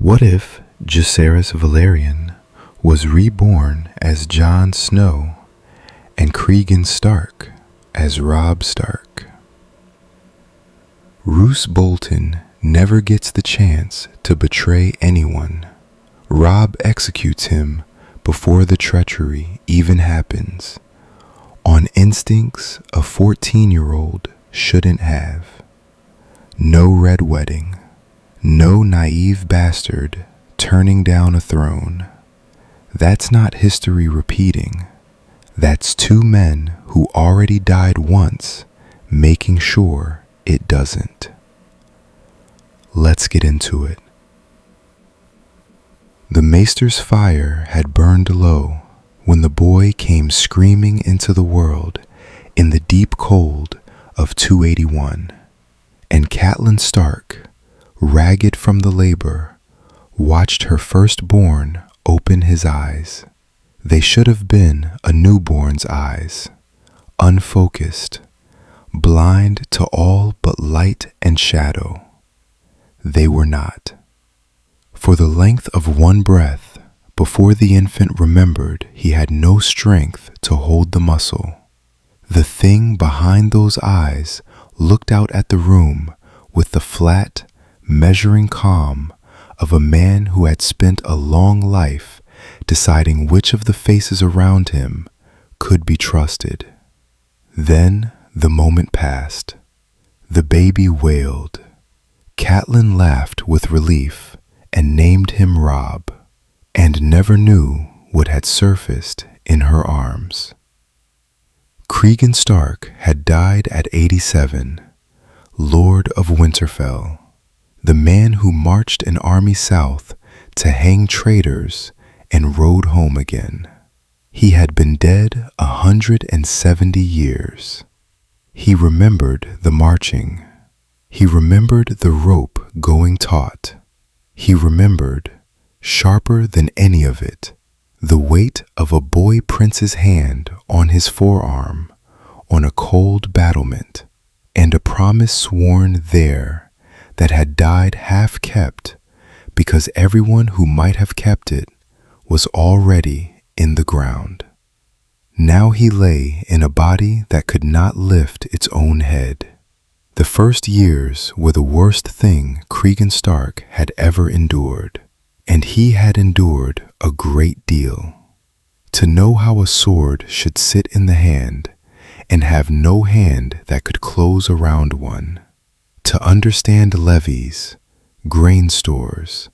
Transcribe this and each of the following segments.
What if Jacaerys Velaryon was reborn as Jon Snow and Cregan Stark as Robb Stark? Roose Bolton never gets the chance to betray anyone. Robb executes him before the treachery even happens, on instincts a 14-year-old shouldn't have. No red wedding, no naive bastard turning down a throne. That's not history repeating. That's two men who already died once, making sure it doesn't. Let's get into it. The maester's fire had burned low when the boy came screaming into the world in the deep cold of 281, and Catelyn Stark, ragged from the labor, watched her firstborn open his eyes. They should have been a newborn's eyes, unfocused, blind to all but light and shadow. They were not. For the length of one breath, before the infant remembered he had no strength to hold the muscle, the thing behind those eyes looked out at the room with the flat, measuring calm of a man who had spent a long life deciding which of the faces around him could be trusted. Then the moment passed. The baby wailed. Catelyn laughed with relief and named him Robb, and never knew what had surfaced in her arms. Cregan Stark had died at 87, Lord of Winterfell, the man who marched an army south to hang traitors and rode home again. He had been dead 170 years. He remembered the marching. He remembered the rope going taut. He remembered, sharper than any of it, the weight of a boy prince's hand on his forearm on a cold battlement, and a promise sworn there that had died half-kept because everyone who might have kept it was already in the ground. Now he lay in a body that could not lift its own head. The first years were the worst thing Cregan Stark had ever endured, and he had endured a great deal. To know how a sword should sit in the hand and have no hand that could close around one. To understand levies, grain stores,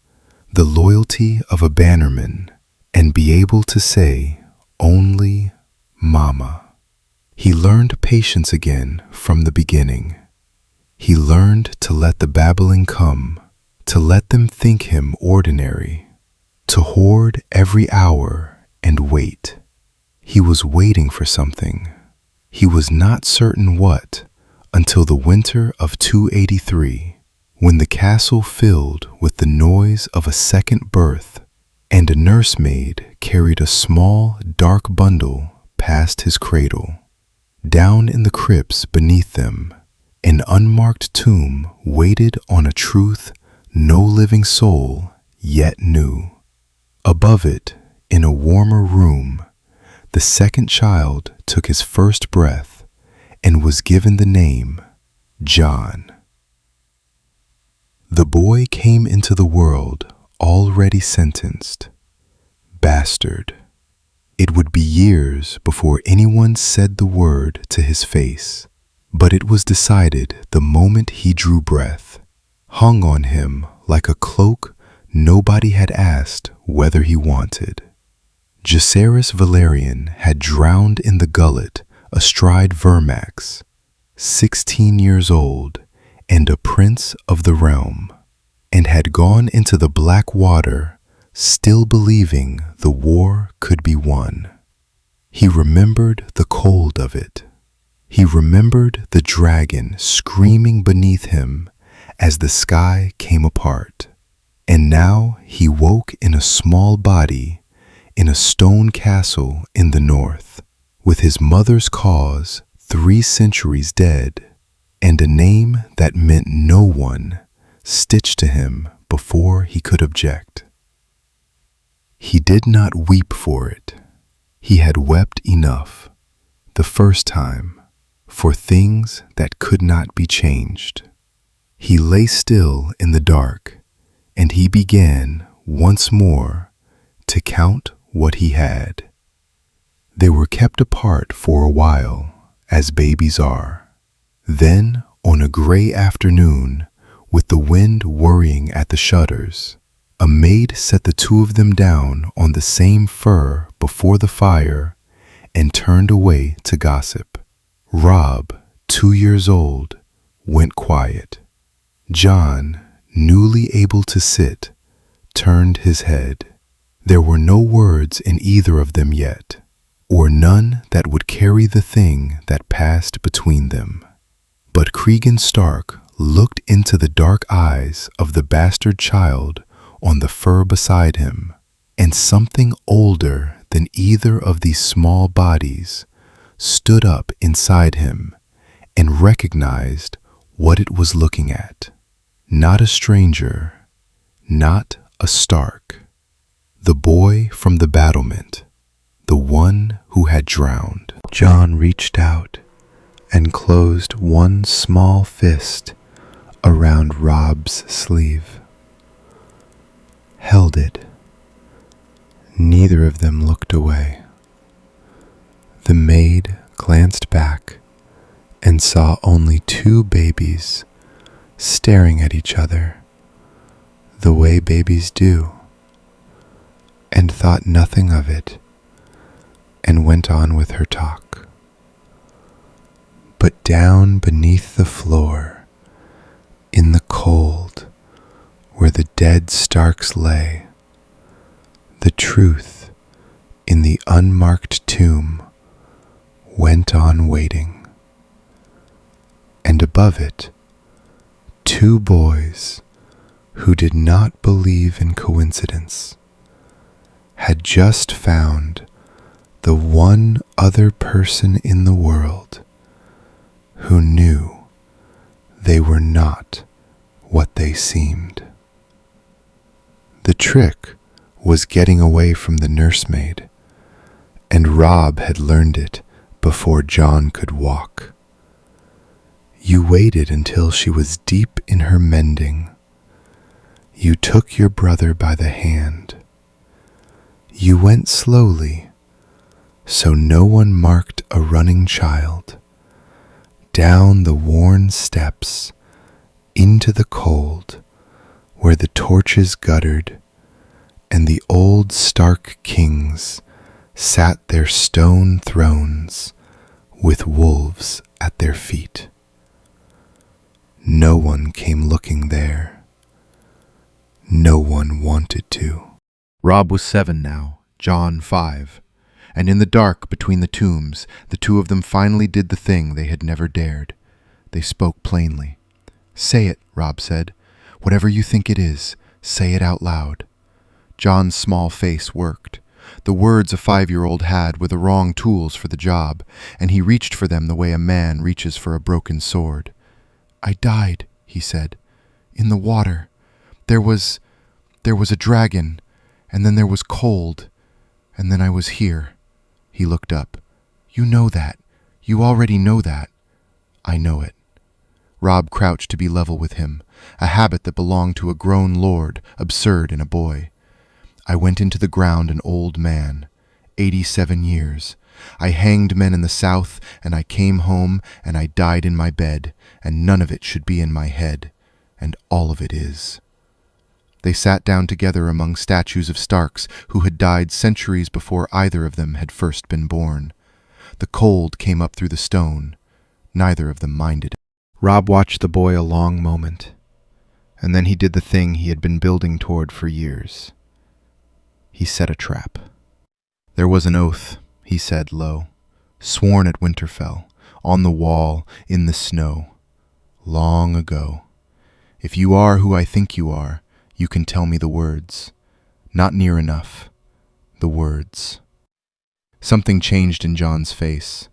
the loyalty of a bannerman, and be able to say only Mama. He learned patience again from the beginning. He learned to let the babbling come, to let them think him ordinary, to hoard every hour and wait. He was waiting for something. He was not certain what until the winter of 283, when the castle filled with the noise of a second birth, and a nursemaid carried a small, dark bundle past his cradle. Down in the crypts beneath them, an unmarked tomb waited on a truth no living soul yet knew. Above it, in a warmer room, the second child took his first breath and was given the name Jon. The boy came into the world already sentenced. Bastard. It would be years before anyone said the word to his face, but it was decided the moment he drew breath, hung on him like a cloak nobody had asked whether he wanted. Jacaerys Velaryon had drowned in the gullet astride Vermax, 16 years old and a prince of the realm, and had gone into the black water still believing the war could be won. He remembered the cold of it. He remembered the dragon screaming beneath him as the sky came apart. And now he woke in a small body in a stone castle in the north, with his mother's cause 3 centuries dead, and a name that meant no one stitched to him before he could object. He did not weep for it. He had wept enough, the first time, for things that could not be changed. He lay still in the dark, and he began once more to count what he had. They were kept apart for a while, as babies are. Then, on a gray afternoon, with the wind worrying at the shutters, a maid set the two of them down on the same fur before the fire and turned away to gossip. Rob, 2 years old, went quiet. John, newly able to sit, turned his head. There were no words in either of them yet, or none that would carry the thing that passed between them. But Cregan Stark looked into the dark eyes of the bastard child on the fur beside him, and something older than either of these small bodies stood up inside him and recognized what it was looking at. Not a stranger, not a Stark. The boy from the battlement, the one who had drowned. John reached out and closed one small fist around Rob's sleeve. Held it. Neither of them looked away. The maid glanced back and saw only two babies staring at each other the way babies do, and thought nothing of it, and went on with her talk. But down beneath the floor, in the cold, where the dead Starks lay, the truth in the unmarked tomb went on waiting. And above it, two boys who did not believe in coincidence had just found the one other person in the world who knew they were not what they seemed. The trick was getting away from the nursemaid, and Rob had learned it before John could walk. You waited until she was deep in her mending. You took your brother by the hand. You went slowly, so no one marked a running child, down the worn steps, into the cold, where the torches guttered, and the old Stark kings sat their stone thrones with wolves at their feet. No one came looking there. No one wanted to. Rob was 7 now, John 5, and in the dark between the tombs, the two of them finally did the thing they had never dared. They spoke plainly. "Say it," Rob said. "Whatever you think it is, say it out loud." John's small face worked. The words a 5-year-old had were the wrong tools for the job, and he reached for them the way a man reaches for a broken sword. "I died," he said, "in the water. There was a dragon, and then there was cold, and then I was here." He looked up. "You know that. You already know that." "I know it." Rob crouched to be level with him, a habit that belonged to a grown lord, absurd in a boy. "I went into the ground an old man, 87 years. I hanged men in the south, and I came home, and I died in my bed, and none of it should be in my head, and all of it is." They sat down together among statues of Starks who had died centuries before either of them had first been born. The cold came up through the stone. Neither of them minded it. Rob watched the boy a long moment, and then he did the thing he had been building toward for years. He set a trap. "There was an oath," he said low, "sworn at Winterfell, on the wall, in the snow, long ago. If you are who I think you are, you can tell me the words. Not near enough. The words." Something changed in John's face.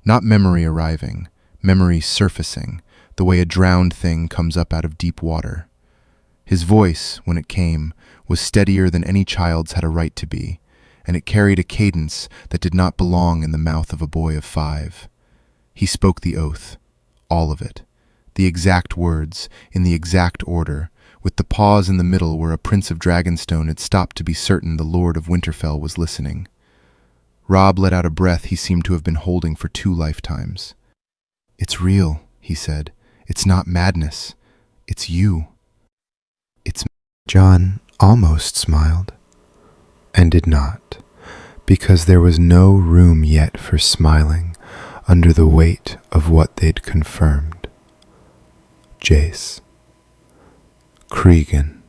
Not memory arriving, memory surfacing, the way a drowned thing comes up out of deep water. His voice, when it came, was steadier than any child's had a right to be, and it carried a cadence that did not belong in the mouth of a boy of 5. He spoke the oath, all of it, the exact words, in the exact order, with the pause in the middle where a prince of Dragonstone had stopped to be certain the Lord of Winterfell was listening. Robb let out a breath he seemed to have been holding for 2 lifetimes. "It's real," he said. "It's not madness. It's you." Jon almost smiled, and did not, because there was no room yet for smiling under the weight of what they'd confirmed. Jace. Cregan.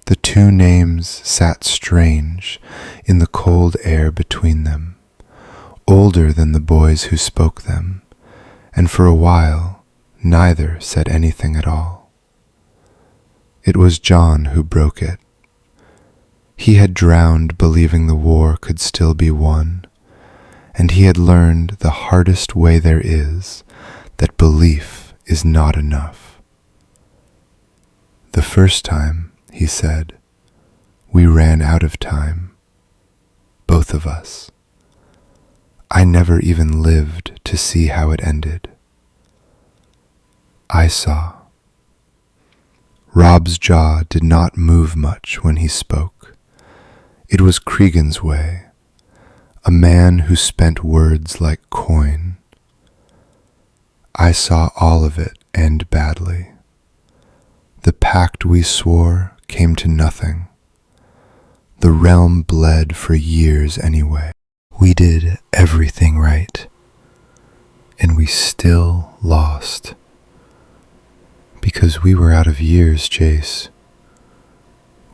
The 2 names sat strange in the cold air between them, older than the boys who spoke them, and for a while neither said anything at all. It was Jon who broke it. He had drowned believing the war could still be won, and he had learned the hardest way there is that belief is not enough. "The first time," he said, "we ran out of time. Both of us. I never even lived to see how it ended. I saw." Robb's jaw did not move much when he spoke. It was Cregan's way, a man who spent words like coin. "I saw all of it end badly. The pact we swore came to nothing. The realm bled for years anyway. We did everything right, and we still lost. Because we were out of years, Jace.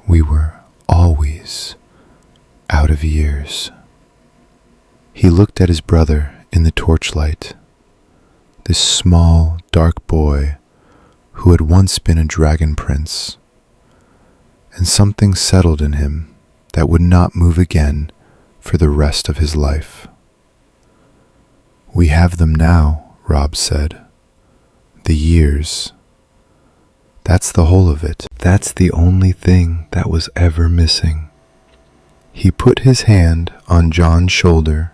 We were always out of years." He looked at his brother in the torchlight, this small, dark boy who had once been a dragon prince, and something settled in him that would not move again for the rest of his life. "We have them now," Robb said. "The years. That's the whole of it. That's the only thing that was ever missing." He put his hand on Jon's shoulder,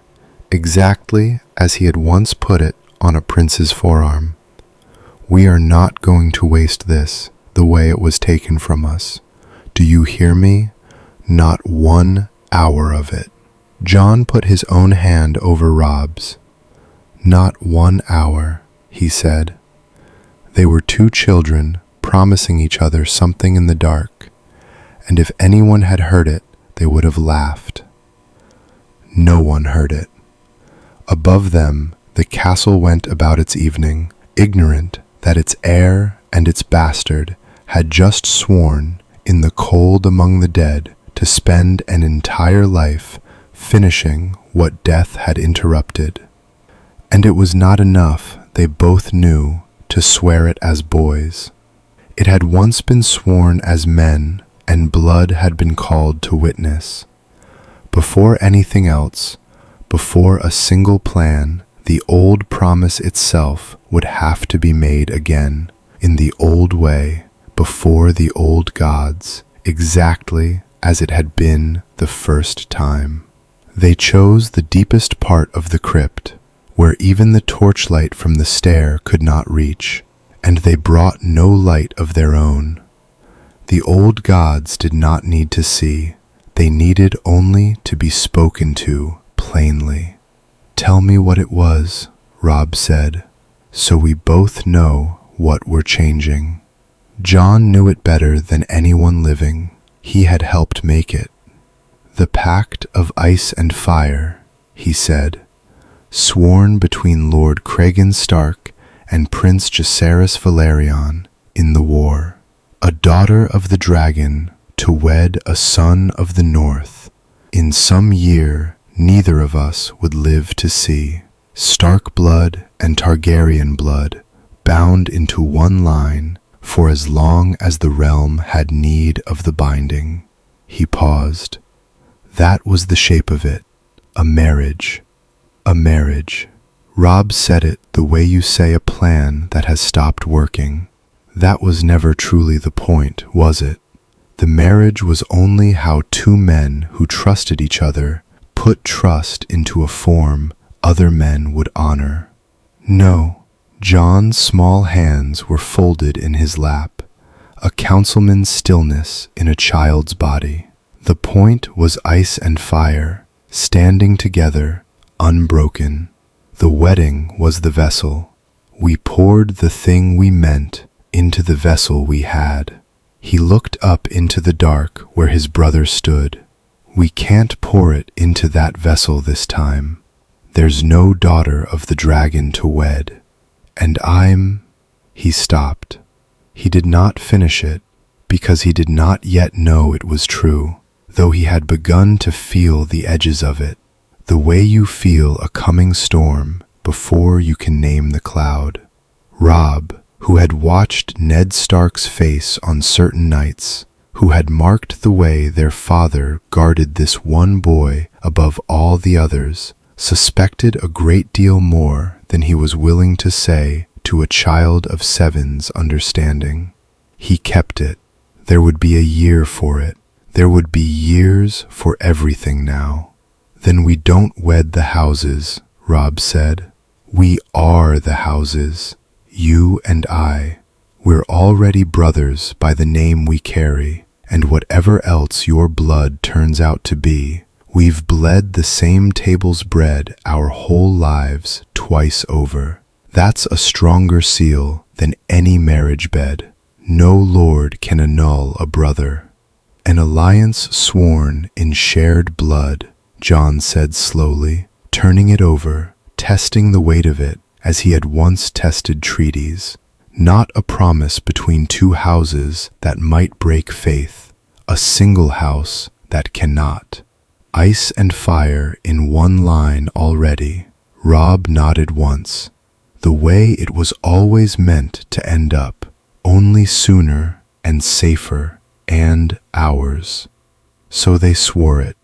exactly as he had once put it on a prince's forearm. "We are not going to waste this the way it was taken from us. Do you hear me? Not 1 hour of it." Jon put his own hand over Robb's. "Not 1 hour," he said. They were 2 children promising each other something in the dark, and if anyone had heard it, they would have laughed. No one heard it. Above them, the castle went about its evening, ignorant that its heir and its bastard had just sworn, in the cold among the dead, to spend an entire life finishing what death had interrupted. And it was not enough, they both knew, to swear it as boys. It had once been sworn as men, and blood had been called to witness. Before anything else, before a single plan, the old promise itself would have to be made again, in the old way, before the old gods, exactly as it had been the first time. They chose the deepest part of the crypt, where even the torchlight from the stair could not reach, and they brought no light of their own. The old gods did not need to see, they needed only to be spoken to plainly. "Tell me what it was," Robb said, "so we both know what we're changing." Jon knew it better than anyone living. He had helped make it. "The pact of ice and fire," he said, "sworn between Lord Cregan Stark and Prince Jacaerys Velaryon in the war. A daughter of the dragon to wed a son of the north. In some year neither of us would live to see. Stark blood and Targaryen blood bound into one line for as long as the realm had need of the binding." He paused. "That was the shape of it. A marriage. A marriage." Robb said it the way you say a plan that has stopped working. That was never truly the point, was it? The marriage was only how two men who trusted each other put trust into a form other men would honor. No, John's small hands were folded in his lap, a councilman's stillness in a child's body. The point was ice and fire, standing together, unbroken. The wedding was the vessel. We poured the thing we meant into the vessel we had. He looked up into the dark where his brother stood. We can't pour it into that vessel this time. There's no daughter of the dragon to wed. And He stopped. He did not finish it because he did not yet know it was true, though he had begun to feel the edges of it, the way you feel a coming storm before you can name the cloud. Robb, who had watched Ned Stark's face on certain nights, who had marked the way their father guarded this one boy above all the others, suspected a great deal more than he was willing to say to a child of 7's understanding. He kept it. There would be a year for it. There would be years for everything now. Then we don't wed the houses, Robb said. We are the houses. You and I. We're already brothers by the name we carry, and whatever else your blood turns out to be, we've bled the same table's bread our whole lives twice over. That's a stronger seal than any marriage bed. No lord can annul a brother. An alliance sworn in shared blood, John said slowly, turning it over, testing the weight of it as he had once tested treaties. Not a promise between two houses that might break faith, a single house that cannot. Ice and fire in one line already. Robb nodded once. The way it was always meant to end up, only sooner and safer and ours. So they swore it.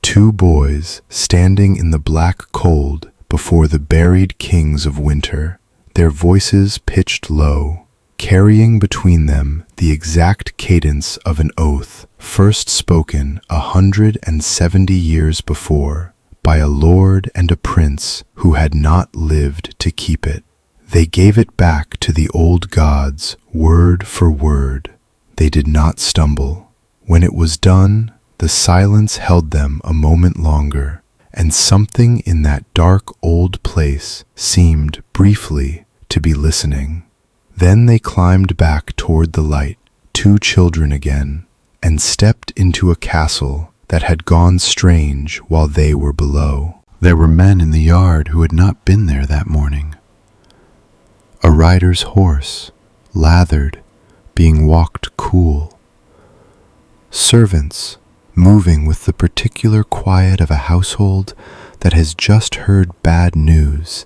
Two boys standing in the black cold before the buried kings of winter, their voices pitched low, carrying between them the exact cadence of an oath first spoken 170 years before by a lord and a prince who had not lived to keep it. They gave it back to the old gods word for word. They did not stumble. When it was done, the silence held them a moment longer, and something in that dark old place seemed briefly to be listening. Then they climbed back toward the light, two children again, and stepped into a castle that had gone strange while they were below. There were men in the yard who had not been there that morning. A rider's horse, lathered, being walked cool. Servants, moving with the particular quiet of a household that has just heard bad news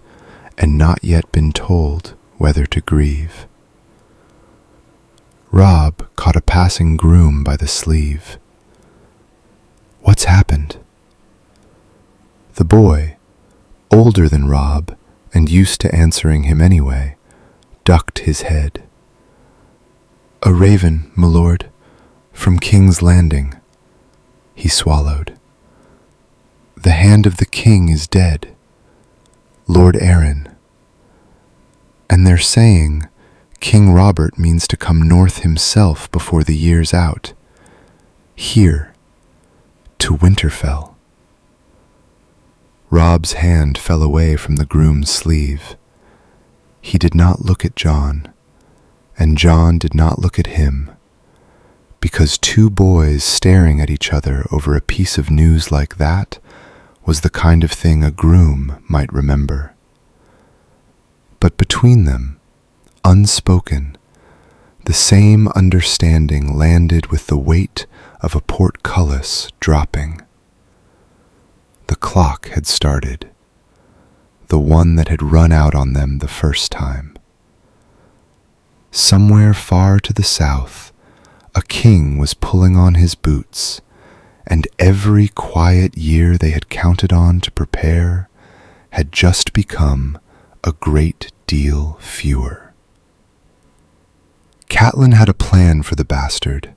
and not yet been told whether to grieve. Robb caught a passing groom by the sleeve. "What's happened?" The boy, older than Robb and used to answering him anyway, ducked his head. "A raven, my lord, from King's Landing." He swallowed. "The hand of the king is dead, Lord Aaron. And they're saying King Robert means to come north himself before the year's out. Here, to Winterfell." Robb's hand fell away from the groom's sleeve. He did not look at John, and John did not look at him, because two boys staring at each other over a piece of news like that was the kind of thing a groom might remember. But between them, unspoken, the same understanding landed with the weight of a portcullis dropping. The clock had started, the one that had run out on them the first time. Somewhere far to the south, a king was pulling on his boots, and every quiet year they had counted on to prepare had just become a great deal fewer. Catelyn had a plan for the bastard,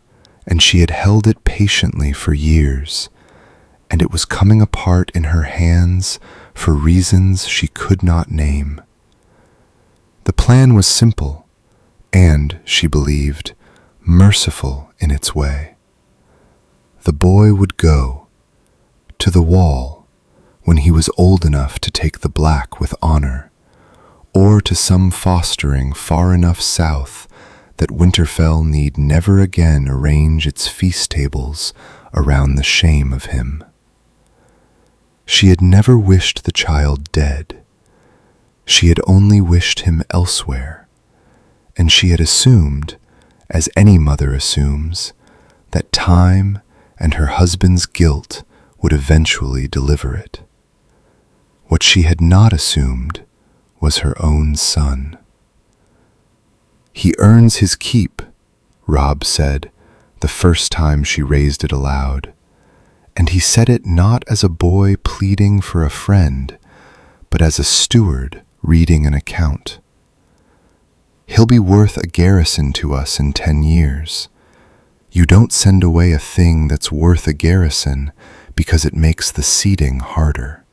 and she had held it patiently for years, and it was coming apart in her hands for reasons she could not name. The plan was simple, and, she believed, merciful in its way. The boy would go to the wall when he was old enough to take the black with honor, or to some fostering far enough south that Winterfell need never again arrange its feast tables around the shame of him. She had never wished the child dead. She had only wished him elsewhere, and she had assumed, as any mother assumes, that time and her husband's guilt would eventually deliver it. What she had not assumed was her own son. "He earns his keep," Robb said, the first time she raised it aloud, and he said it not as a boy pleading for a friend, but as a steward reading an account. "He'll be worth a garrison to us in 10 years. You don't send away a thing that's worth a garrison because it makes the seeding harder."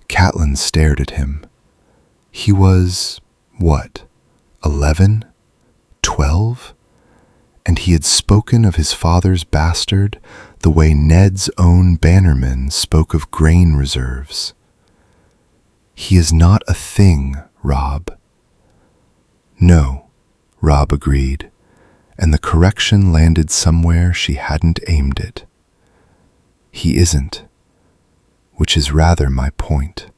Catelyn stared at him. He was, what, 11? 12? And he had spoken of his father's bastard the way Ned's own bannermen spoke of grain reserves. "He is not a thing, Robb." "No," Robb agreed, and the correction landed somewhere she hadn't aimed it. "He isn't, which is rather my point."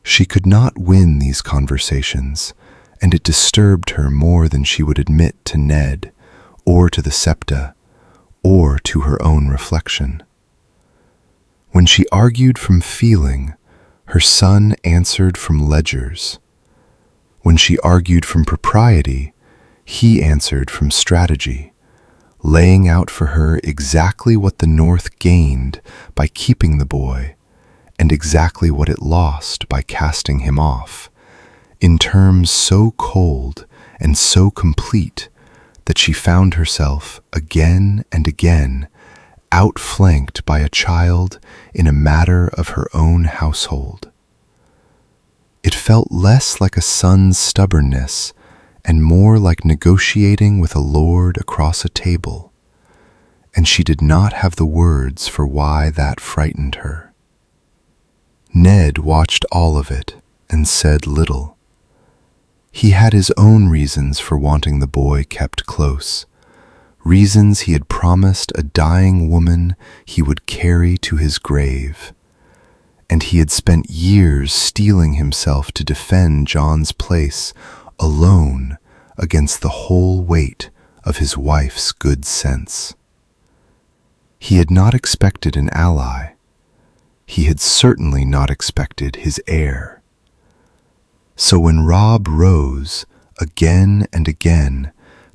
She could not win these conversations, and it disturbed her more than she would admit to Ned, or to the Septa, or to her own reflection. When she argued from feeling, her son answered from ledgers. When she argued from propriety, he answered from strategy, laying out for her exactly what the North gained by keeping the boy, and exactly what it lost by casting him off, in terms so cold and so complete that she found herself again and again outflanked by a child in a matter of her own household. It felt less like a son's stubbornness and more like negotiating with a lord across a table, and she did not have the words for why that frightened her. Ned watched all of it and said little. He had his own reasons for wanting the boy kept close, reasons he had promised a dying woman he would carry to his grave, and he had spent years steeling himself to defend Jon's place alone against the whole weight of his wife's good sense. He had not expected an ally. He had certainly not expected his heir. So when Robb rose again and again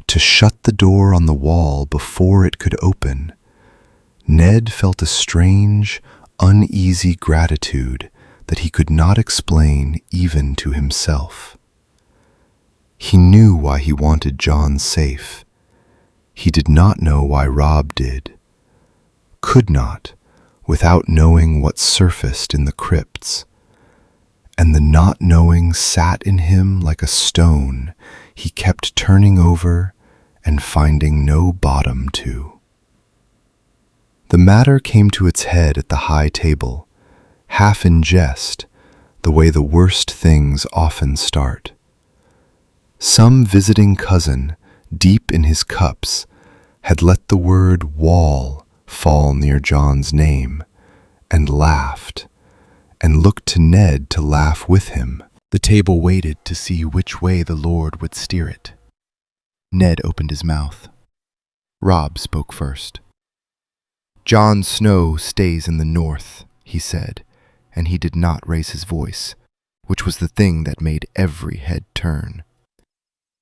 to shut the door on the wall before it could open, Ned felt a strange, uneasy gratitude that he could not explain even to himself. He knew why he wanted Jon safe. He did not know why Robb did. Could not, without knowing what surfaced in the crypts. And the not knowing sat in him like a stone he kept turning over and finding no bottom to. The matter came to its head at the high table, half in jest, the way the worst things often start. Some visiting cousin, deep in his cups, had let the word wall fall near Jon's name, and laughed, and looked to Ned to laugh with him. The table waited to see which way the Lord would steer it. Ned opened his mouth. Robb spoke first. "Jon Snow stays in the north," he said, and he did not raise his voice, which was the thing that made every head turn.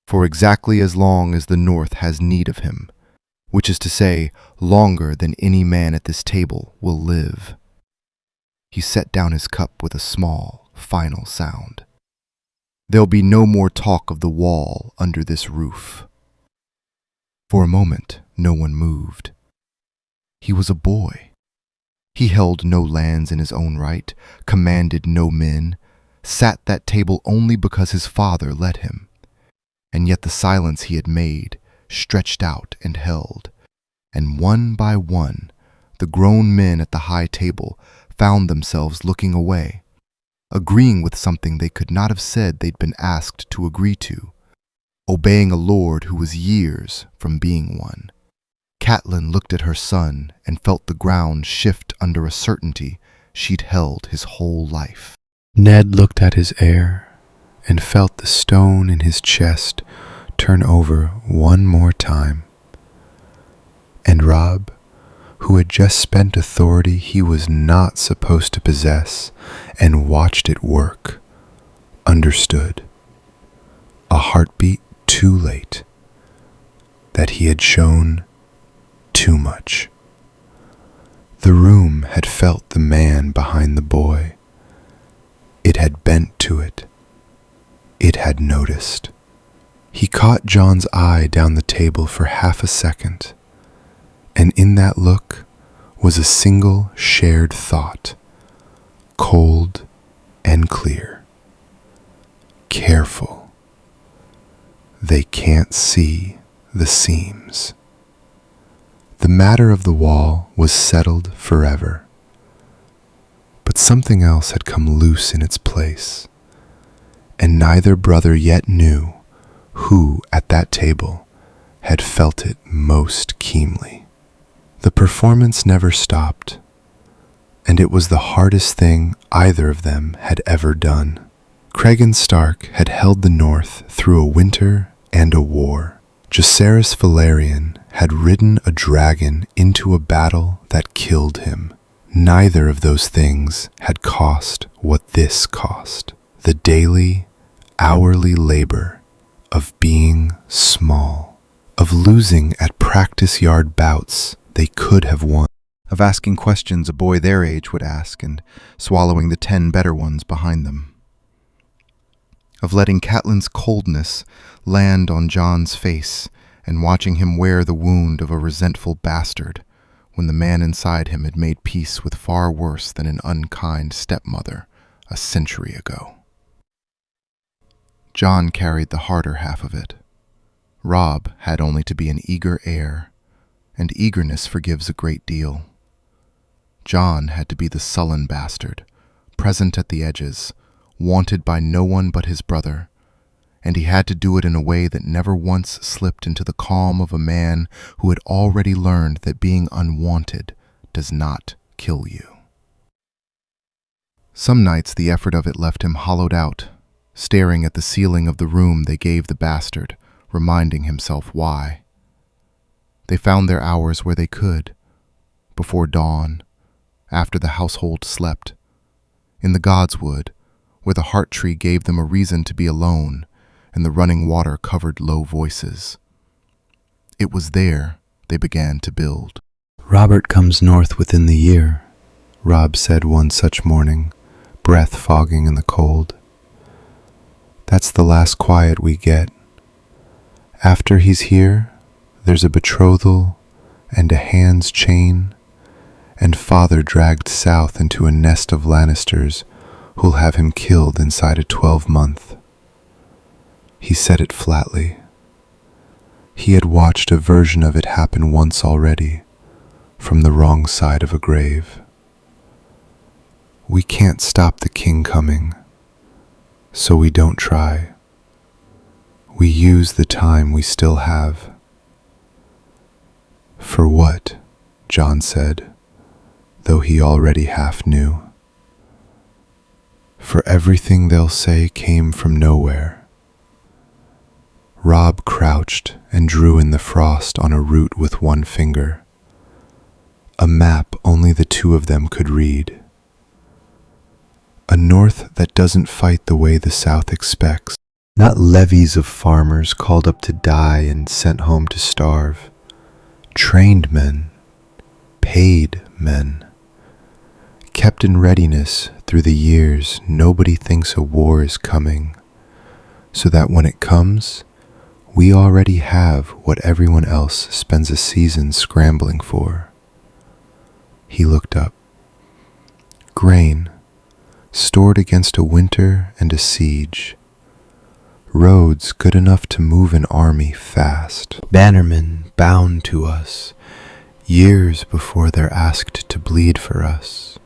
"For exactly as long as the north has need of him, which is to say, longer than any man at this table will live." He set down his cup with a small, final sound. There'll be no more talk of the wall under this roof. For a moment, no one moved. He was a boy. He held no lands in his own right, commanded no men, sat that table only because his father let him. And yet the silence he had made stretched out and held, and one by one, the grown men at the high table found themselves looking away, agreeing with something they could not have said they'd been asked to agree to, obeying a lord who was years from being one. Catelyn looked at her son and felt the ground shift under a certainty she'd held his whole life. Ned looked at his heir and felt the stone in his chest turn over one more time. And Robb, who had just spent authority he was not supposed to possess and watched it work, understood, a heartbeat too late, that he had shown too much. The room had felt the man behind the boy. It had bent to it. It had noticed. He caught Jon's eye down the table for half a second, and in that look was a single shared thought, cold and clear. Careful. They can't see the seams. The matter of the wall was settled forever, but something else had come loose in its place, and neither brother yet knew who at that table had felt it most keenly. The performance never stopped, and it was the hardest thing either of them had ever done. Cregan Stark had held the North through a winter and a war. Jacaerys Velaryon had ridden a dragon into a battle that killed him. Neither of those things had cost what this cost: the daily, hourly labor of being small, of losing at practice yard bouts they could have won, of asking questions a boy their age would ask and swallowing the 10 better ones behind them, of letting Catelyn's coldness land on Jon's face and watching him wear the wound of a resentful bastard when the man inside him had made peace with far worse than an unkind stepmother a century ago. Jon carried the harder half of it. Robb had only to be an eager heir, and eagerness forgives a great deal. Jon had to be the sullen bastard, present at the edges, wanted by no one but his brother, and he had to do it in a way that never once slipped into the calm of a man who had already learned that being unwanted does not kill you. Some nights the effort of it left him hollowed out, staring at the ceiling of the room they gave the bastard, reminding himself why. They found their hours where they could, before dawn, after the household slept, in the godswood, where the heart tree gave them a reason to be alone, and the running water covered low voices. It was there they began to build. Robert comes north within the year, Robb said one such morning, breath fogging in the cold. That's the last quiet we get. After he's here, there's a betrothal and a hand's chain, and father dragged south into a nest of Lannisters who'll have him killed inside a 12-month. He said it flatly. He had watched a version of it happen once already, from the wrong side of a grave. We can't stop the king coming, so we don't try. We use the time we still have. For what? Jon said, though he already half knew. For everything they'll say came from nowhere. Robb crouched and drew in the frost on a root with one finger, a map only the two of them could read. A north that doesn't fight the way the south expects, not levies of farmers called up to die and sent home to starve. Trained men, paid men, kept in readiness through the years nobody thinks a war is coming, so that when it comes, we already have what everyone else spends a season scrambling for. He looked up. Grain, stored against a winter and a siege. Roads good enough to move an army fast. Bannermen bound to us, years before they're asked to bleed for us.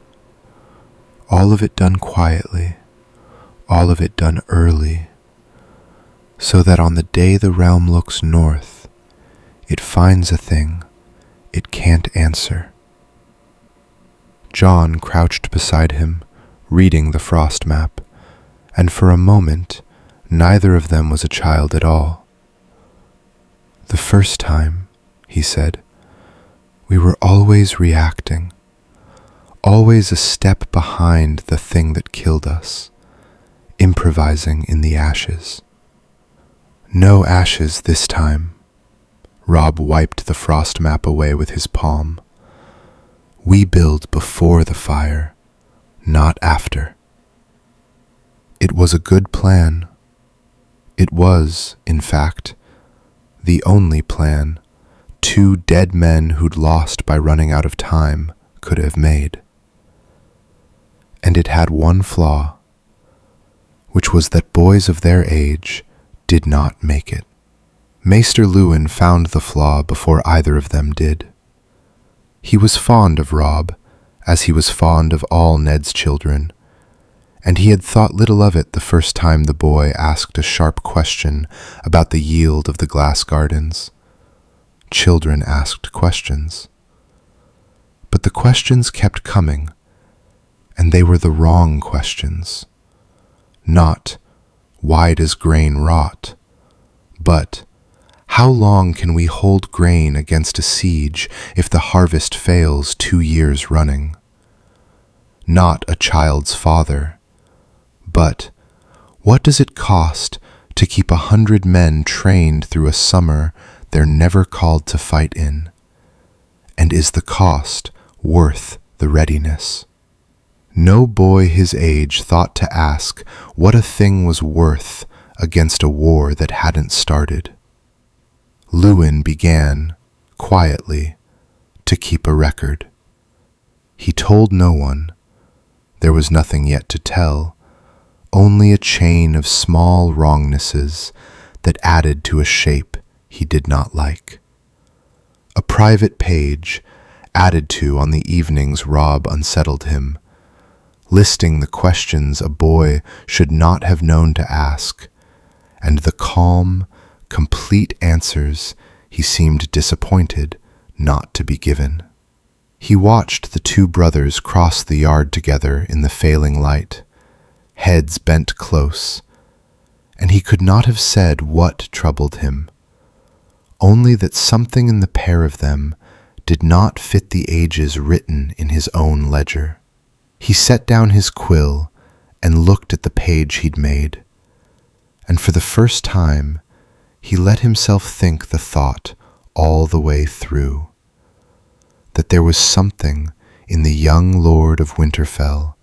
All of it done quietly, all of it done early, so that on the day the realm looks north, it finds a thing it can't answer. John crouched beside him, reading the frost map, and for a moment, neither of them was a child at all. The first time, he said, we were always reacting, always a step behind the thing that killed us, improvising in the ashes. No ashes this time. Rob wiped the frost map away with his palm. We build before the fire, not after. It was a good plan. It was, in fact, the only plan two dead men who'd lost by running out of time could have made. And it had one flaw, which was that boys of their age did not make it. Maester Luwin found the flaw before either of them did. He was fond of Rob, as he was fond of all Ned's children, and he had thought little of it the first time the boy asked a sharp question about the yield of the glass gardens. Children asked questions. But the questions kept coming, and they were the wrong questions. Not, why does grain rot? But, how long can we hold grain against a siege if the harvest fails 2 years running? Not a child's father, but what does it cost to keep 100 men trained through a summer they're never called to fight in? And is the cost worth the readiness? No boy his age thought to ask what a thing was worth against a war that hadn't started. Luwin began, quietly, to keep a record. He told no one. There was nothing yet to tell, only a chain of small wrongnesses that added to a shape he did not like. A private page added to on the evenings Rob unsettled him, listing the questions a boy should not have known to ask, and the calm, complete answers he seemed disappointed not to be given. He watched the two brothers cross the yard together in the failing light, heads bent close, and he could not have said what troubled him, only that something in the pair of them did not fit the ages written in his own ledger. He set down his quill and looked at the page he'd made, and for the first time he let himself think the thought all the way through, that there was something in the young Lord of Winterfell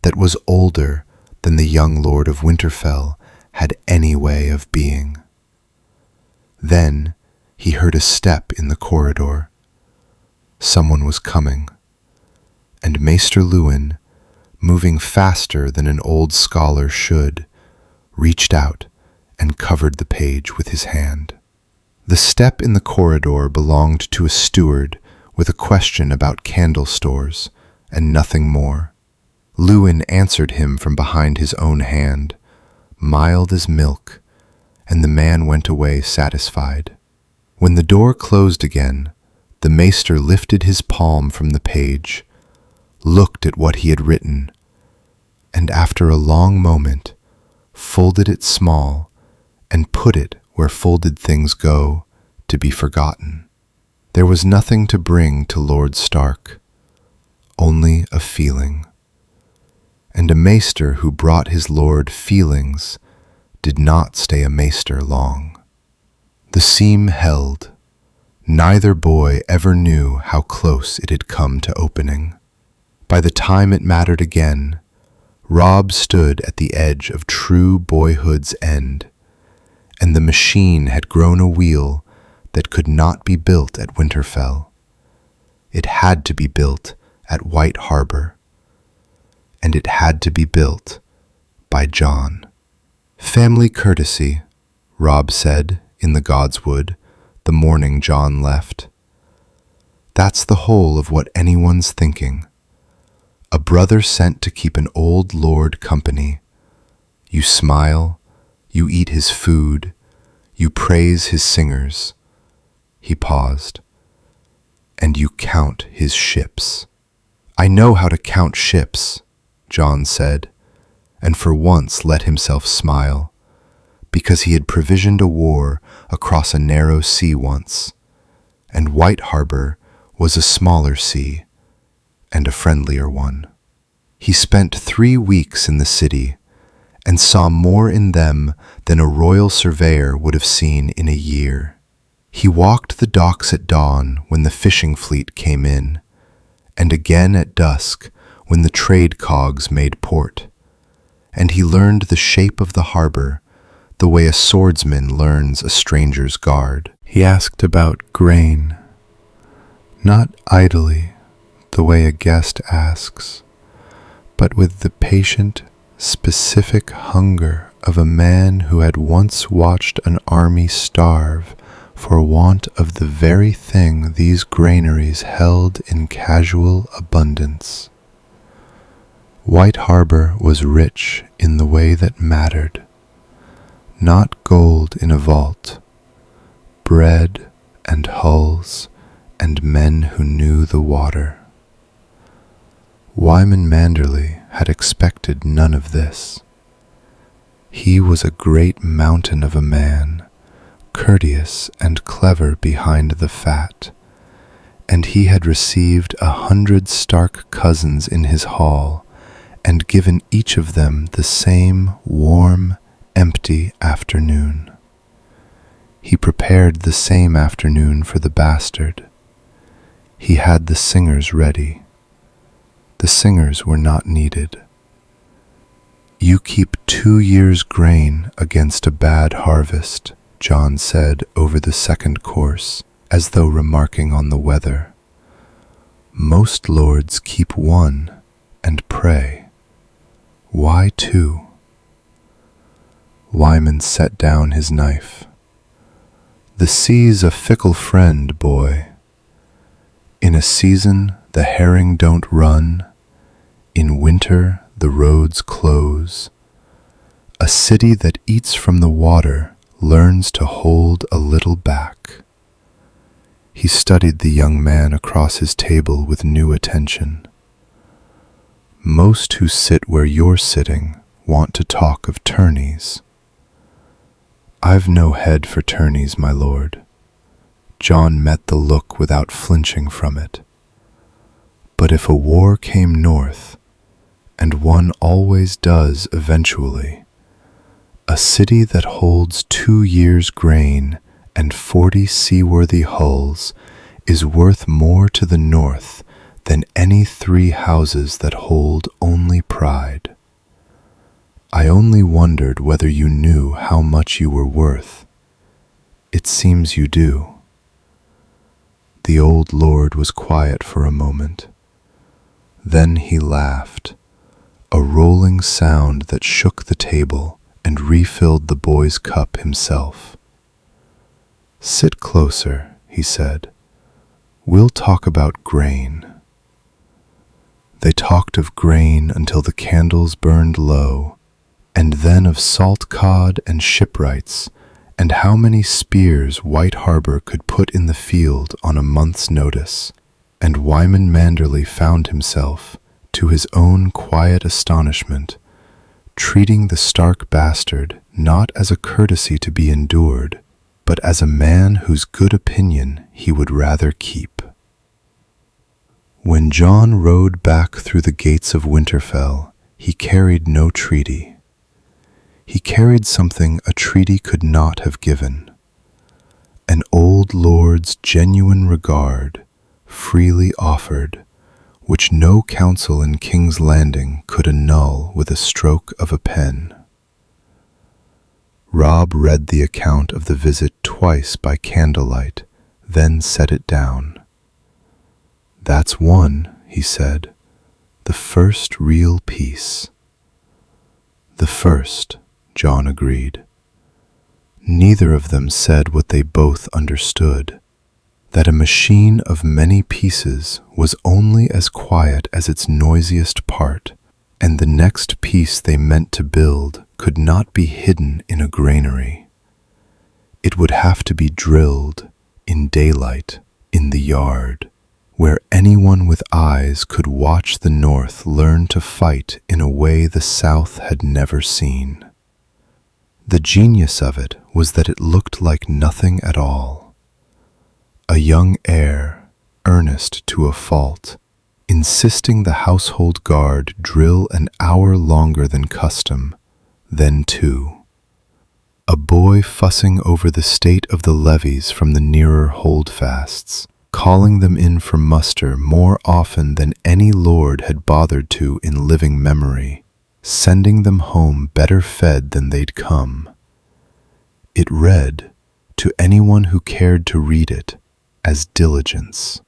that was older than the young Lord of Winterfell had any way of being. Then he heard a step in the corridor. Someone was coming, and Maester Luwin, moving faster than an old scholar should, reached out and covered the page with his hand. The step in the corridor belonged to a steward with a question about candle stores and nothing more. Luwin answered him from behind his own hand, mild as milk, and the man went away satisfied. When the door closed again, the maester lifted his palm from the page, looked at what he had written, and after a long moment, folded it small and put it where folded things go to be forgotten. There was nothing to bring to Lord Stark, only a feeling. And a maester who brought his lord feelings did not stay a maester long. The seam held. Neither boy ever knew how close it had come to opening. By the time it mattered again, Rob stood at the edge of true boyhood's end, and the machine had grown a wheel that could not be built at Winterfell. It had to be built at White Harbor, and it had to be built by Jon. "Family courtesy," Robb said in the Godswood the morning Jon left. "That's the whole of what anyone's thinking. A brother sent to keep an old lord company. You smile, you eat his food, you praise his singers." He paused. "And you count his ships." "I know how to count ships," Jon said, and for once let himself smile, because he had provisioned a war across a narrow sea once, and White Harbor was a smaller sea, and a friendlier one. He spent 3 weeks in the city, and saw more in them than a royal surveyor would have seen in a year. He walked the docks at dawn when the fishing fleet came in, and again at dusk when the trade cogs made port, and he learned the shape of the harbor the way a swordsman learns a stranger's guard. He asked about grain, not idly, the way a guest asks, but with the patient, specific hunger of a man who had once watched an army starve for want of the very thing these granaries held in casual abundance. White Harbor was rich in the way that mattered, not gold in a vault, bread and hulls and men who knew the water. Wyman Manderley had expected none of this. He was a great mountain of a man, courteous and clever behind the fat, and he had received 100 stark cousins in his hall and given each of them the same warm, empty afternoon. He prepared the same afternoon for the bastard. He had the singers ready. The singers were not needed. "You keep 2 years' grain against a bad harvest," Jon said over the second course, as though remarking on the weather. "Most lords keep 1 and pray. Why 2? Wyman set down his knife. "The sea's a fickle friend, boy. In a season the herring don't run. In winter the roads close. A city that eats from the water learns to hold a little back." He studied the young man across his table with new attention. "Most who sit where you're sitting want to talk of tourneys." "I've no head for tourneys, my lord." Jon met the look without flinching from it. "But if a war came north, and one always does eventually, a city that holds 2 years' grain and 40 seaworthy hulls is worth more to the north than any 3 houses that hold only pride. I only wondered whether you knew how much you were worth. It seems you do." The old lord was quiet for a moment. Then he laughed, a rolling sound that shook the table and refilled the boy's cup himself. "Sit closer," he said. "We'll talk about grain." They talked of grain until the candles burned low, and then of salt cod and shipwrights, and how many spears White Harbor could put in the field on a month's notice, and Wyman Manderley found himself, to his own quiet astonishment, treating the stark bastard not as a courtesy to be endured, but as a man whose good opinion he would rather keep. When Jon rode back through the gates of Winterfell, he carried no treaty. He carried something a treaty could not have given: an old lord's genuine regard, freely offered, which no council in King's Landing could annul with a stroke of a pen. Rob read the account of the visit twice by candlelight, then set it down. "That's one," he said, "the first real piece." "The first," John agreed. Neither of them said what they both understood, that a machine of many pieces was only as quiet as its noisiest part, and the next piece they meant to build could not be hidden in a granary. It would have to be drilled in daylight in the yard, where anyone with eyes could watch the North learn to fight in a way the South had never seen. The genius of it was that it looked like nothing at all. A young heir, earnest to a fault, insisting the household guard drill an hour longer than custom, then two. A boy fussing over the state of the levies from the nearer holdfasts, calling them in for muster more often than any lord had bothered to in living memory, sending them home better fed than they'd come. It read, to anyone who cared to read it, as diligence,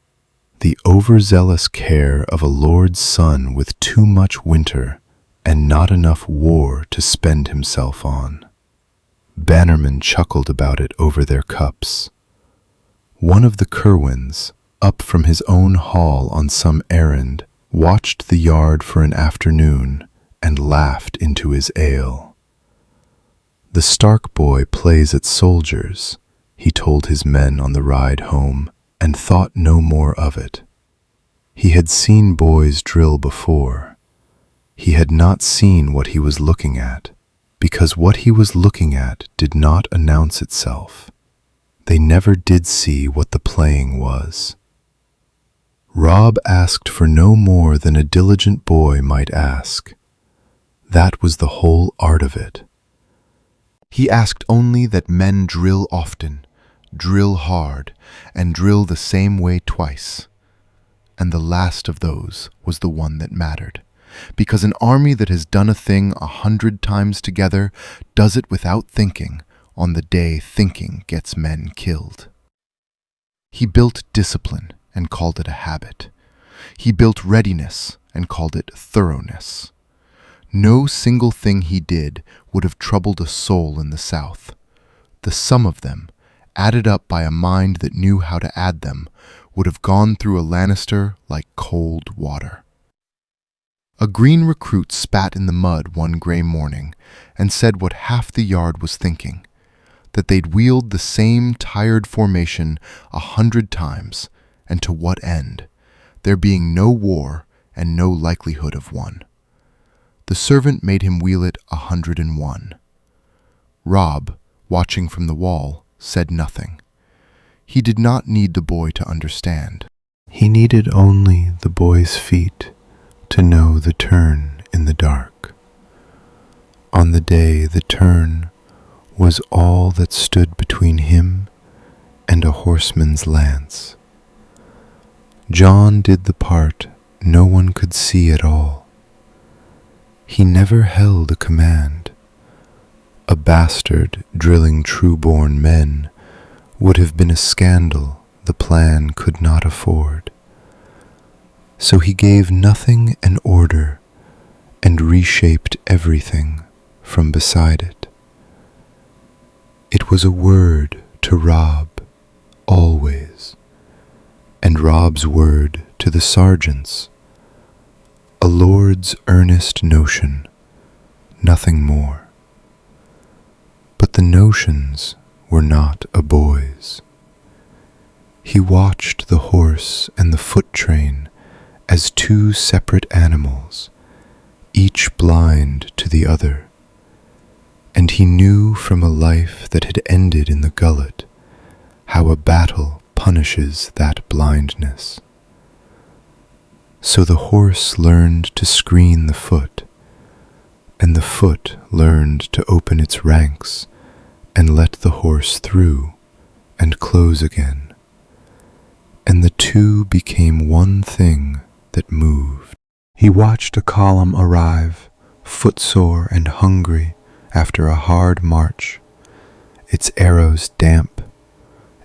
the overzealous care of a lord's son with too much winter and not enough war to spend himself on. Bannermen chuckled about it over their cups. One of the Kerwins, up from his own hall on some errand, watched the yard for an afternoon and laughed into his ale. "The Stark boy plays at soldiers," he told his men on the ride home, and thought no more of it. He had seen boys drill before. He had not seen what he was looking at, because what he was looking at did not announce itself. They never did see what the playing was. Rob asked for no more than a diligent boy might ask. That was the whole art of it. He asked only that men drill often, drill hard, and drill the same way twice. And the last of those was the one that mattered, because an army that has done a thing 100 times together does it without thinking on the day thinking gets men killed. He built discipline and called it a habit. He built readiness and called it thoroughness. No single thing he did would have troubled a soul in the South. The sum of them, added up by a mind that knew how to add them, would have gone through a Lannister like cold water. A green recruit spat in the mud one gray morning and said what half the yard was thinking, that they'd wheeled the same tired formation 100 times, and to what end, there being no war and no likelihood of one. The servant made him wheel it 101. Rob, watching from the wall, said nothing. He did not need the boy to understand. He needed only the boy's feet to know the turn in the dark. On the day the turn was all that stood between him and a horseman's lance. John did the part no one could see at all. He never held a command. A bastard drilling true-born men would have been a scandal the plan could not afford. So he gave nothing an order and reshaped everything from beside it. It was a word to Rob, always, and Rob's word to the sergeants. A lord's earnest notion, nothing more. But the notions were not a boy's. He watched the horse and the foot train as two separate animals, each blind to the other, and he knew from a life that had ended in the gullet how a battle punishes that blindness. So the horse learned to screen the foot, and the foot learned to open its ranks and let the horse through and close again, and the two became one thing that moved. He watched a column arrive, footsore and hungry after a hard march, its arrows damp,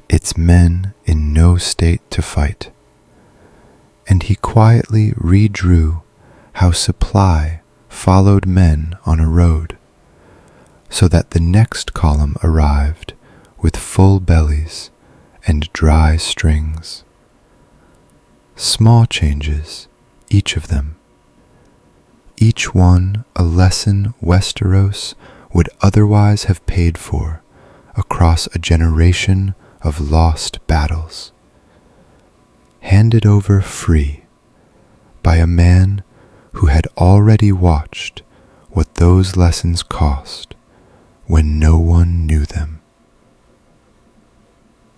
its men in no state to fight. And he quietly redrew how supply followed men on a road, so that the next column arrived with full bellies and dry strings. Small changes, each of them. Each one a lesson Westeros would otherwise have paid for across a generation of lost battles. Handed over free by a man who had already watched what those lessons cost when no one knew them.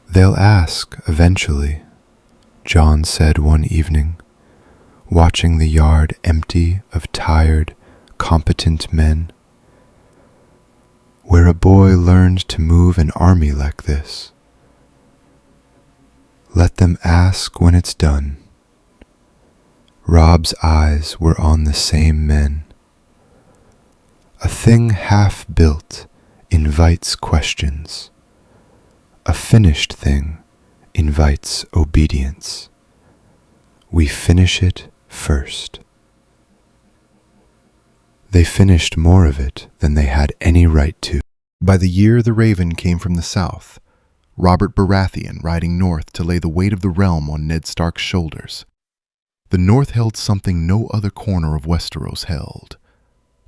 "They'll ask eventually," Jon said one evening, watching the yard empty of tired, competent men. "Where a boy learned to move an army like this. Let them ask when it's done." Robb's eyes were on the same men. A thing half built invites questions. A finished thing invites obedience. We finish it first. They finished more of it than they had any right to. By the year the Raven came from the south, Robert Baratheon riding north to lay the weight of the realm on Ned Stark's shoulders. The north held something no other corner of Westeros held.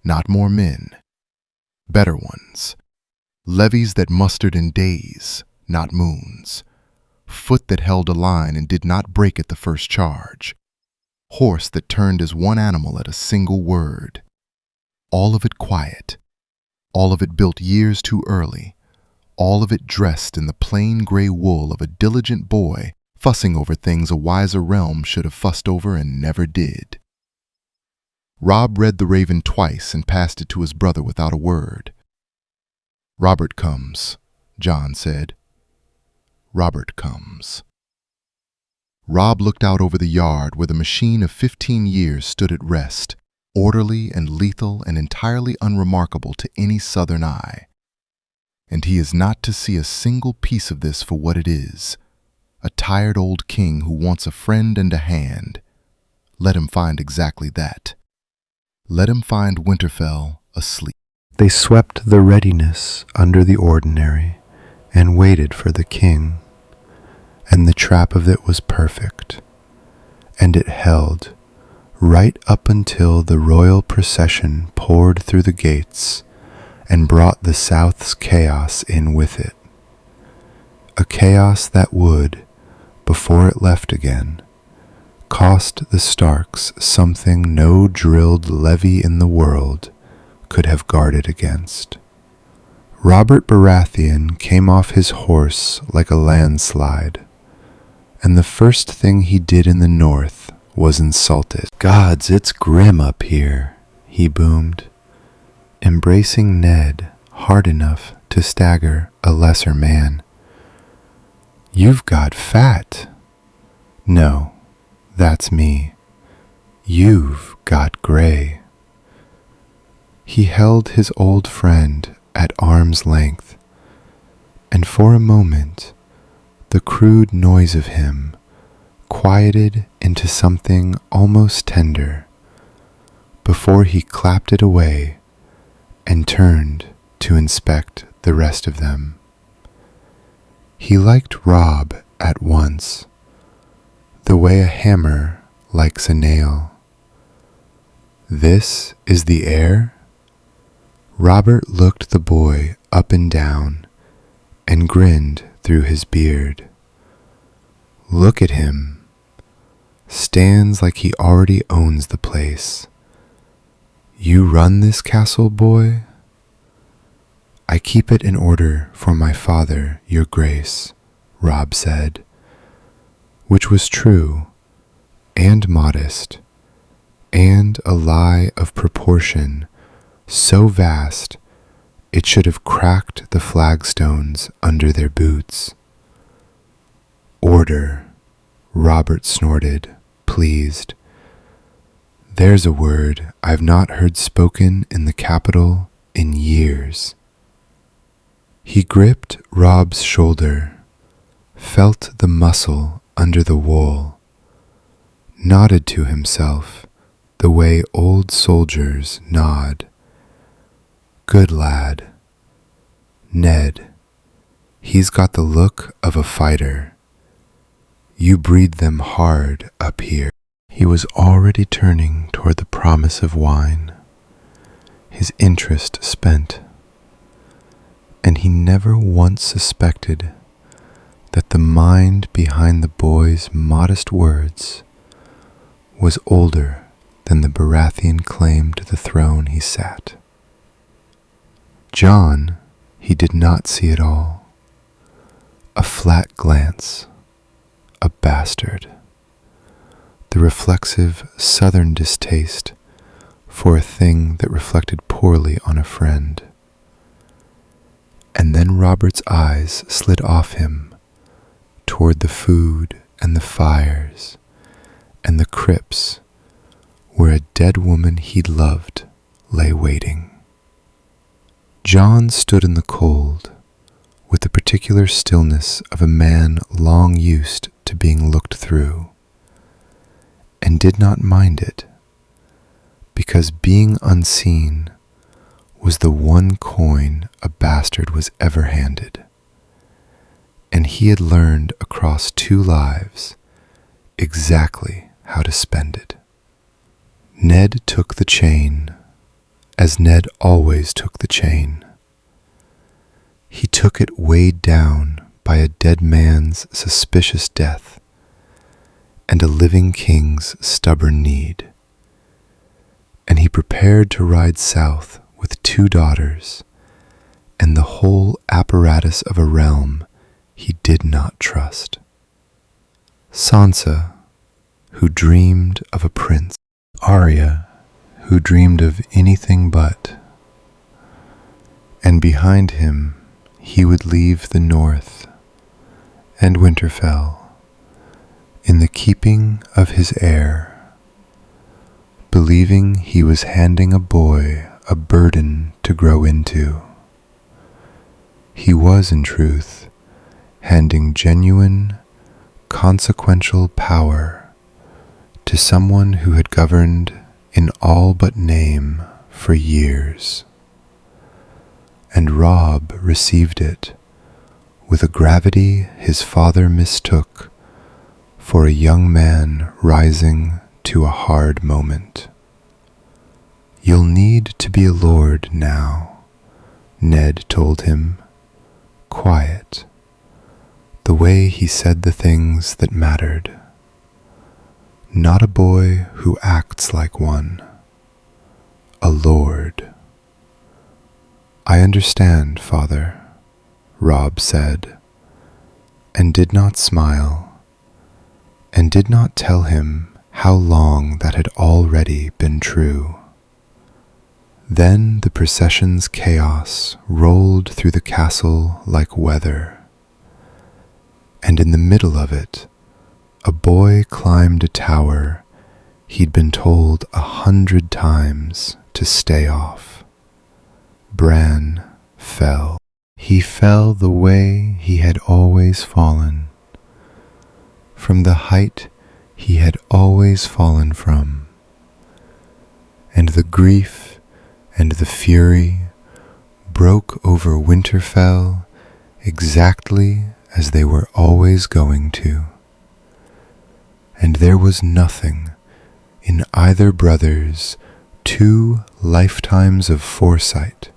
Not more men. Better ones. Levies that mustered in days, not moons. Foot that held a line and did not break at the first charge. Horse that turned as one animal at a single word. All of it quiet. All of it built years too early. All of it dressed in the plain gray wool of a diligent boy fussing over things a wiser realm should have fussed over and never did. Robb read the Raven twice and passed it to his brother without a word. "Robert comes," Jon said. "Robert comes." Robb looked out over the yard where the machine of 15 years stood at rest, orderly and lethal and entirely unremarkable to any southern eye. And he is not to see a single piece of this for what it is, a tired old king who wants a friend and a hand. Let him find exactly that. Let him find Winterfell asleep. They swept the readiness under the ordinary and waited for the king, and the trap of it was perfect, and it held right up until the royal procession poured through the gates and brought the South's chaos in with it. A chaos that would, before it left again, cost the Starks something no drilled levy in the world could have guarded against. Robert Baratheon came off his horse like a landslide, and the first thing he did in the north was insult it. "Gods, it's grim up here," he boomed, embracing Ned hard enough to stagger a lesser man. "You've got fat." "No, that's me. You've got gray." He held his old friend at arm's length, and for a moment the crude noise of him quieted into something almost tender before he clapped it away and turned to inspect the rest of them. He liked Robb at once, the way a hammer likes a nail. "This is the heir?" Robert looked the boy up and down and grinned through his beard. "Look at him. Stands like he already owns the place. You run this castle, boy?" "I keep it in order for my father, your grace," Robb said, which was true and modest and a lie of proportion so vast it should have cracked the flagstones under their boots. "Order," Robert snorted, pleased. "There's a word I've not heard spoken in the capital in years." He gripped Rob's shoulder, felt the muscle under the wool, nodded to himself the way old soldiers nod. Good lad. Ned, he's got the look of a fighter. You breed them hard up here. He was already turning toward the promise of wine, his interest spent, and he never once suspected that the mind behind the boy's modest words was older than the Baratheon claim to the throne he sat. Jon, he did not see it all. A flat glance, a bastard. The reflexive southern distaste for a thing that reflected poorly on a friend. And then Robert's eyes slid off him toward the food and the fires and the crypts where a dead woman he'd loved lay waiting. Jon stood in the cold with the particular stillness of a man long used to being looked through, and did not mind it, because being unseen was the one coin a bastard was ever handed, and he had learned across 2 lives exactly how to spend it. Ned took the chain, as Ned always took the chain. He took it weighed down by a dead man's suspicious death and a living king's stubborn need, and he prepared to ride south with 2 daughters and the whole apparatus of a realm he did not trust. Sansa, who dreamed of a prince. Arya, who dreamed of anything but. And behind him he would leave the north and Winterfell in the keeping of his heir, believing he was handing a boy a burden to grow into. He was, in truth, handing genuine, consequential power to someone who had governed in all but name for years. And Robb received it with a gravity his father mistook for a young man rising to a hard moment. You'll need to be a lord now, Ned told him, quiet, the way he said the things that mattered. Not a boy who acts like one, a lord. I understand, father, Robb said, and did not smile, and did not tell him how long that had already been true. Then the procession's chaos rolled through the castle like weather, and in the middle of it, a boy climbed a tower he'd been told 100 times to stay off. Bran fell. He fell the way he had always fallen, from the height he had always fallen from, and the grief and the fury broke over Winterfell exactly as they were always going to. And there was nothing in either brother's 2 lifetimes of foresight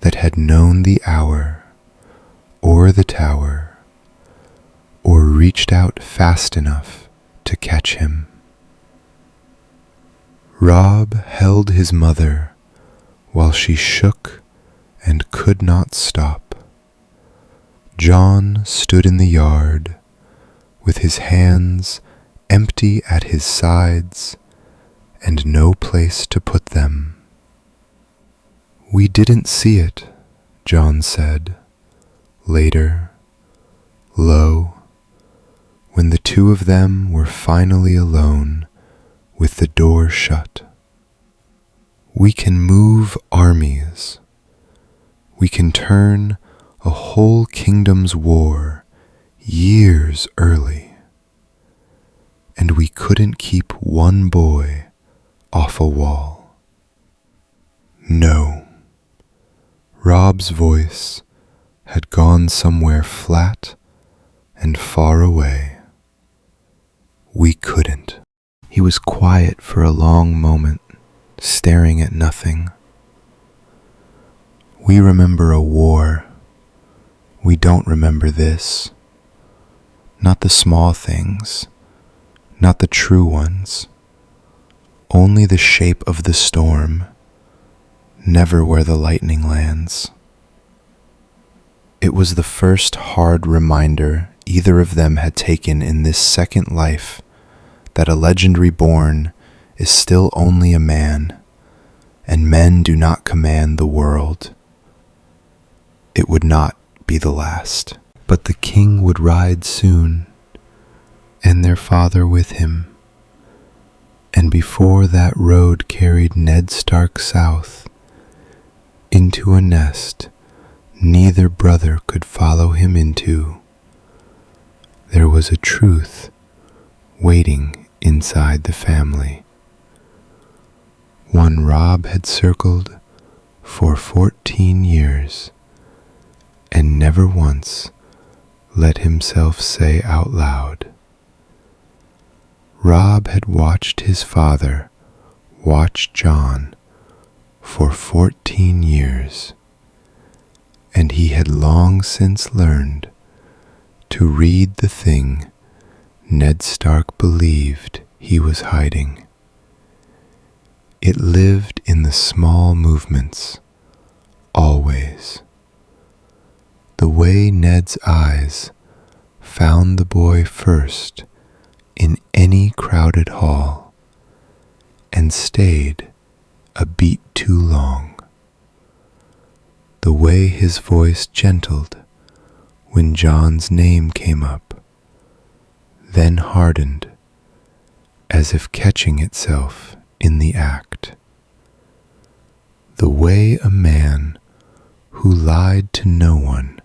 that had known the hour or the tower or reached out fast enough to catch him. Robb held his mother while she shook and could not stop. Jon stood in the yard with his hands empty at his sides and no place to put them. We didn't see it, Jon said, later, low, when the 2 of them were finally alone with the door shut. We can move armies. We can turn a whole kingdom's war years early, and we couldn't keep one boy off a wall. No, Rob's voice had gone somewhere flat and far away. We couldn't. He was quiet for a long moment, staring at nothing. We remember a war. We don't remember this. Not the small things, not the true ones. Only the shape of the storm, never where the lightning lands. It was the first hard reminder either of them had taken in this second life that a legend reborn is still only a man, and men do not command the world. It would not be the last. But the king would ride soon, and their father with him, and before that road carried Ned Stark south, into a nest neither brother could follow him into. There was a truth waiting inside the family, one Rob had circled for 14 years, and never once let himself say out loud. Rob had watched his father watch Jon for 14 years, and he had long since learned to read the thing Ned Stark believed he was hiding. It lived in the small movements, always. The way Ned's eyes found the boy first in any crowded hall, and stayed a beat too long. The way his voice gentled when Jon's name came up, then hardened as if catching itself in the act. The way a man who lied to no one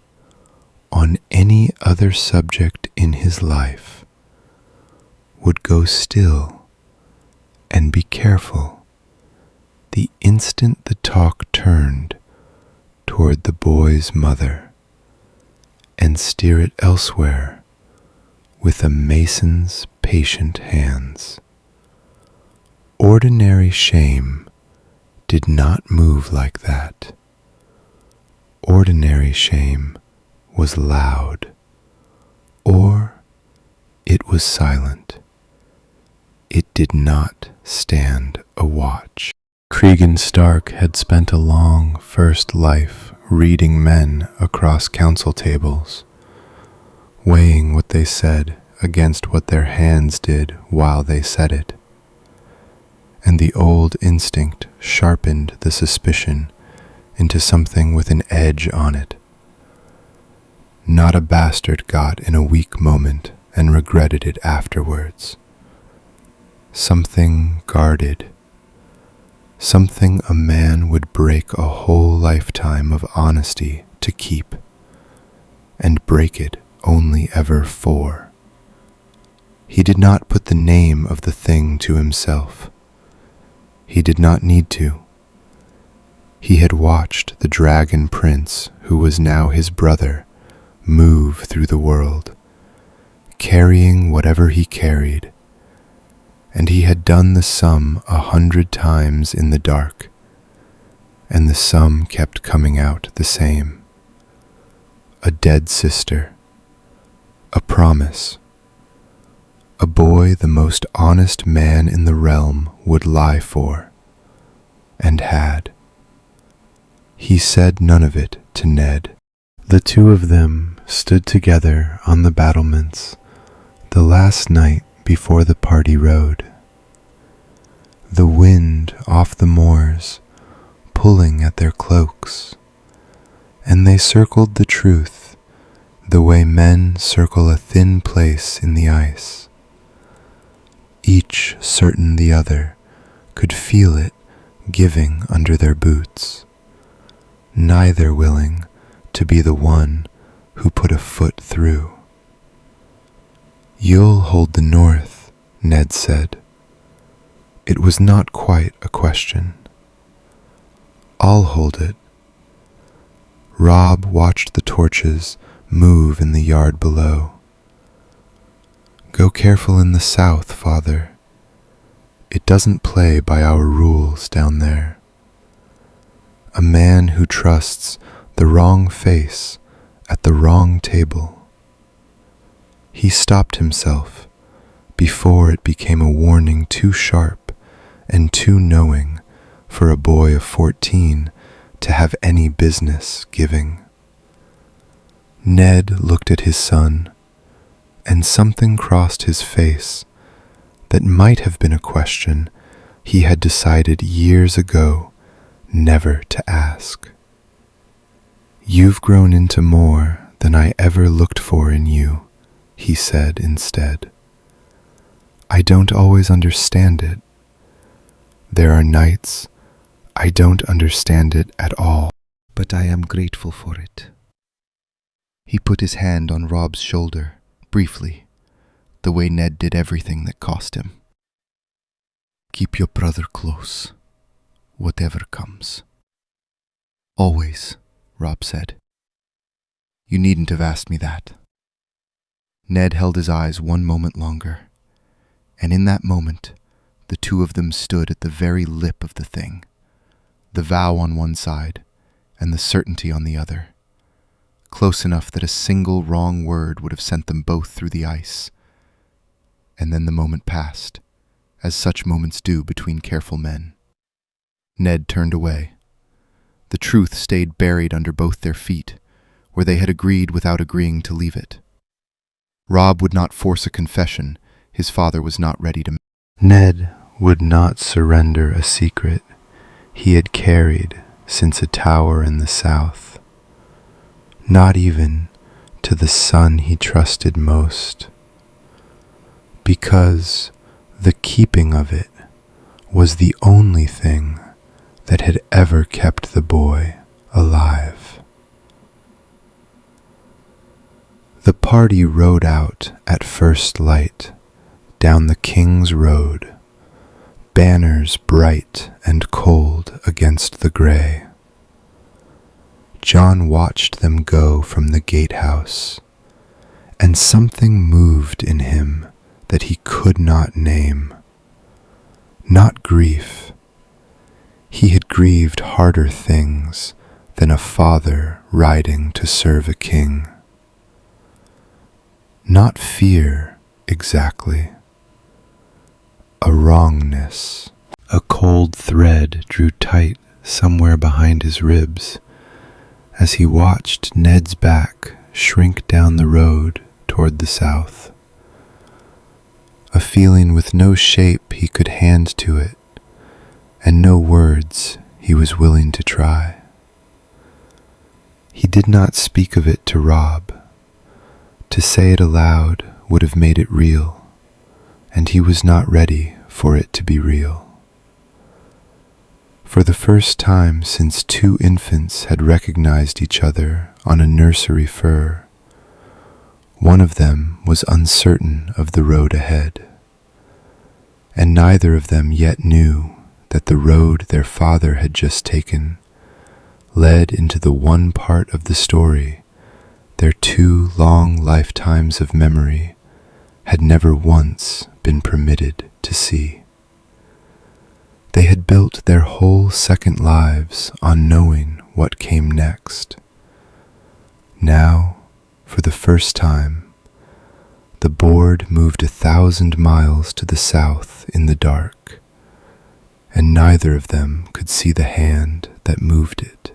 on any other subject in his life would go still and be careful the instant the talk turned toward the boy's mother, and steer it elsewhere with a mason's patient hands. Ordinary shame did not move like that. Ordinary shame was loud, or it was silent. It did not stand a watch. Cregan Stark had spent a long first life reading men across council tables, weighing what they said against what their hands did while they said it. And the old instinct sharpened the suspicion into something with an edge on it. Not a bastard got in a weak moment and regretted it afterwards. Something guarded, something a man would break a whole lifetime of honesty to keep, and break it only ever for. He did not put the name of the thing to himself. He did not need to. He had watched the dragon prince, who was now his brother, move through the world, carrying whatever he carried, and he had done the sum 100 times in the dark, and the sum kept coming out the same. A dead sister, a promise, a boy the most honest man in the realm would lie for, and had. He said none of it to Ned. The two of them stood together on the battlements the last night before the party rode. The wind off the moors pulling at their cloaks, and they circled the truth the way men circle a thin place in the ice. Each certain the other could feel it giving under their boots, neither willing to be the one who put a foot through. "You'll hold the north," Ned said. It was not quite a question. "I'll hold it." Rob watched the torches move in the yard below. "Go careful in the south, Father. It doesn't play by our rules down there. A man who trusts the wrong face at the wrong table." He stopped himself before it became a warning too sharp and too knowing for a boy of 14 to have any business giving. Ned looked at his son, and something crossed his face that might have been a question he had decided years ago never to ask. "You've grown into more than I ever looked for in you," he said instead. "I don't always understand it. There are nights I don't understand it at all, but I am grateful for it." He put his hand on Rob's shoulder, briefly, the way Ned did everything that cost him. "Keep your brother close, whatever comes." "Always," Rob said. "You needn't have asked me that." Ned held his eyes one moment longer, and in that moment, the two of them stood at the very lip of the thing, the vow on one side and the certainty on the other, close enough that a single wrong word would have sent them both through the ice. And then the moment passed, as such moments do between careful men. Ned turned away. The truth stayed buried under both their feet, where they had agreed without agreeing to leave it. Rob would not force a confession his father was not ready to make. Ned would not surrender a secret he had carried since a tower in the south, not even to the son he trusted most, because the keeping of it was the only thing that had ever kept the boy alive. The party rode out at first light down the King's Road, banners bright and cold against the gray. John watched them go from the gatehouse, and something moved in him that he could not name. Not grief. He had grieved harder things than a father riding to serve a king. Not fear, exactly. A wrongness. A cold thread drew tight somewhere behind his ribs as he watched Ned's back shrink down the road toward the south. A feeling with no shape he could hand to it, and no words he was willing to try. He did not speak of it to Rob. To say it aloud would have made it real, and he was not ready for it to be real. For the first time since two infants had recognized each other on a nursery fur, one of them was uncertain of the road ahead, and neither of them yet knew that the road their father had just taken led into the one part of the story their two long lifetimes of memory had never once been permitted to see. They had built their whole second lives on knowing what came next. Now, for the first time, the board moved 1,000 miles to the south in the dark, and neither of them could see the hand that moved it.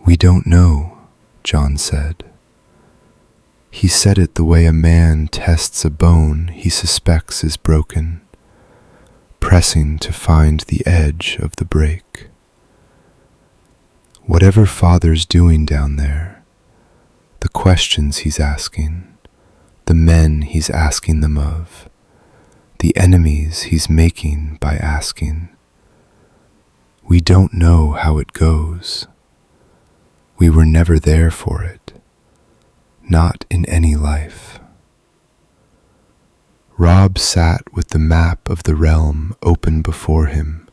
"We don't know," John said. He said it the way a man tests a bone he suspects is broken, pressing to find the edge of the break. Whatever Father's doing down there, the questions he's asking, the men he's asking them of, the enemies he's making by asking, we don't know how it goes. We were never there for it, not in any life. Rob sat with the map of the realm open before him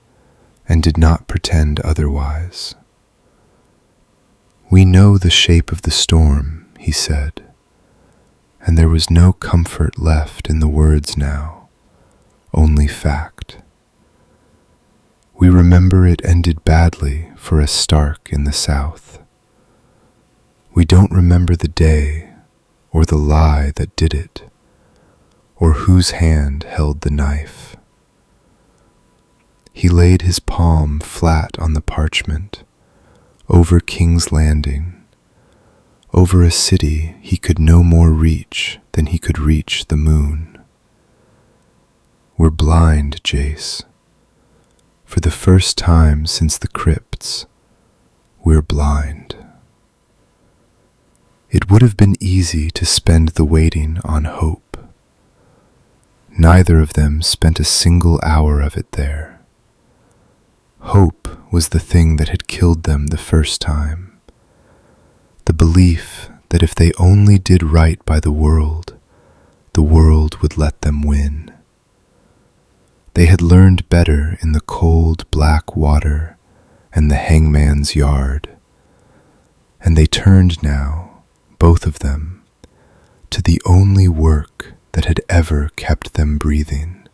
and did not pretend otherwise. "We know the shape of the storm," he said, and there was no comfort left in the words now, only fact. "We remember it ended badly for a Stark in the south. We don't remember the day or the lie that did it, or whose hand held the knife." He laid his palm flat on the parchment, over King's Landing, over a city he could no more reach than he could reach the moon. "We're blind, Jace. For the first time since the crypts, we're blind." It would have been easy to spend the waiting on hope. Neither of them spent a single hour of it there. Hope was the thing that had killed them the first time. The belief that if they only did right by the world would let them win. They had learned better in the cold black water and the hangman's yard, and they turned now, both of them, to the only work that had ever kept them breathing,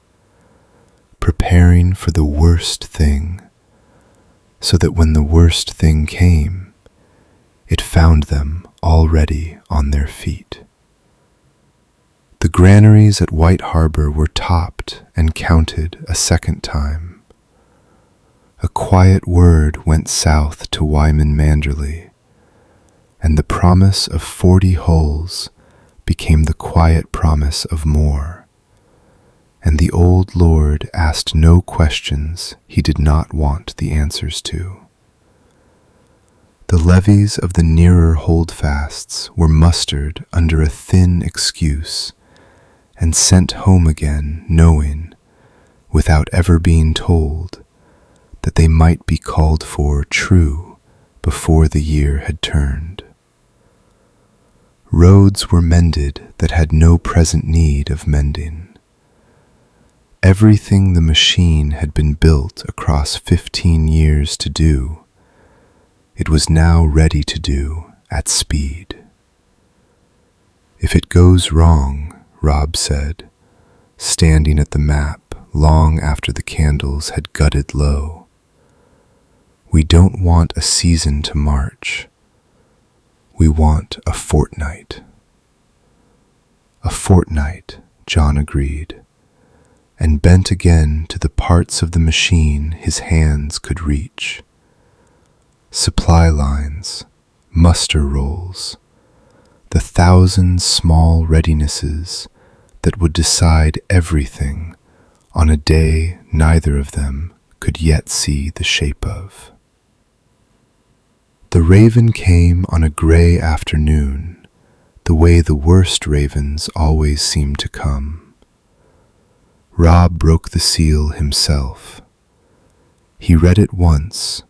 preparing for the worst thing, so that when the worst thing came, it found them already on their feet. The granaries at White Harbor were topped and counted a second time. A quiet word went south to Wyman Manderley, and the promise of 40 hulls became the quiet promise of more, and the old lord asked no questions he did not want the answers to. The levies of the nearer holdfasts were mustered under a thin excuse and sent home again, knowing, without ever being told, that they might be called for true before the year had turned. Roads were mended that had no present need of mending. Everything the machine had been built across 15 years to do, it was now ready to do at speed. "If it goes wrong," Rob said, standing at the map long after the candles had gutted low, "we don't want a season to march. We want a fortnight." "A fortnight," John agreed, and bent again to the parts of the machine his hands could reach. Supply lines, muster rolls, the 1,000 small readinesses that would decide everything on a day neither of them could yet see the shape of. The raven came on a gray afternoon, the way the worst ravens always seem to come. Rob broke the seal himself. He read it once,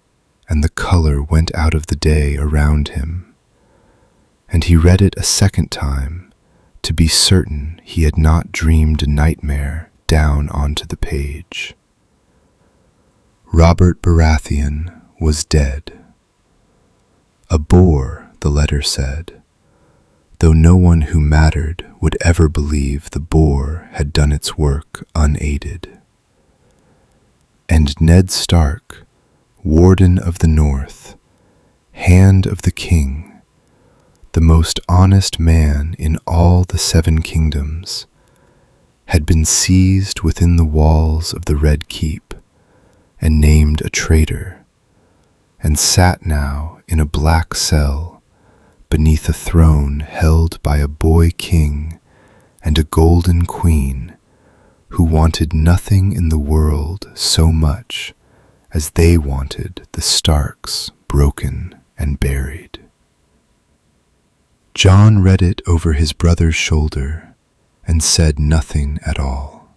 and the color went out of the day around him, and he read it a second time to be certain he had not dreamed a nightmare down onto the page. Robert Baratheon was dead. A bore, the letter said, though no one who mattered would ever believe the bore had done its work unaided. And Ned Stark, Warden of the North, Hand of the King, the most honest man in all the 7 kingdoms, had been seized within the walls of the Red Keep and named a traitor, and sat now in a black cell beneath a throne held by a boy king and a golden queen who wanted nothing in the world so much as they wanted the Starks broken and buried. John read it over his brother's shoulder and said nothing at all.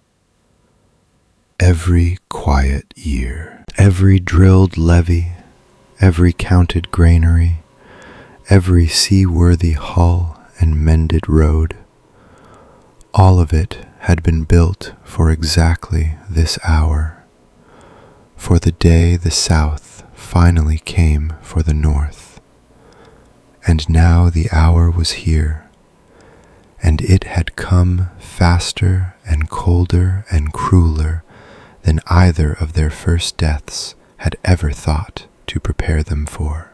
Every quiet year, every drilled levy, every counted granary, every seaworthy hull and mended road. All of it had been built for exactly this hour, for the day the South finally came for the North. And now the hour was here, and it had come faster and colder and crueler than either of their first deaths had ever thought to prepare them for.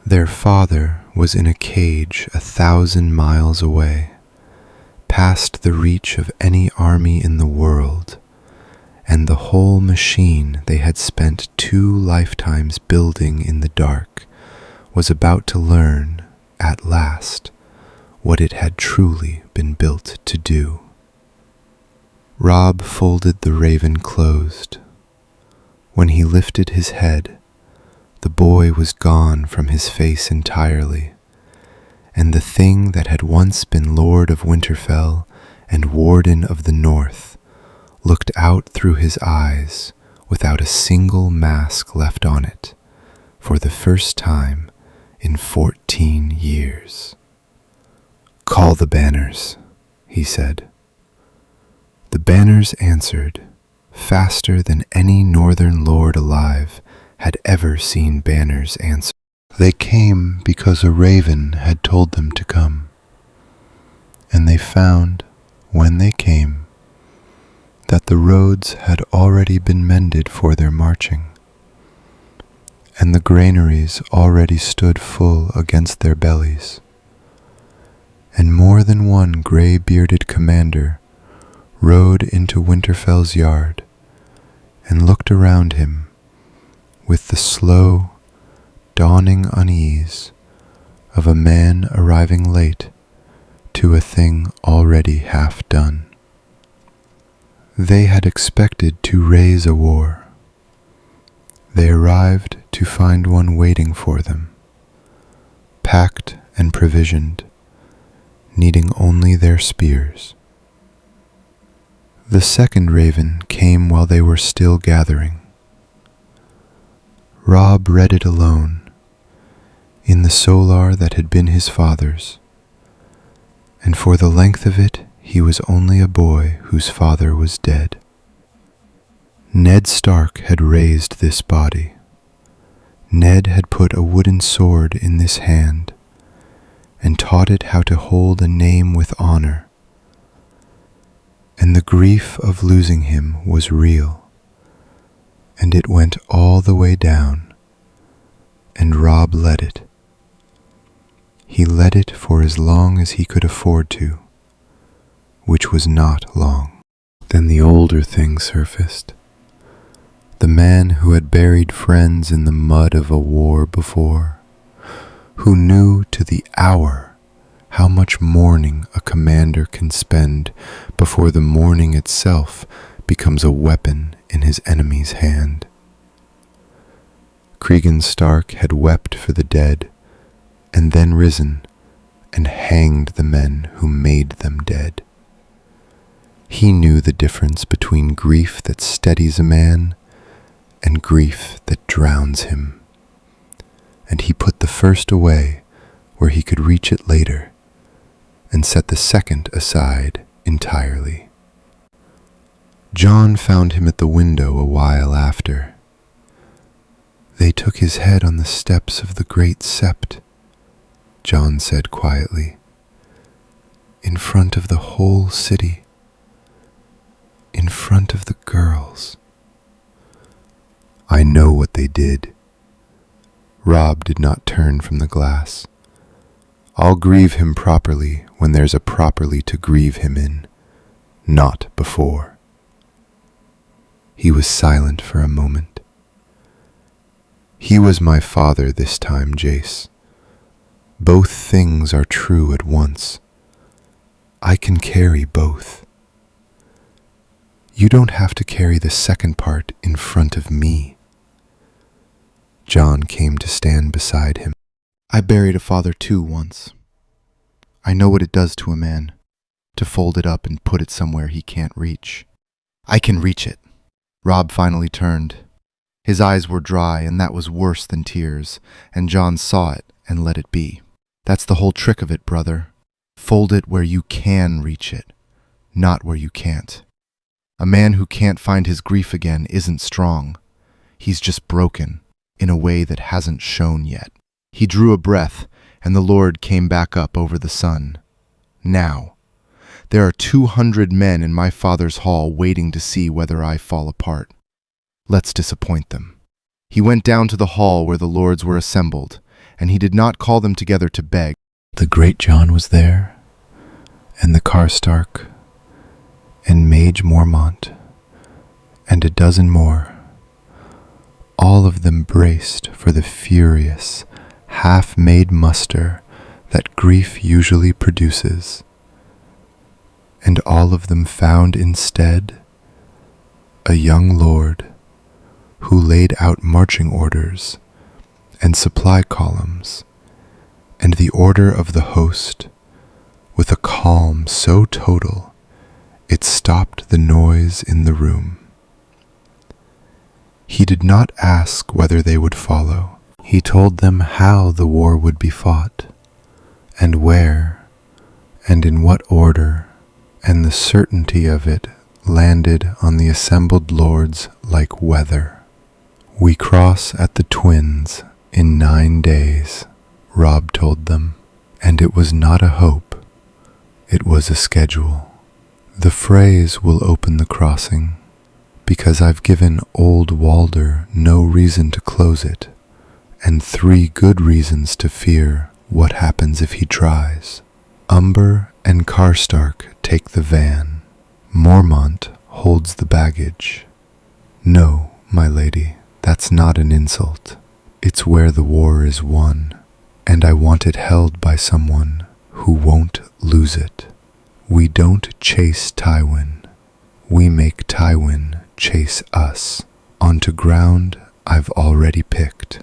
Their father was in a cage 1,000 miles away, past the reach of any army in the world, and the whole machine they had spent 2 lifetimes building in the dark was about to learn, at last, what it had truly been built to do. Rob folded the raven closed. When he lifted his head, the boy was gone from his face entirely, and the thing that had once been Lord of Winterfell and Warden of the North looked out through his eyes without a single mask left on it, for the first time in 14 years. "Call the banners," he said. The banners answered, faster than any northern lord alive had ever seen banners answer. They came because a raven had told them to come, and they found, when they came, that the roads had already been mended for their marching, and the granaries already stood full against their bellies, and more than one gray-bearded commander rode into Winterfell's yard and looked around him with the slow, dawning unease of a man arriving late to a thing already half done. They had expected to raise a war. They arrived to find one waiting for them, packed and provisioned, needing only their spears. The second raven came while they were still gathering. Rob read it alone, in the solar that had been his father's, and for the length of it he was only a boy whose father was dead. Ned Stark had raised this body. Ned had put a wooden sword in this hand and taught it how to hold a name with honor. And the grief of losing him was real, and it went all the way down, and Rob led it. He led it for as long as he could afford to, which was not long. Then the older thing surfaced, the man who had buried friends in the mud of a war before, who knew to the hour how much mourning a commander can spend before the mourning itself becomes a weapon in his enemy's hand. Cregan Stark had wept for the dead, and then risen and hanged the men who made them dead. He knew the difference between grief that steadies a man and grief that drowns him, and he put the first away where he could reach it later, and set the second aside entirely. Jon found him at the window a while after. "They took his head on the steps of the great sept," Jon said quietly, "in front of the whole city, in front of the girls." "I know what they did." Rob did not turn from the glass. "I'll grieve him properly when there's a properly to grieve him in, not before." He was silent for a moment. "He was my father this time, Jace. Both things are true at once. I can carry both. You don't have to carry the second part in front of me." Jon came to stand beside him. "I buried a father too once. I know what it does to a man, to fold it up and put it somewhere he can't reach. I can reach it." Rob finally turned. His eyes were dry, and that was worse than tears, and Jon saw it and let it be. That's the whole trick of it, brother. Fold it where you can reach it, not where you can't. A man who can't find his grief again isn't strong. He's just broken, in a way that hasn't shown yet. He drew a breath, and the Lord came back up over the sun. Now, there are 200 men in my father's hall waiting to see whether I fall apart. Let's disappoint them. He went down to the hall where the lords were assembled, and he did not call them together to beg. The great John was there, and the Karstark, and Mage Mormont, and a dozen more, all of them braced for the furious, half-made muster that grief usually produces, and all of them found instead a young lord who laid out marching orders and supply columns and the order of the host with a calm so total it stopped the noise in the room. He did not ask whether they would follow. He told them how the war would be fought, and where, and in what order, and the certainty of it landed on the assembled lords like weather. We cross at the Twins in 9 days, Robb told them, and it was not a hope, it was a schedule. The phrase will open the crossing, because I've given old Walder no reason to close it, and 3 good reasons to fear what happens if he tries. Umber and Karstark take the van. Mormont holds the baggage. No, my lady, that's not an insult. It's where the war is won, and I want it held by someone who won't lose it. We don't chase Tywin. We make Tywin chase us onto ground I've already picked.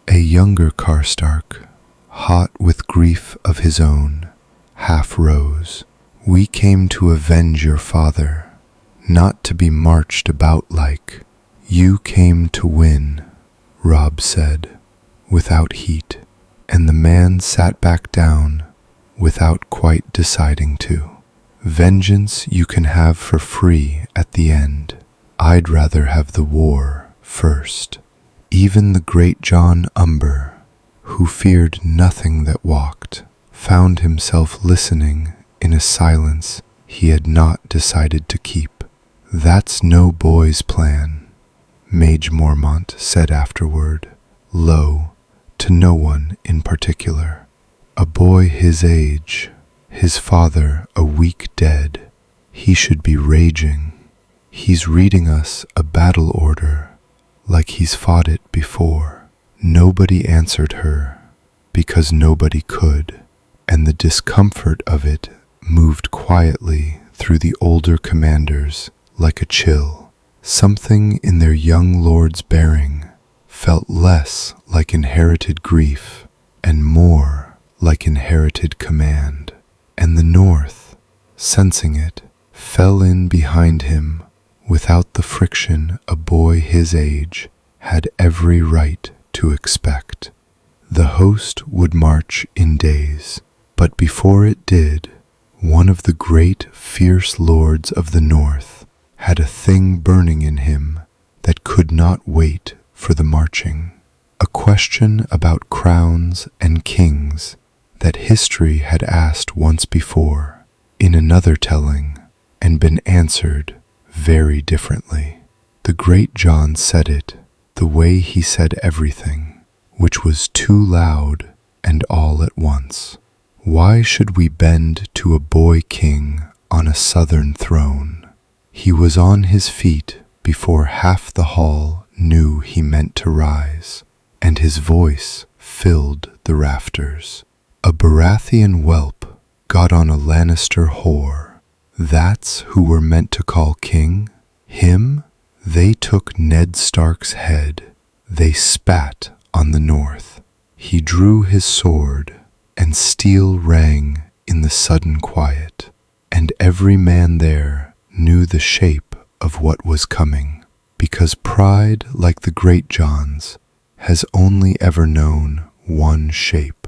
A younger Karstark, hot with grief of his own, half rose. We came to avenge your father, not to be marched about like. You came to win, Robb said, without heat, and the man sat back down without quite deciding to. Vengeance you can have for free at the end. I'd rather have the war first. Even the great John Umber, who feared nothing that walked, found himself listening in a silence he had not decided to keep. That's no boy's plan, Mage Mormont said afterward, low, to no one in particular. A boy his age, his father a week dead, he should be raging. He's reading us a battle order like he's fought it before. Nobody answered her because nobody could, and the discomfort of it moved quietly through the older commanders like a chill. Something in their young lord's bearing felt less like inherited grief and more like inherited command. And the North, sensing it, fell in behind him without the friction a boy his age had every right to expect. The host would march in days, but before it did, one of the great fierce lords of the North had a thing burning in him that could not wait for the marching, a question about crowns and kings that history had asked once before, in another telling, and been answered very differently. The great John said it the way he said everything, which was too loud and all at once. Why should we bend to a boy king on a southern throne? He was on his feet before half the hall knew he meant to rise, and his voice filled the rafters. A Baratheon whelp got on a Lannister whore. That's who we're meant to call king? Him? They took Ned Stark's head. They spat on the North. He drew his sword, and steel rang in the sudden quiet, and every man there knew the shape of what was coming, because pride, like the great John's, has only ever known one shape.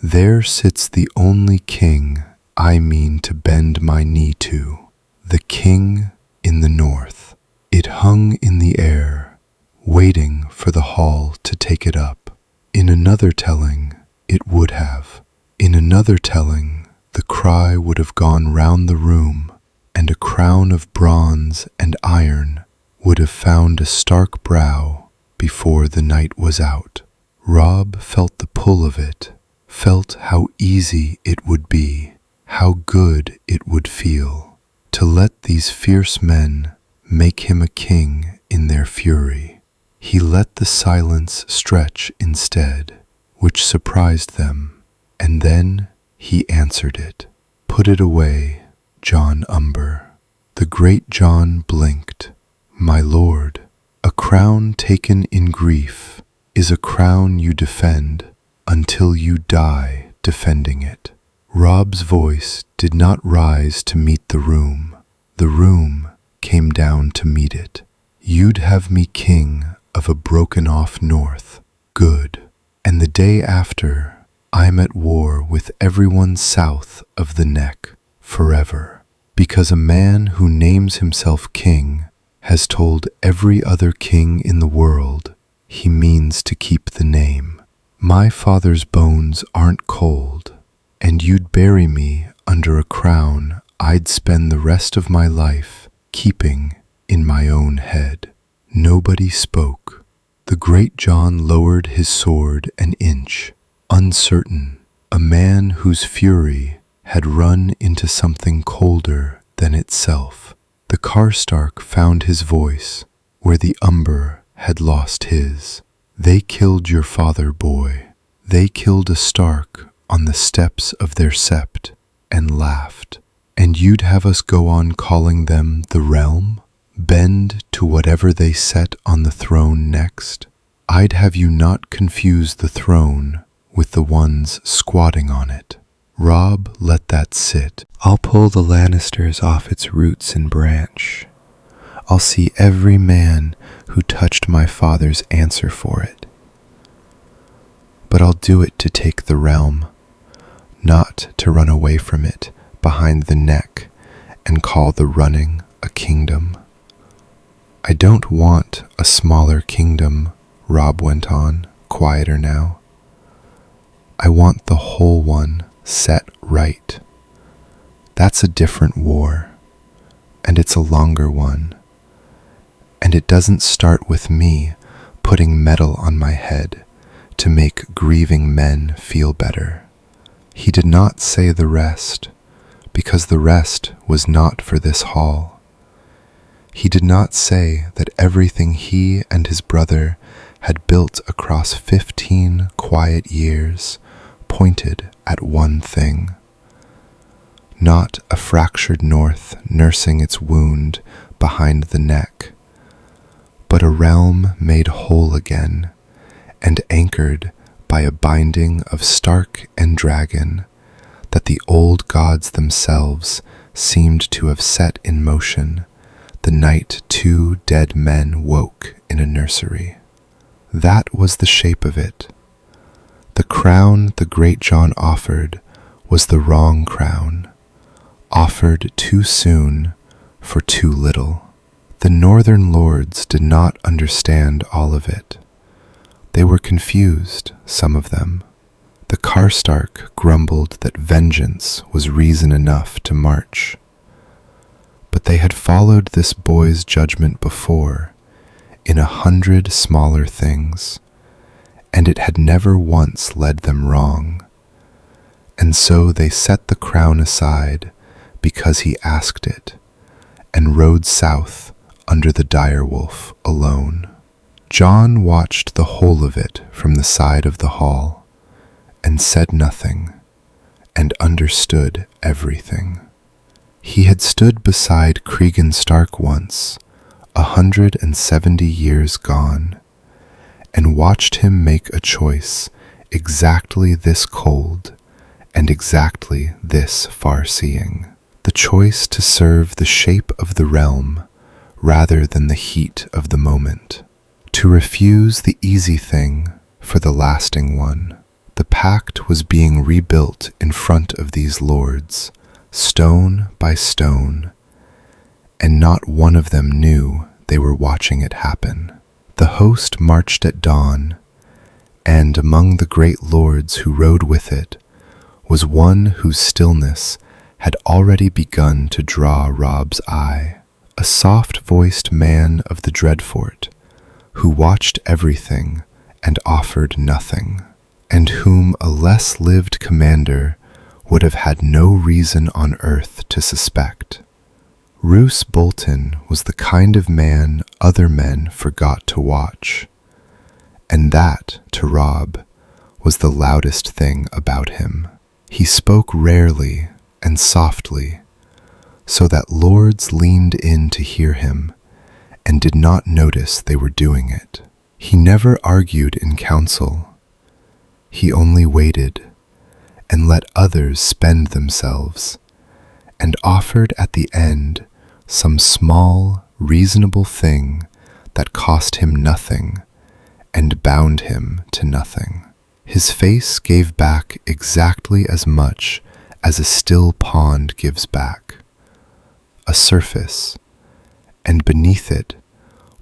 There sits the only king I mean to bend my knee to, the king in the north. It hung in the air, waiting for the hall to take it up. In another telling, it would have. In another telling, the cry would have gone round the room, and a crown of bronze and iron would have found a stark brow before the night was out. Rob felt the pull of it, felt how easy it would be, how good it would feel, to let these fierce men make him a king in their fury. He let the silence stretch instead, which surprised them, and then he answered it. Put it away, John Umber. The great John blinked. My lord, a crown taken in grief is a crown you defend until you die defending it. Rob's voice did not rise to meet the room. The room came down to meet it. You'd have me king of a broken-off north. Good. And the day after, I'm at war with everyone south of the neck, forever. Because a man who names himself king has told every other king in the world he means to keep the name. My father's bones aren't cold, and you'd bury me under a crown I'd spend the rest of my life keeping in my own head. Nobody spoke. The great John lowered his sword an inch, uncertain, a man whose fury had run into something colder than itself. The Karstark found his voice where the Umber had lost his. They killed your father, boy. They killed a Stark on the steps of their sept and laughed. And you'd have us go on calling them the realm? Bend to whatever they set on the throne next? I'd have you not confuse the throne with the ones squatting on it. Rob, let that sit. I'll pull the Lannisters off its roots and branch. I'll see every man who touched my father's answer for it. But I'll do it to take the realm, not to run away from it behind the neck and call the running a kingdom. I don't want a smaller kingdom, Rob went on, quieter now. I want the whole one set right. That's a different war, and it's a longer one. And it doesn't start with me putting metal on my head to make grieving men feel better. He did not say the rest, because the rest was not for this hall. He did not say that everything he and his brother had built across 15 quiet years pointed at one thing. Not a fractured north nursing its wound behind the neck, but a realm made whole again and anchored by a binding of Stark and dragon that the old gods themselves seemed to have set in motion the night 2 dead men woke in a nursery. That was the shape of it. The crown the great John offered was the wrong crown, offered too soon for too little. The northern lords did not understand all of it. They were confused, some of them. The Karstark grumbled that vengeance was reason enough to march. But they had followed this boy's judgment before, in 100 smaller things, and it had never once led them wrong. And so they set the crown aside because he asked it, and rode south under the direwolf alone. John watched the whole of it from the side of the hall, and said nothing, and understood everything. He had stood beside Cregan Stark once, 170 years gone, and watched him make a choice exactly this cold and exactly this far-seeing. The choice to serve the shape of the realm rather than the heat of the moment. To refuse the easy thing for the lasting one, the pact was being rebuilt in front of these lords, stone by stone, and not one of them knew they were watching it happen. The host marched at dawn, and among the great lords who rode with it was one whose stillness had already begun to draw Robb's eye, a soft-voiced man of the Dreadfort, who watched everything and offered nothing, and whom a less-lived commander would have had no reason on earth to suspect. Roose Bolton was the kind of man other men forgot to watch, and that, to Robb, was the loudest thing about him. He spoke rarely and softly, so that lords leaned in to hear him and did not notice they were doing it. He never argued in council. He only waited and let others spend themselves, and offered at the end some small, reasonable thing that cost him nothing and bound him to nothing. His face gave back exactly as much as a still pond gives back, a surface, and beneath it,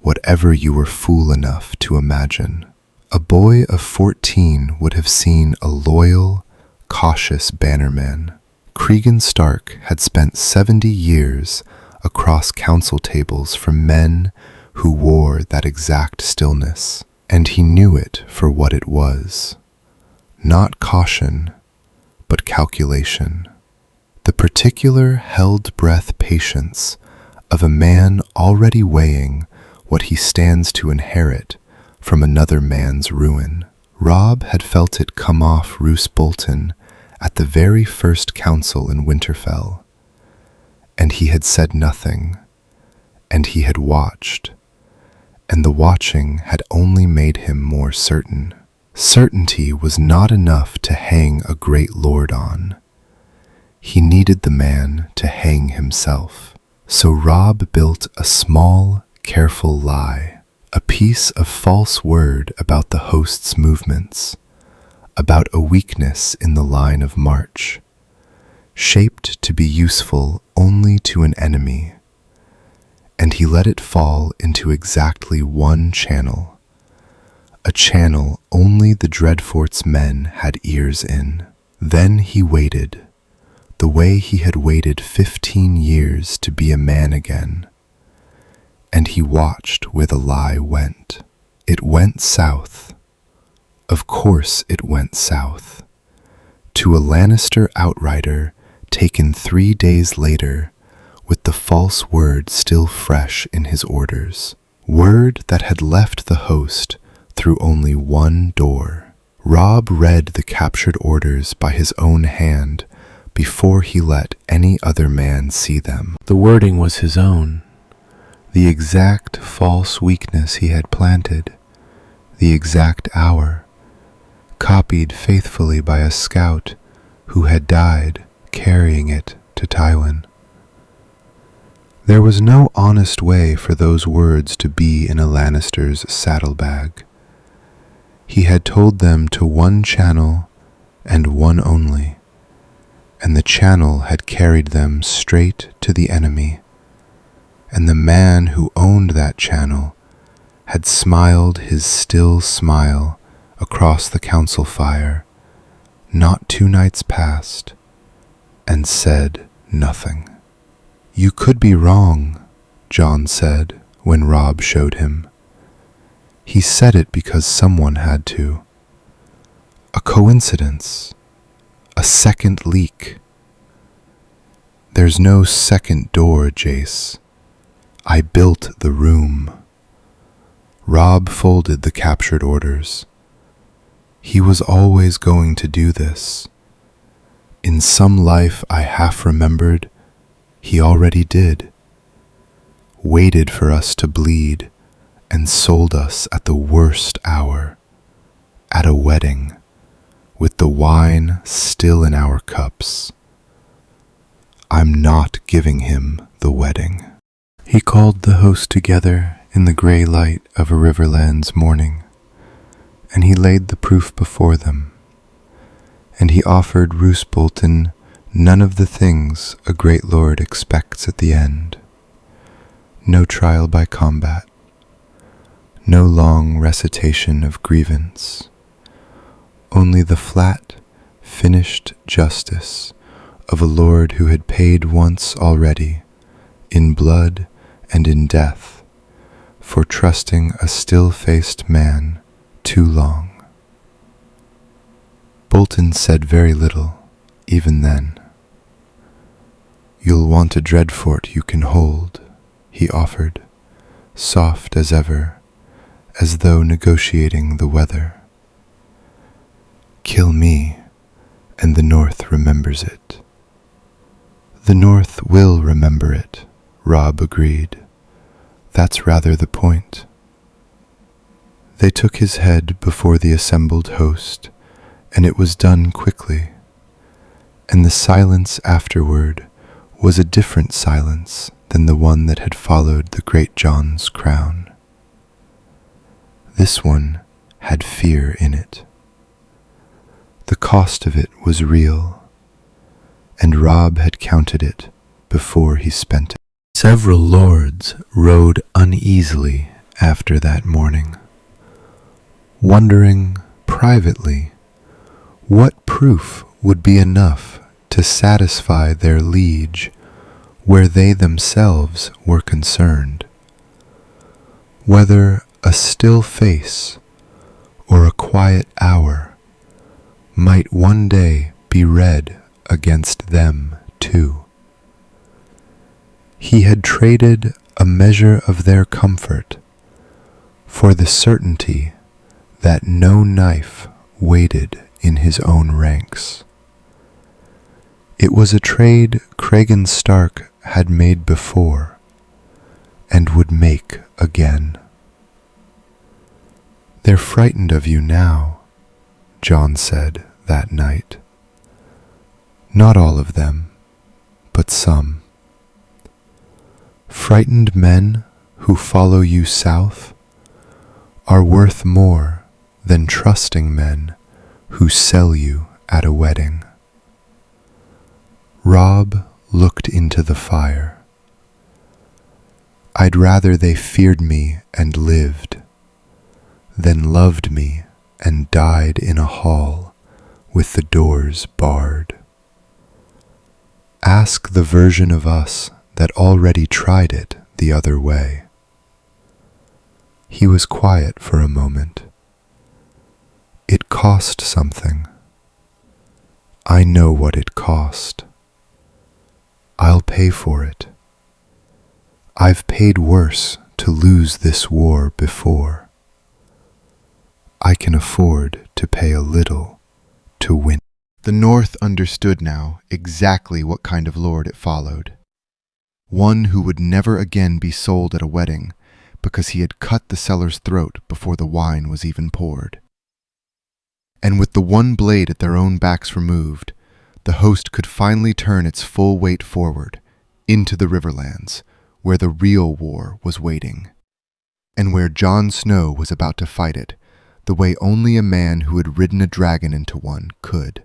whatever you were fool enough to imagine. A boy of 14 would have seen a loyal, cautious bannerman. Cregan Stark had spent 70 years across council tables from men who wore that exact stillness, and he knew it for what it was. Not caution, but calculation. The particular held-breath patience of a man already weighing what he stands to inherit from another man's ruin. Robb had felt it come off Roose Bolton at the very first council in Winterfell, and he had said nothing, and he had watched, and the watching had only made him more certain. Certainty was not enough to hang a great lord on. He needed the man to hang himself. So Robb built a small, careful lie, a piece of false word about the host's movements, about a weakness in the line of march, shaped to be useful only to an enemy, and he let it fall into exactly one channel, a channel only the Dreadfort's men had ears in. Then he waited, the way he had waited 15 years to be a man again, and he watched where the lie went. It went south. Of course it went south, to a Lannister outrider taken 3 days later, with the false word still fresh in his orders, word that had left the host through only one door. Robb read the captured orders by his own hand before he let any other man see them. The wording was his own, the exact false weakness he had planted, the exact hour, copied faithfully by a scout who had died carrying it to Tywin. There was no honest way for those words to be in a Lannister's saddlebag. He had told them to one channel and one only, and the channel had carried them straight to the enemy, and the man who owned that channel had smiled his still smile across the council fire, not 2 nights past, and said nothing. "You could be wrong," Jon said when Robb showed him. He said it because someone had to. A coincidence. A second leak. There's no second door, Jace. I built the room. Robb folded the captured orders. He was always going to do this. In some life I half remembered, he already did. Waited for us to bleed and sold us at the worst hour, at a wedding, with the wine still in our cups. I'm not giving him the wedding. He called the host together in the gray light of a Riverlands morning, and he laid the proof before them. and he offered Roose Bolton none of the things a great lord expects at the end. No trial by combat, no long recitation of grievance, only the flat, finished justice of a lord who had paid once already, in blood and in death, for trusting a still-faced man too long. Bolton said very little, even then. "You'll want a dreadfort you can hold," he offered, soft as ever, as though negotiating the weather. "Kill me, and the North remembers it." "The North will remember it," Robb agreed. "That's rather the point." They took his head before the assembled host, and it was done quickly, and the silence afterward was a different silence than the one that had followed the great John's crown. This one had fear in it. The cost of it was real, and Robb had counted it before he spent it. Several lords rode uneasily after that morning, wondering privately what proof would be enough to satisfy their liege where they themselves were concerned, whether a still face or a quiet hour might one day be read against them too. He had traded a measure of their comfort for the certainty that no knife waited in his own ranks. It was a trade Cregan Stark had made before and would make again. "They're frightened of you now," Jon said that night. "Not all of them, but some. Frightened men who follow you south are worth more than trusting men who sell you at a wedding." Robb looked into the fire. "I'd rather they feared me and lived than loved me and died in a hall with the doors barred. Ask the version of us that already tried it the other way." He was quiet for a moment. "It cost something. I know what it cost. I'll pay for it. I've paid worse to lose this war before. I can afford to pay a little to win." The North understood now exactly what kind of lord it followed. One who would never again be sold at a wedding because he had cut the seller's throat before the wine was even poured. And with the one blade at their own backs removed, the host could finally turn its full weight forward, into the Riverlands, where the real war was waiting, and where Jon Snow was about to fight it, the way only a man who had ridden a dragon into one could.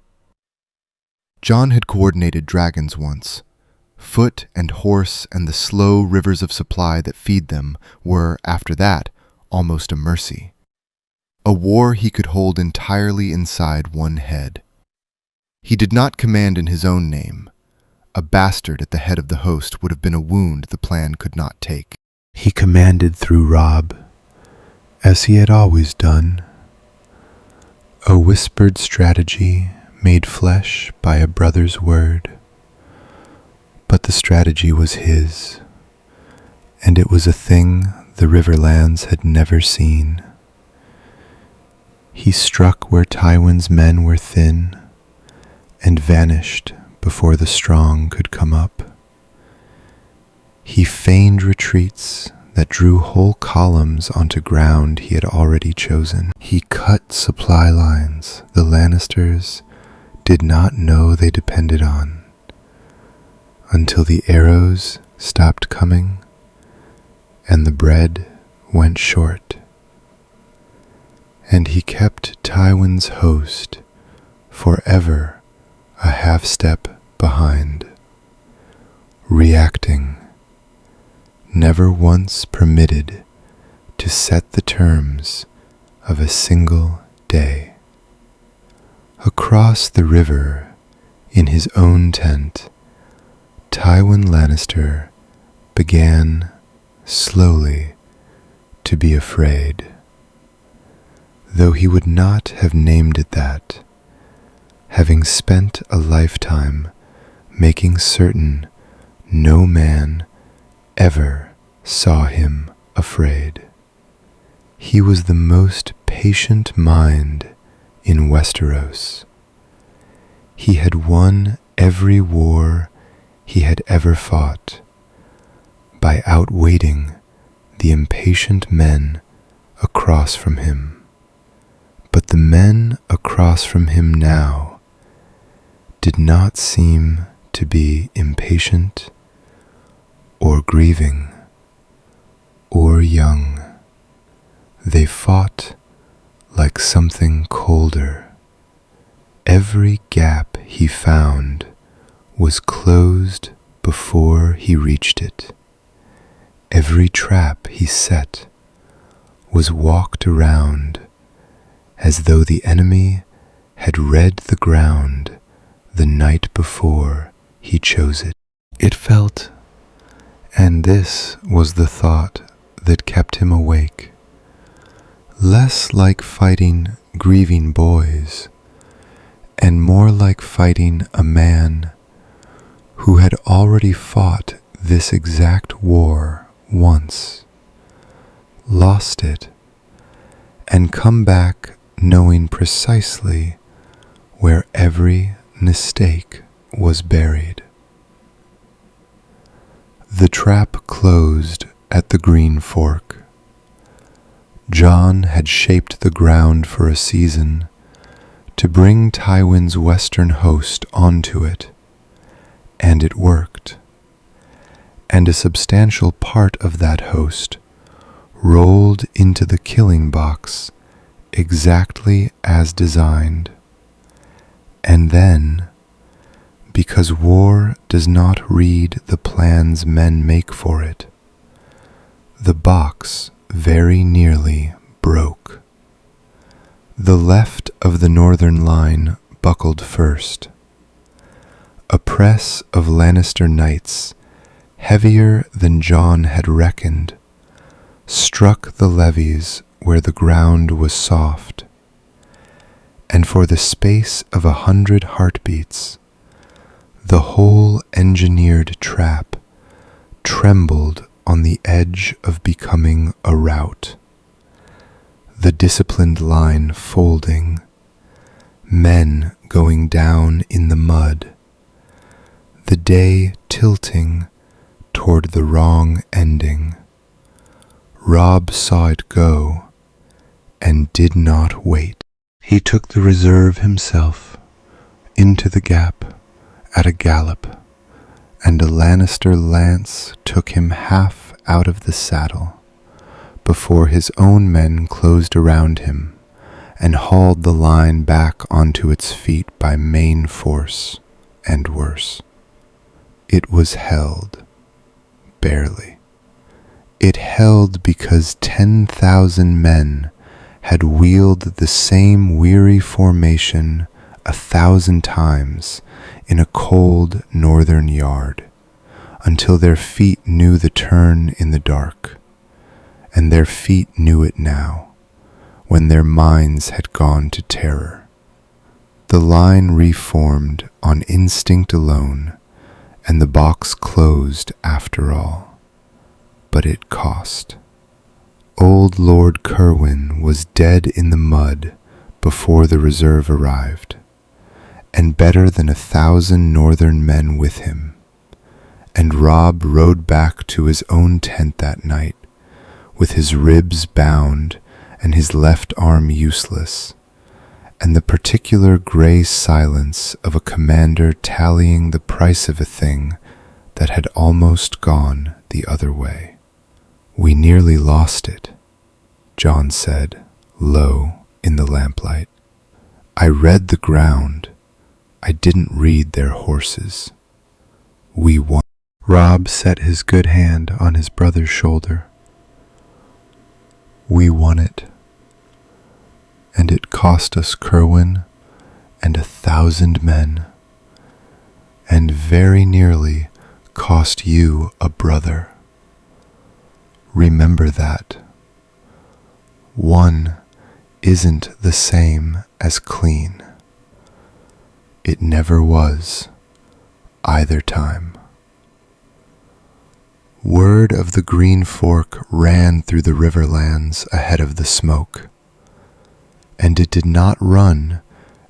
Jon had coordinated dragons once. Foot and horse and the slow rivers of supply that feed them were, after that, almost a mercy. A war he could hold entirely inside one head. He did not command in his own name. A bastard at the head of the host would have been a wound the plan could not take. He commanded through Robb, as he had always done. A whispered strategy made flesh by a brother's word. But the strategy was his, and it was a thing the Riverlands had never seen. He struck where Tywin's men were thin, and vanished before the strong could come up. He feigned retreats that drew whole columns onto ground he had already chosen. He cut supply lines the Lannisters did not know they depended on, until the arrows stopped coming and the bread went short. And he kept Tywin's host forever a half-step behind, reacting, never once permitted to set the terms of a single day. Across the river, in his own tent, Tywin Lannister began slowly to be afraid, though he would not have named it that, having spent a lifetime making certain no man ever saw him afraid. He was the most patient mind in Westeros. He had won every war he had ever fought by outwaiting the impatient men across from him. But the men across from him now did not seem to be impatient or grieving or young. They fought like something colder. Every gap he found was closed before he reached it. Every trap he set was walked around as though the enemy had read the ground the night before he chose it. It felt, and this was the thought that kept him awake, less like fighting grieving boys, and more like fighting a man who had already fought this exact war once, lost it, and come back knowing precisely where every mistake was buried. The trap closed at the Green Fork. Jon had shaped the ground for a season to bring Tywin's western host onto it, and it worked. And a substantial part of that host rolled into the killing box exactly as designed. And then, because war does not read the plans men make for it, the box very nearly broke. The left of the northern line buckled first. A press of Lannister knights, heavier than Jon had reckoned, struck the levees where the ground was soft, and for the space of 100 heartbeats, the whole engineered trap trembled on the edge of becoming a rout. The disciplined line folding, men going down in the mud, the day tilting toward the wrong ending. Robb saw it go and did not wait. He took the reserve himself into the gap at a gallop, and a Lannister lance took him half out of the saddle before his own men closed around him and hauled the line back onto its feet by main force and worse. It was held, barely. It held because 10,000 men had wheeled the same weary formation 1,000 times in a cold northern yard, until their feet knew the turn in the dark, and their feet knew it now, when their minds had gone to terror. The line reformed on instinct alone, and the box closed after all. But it cost. Old Lord Cerwyn was dead in the mud before the reserve arrived, and better than 1,000 northern men with him, and Robb rode back to his own tent that night, with his ribs bound and his left arm useless, and the particular gray silence of a commander tallying the price of a thing that had almost gone the other way. "We nearly lost it," Jon said, low in the lamplight. I read the ground. I didn't read their horses. We won. Robb set his good hand on his brother's shoulder. We won it. And it cost us Kerwin and 1,000 men, and very nearly cost you a brother. Remember that. One isn't the same as clean. It never was, either time. Word of the Green Fork ran through the riverlands ahead of the smoke, and it did not run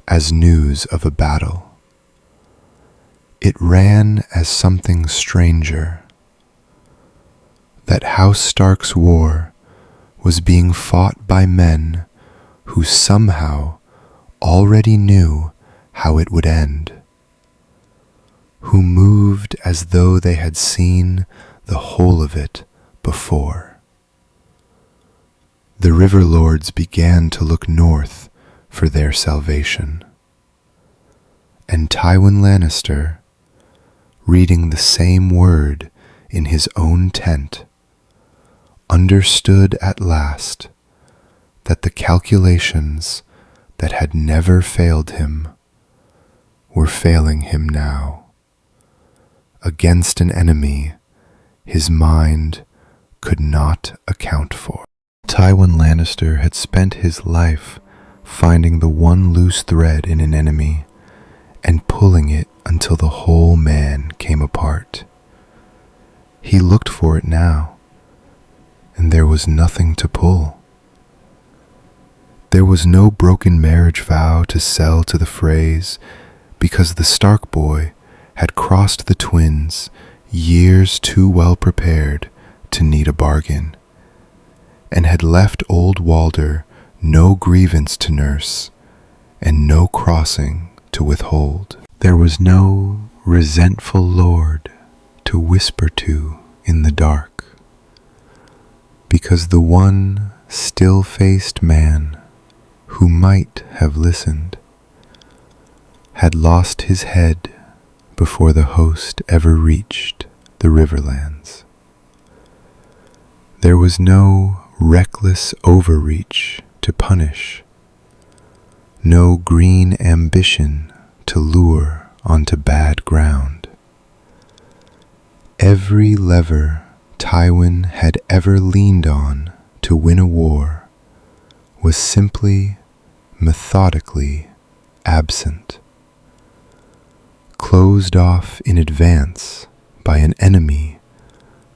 as news of a battle. It ran as something stranger, that House Stark's war was being fought by men who somehow already knew how it would end, who moved as though they had seen the whole of it before. The River Lords began to look north for their salvation, and Tywin Lannister, reading the same word in his own tent, understood at last that the calculations that had never failed him were failing him now. Against an enemy his mind could not account for. Tywin Lannister had spent his life finding the one loose thread in an enemy and pulling it until the whole man came apart. He looked for it now, and there was nothing to pull. There was no broken marriage vow to sell to the Freys, because the Stark boy had crossed the twins years too well prepared to need a bargain, and had left old Walder no grievance to nurse and no crossing to withhold. There was no resentful lord to whisper to in the dark, because the one still-faced man who might have listened had lost his head before the host ever reached the Riverlands. There was no reckless overreach to punish, no green ambition to lure onto bad ground. Every lever Tywin had ever leaned on to win a war was simply, methodically absent, closed off in advance by an enemy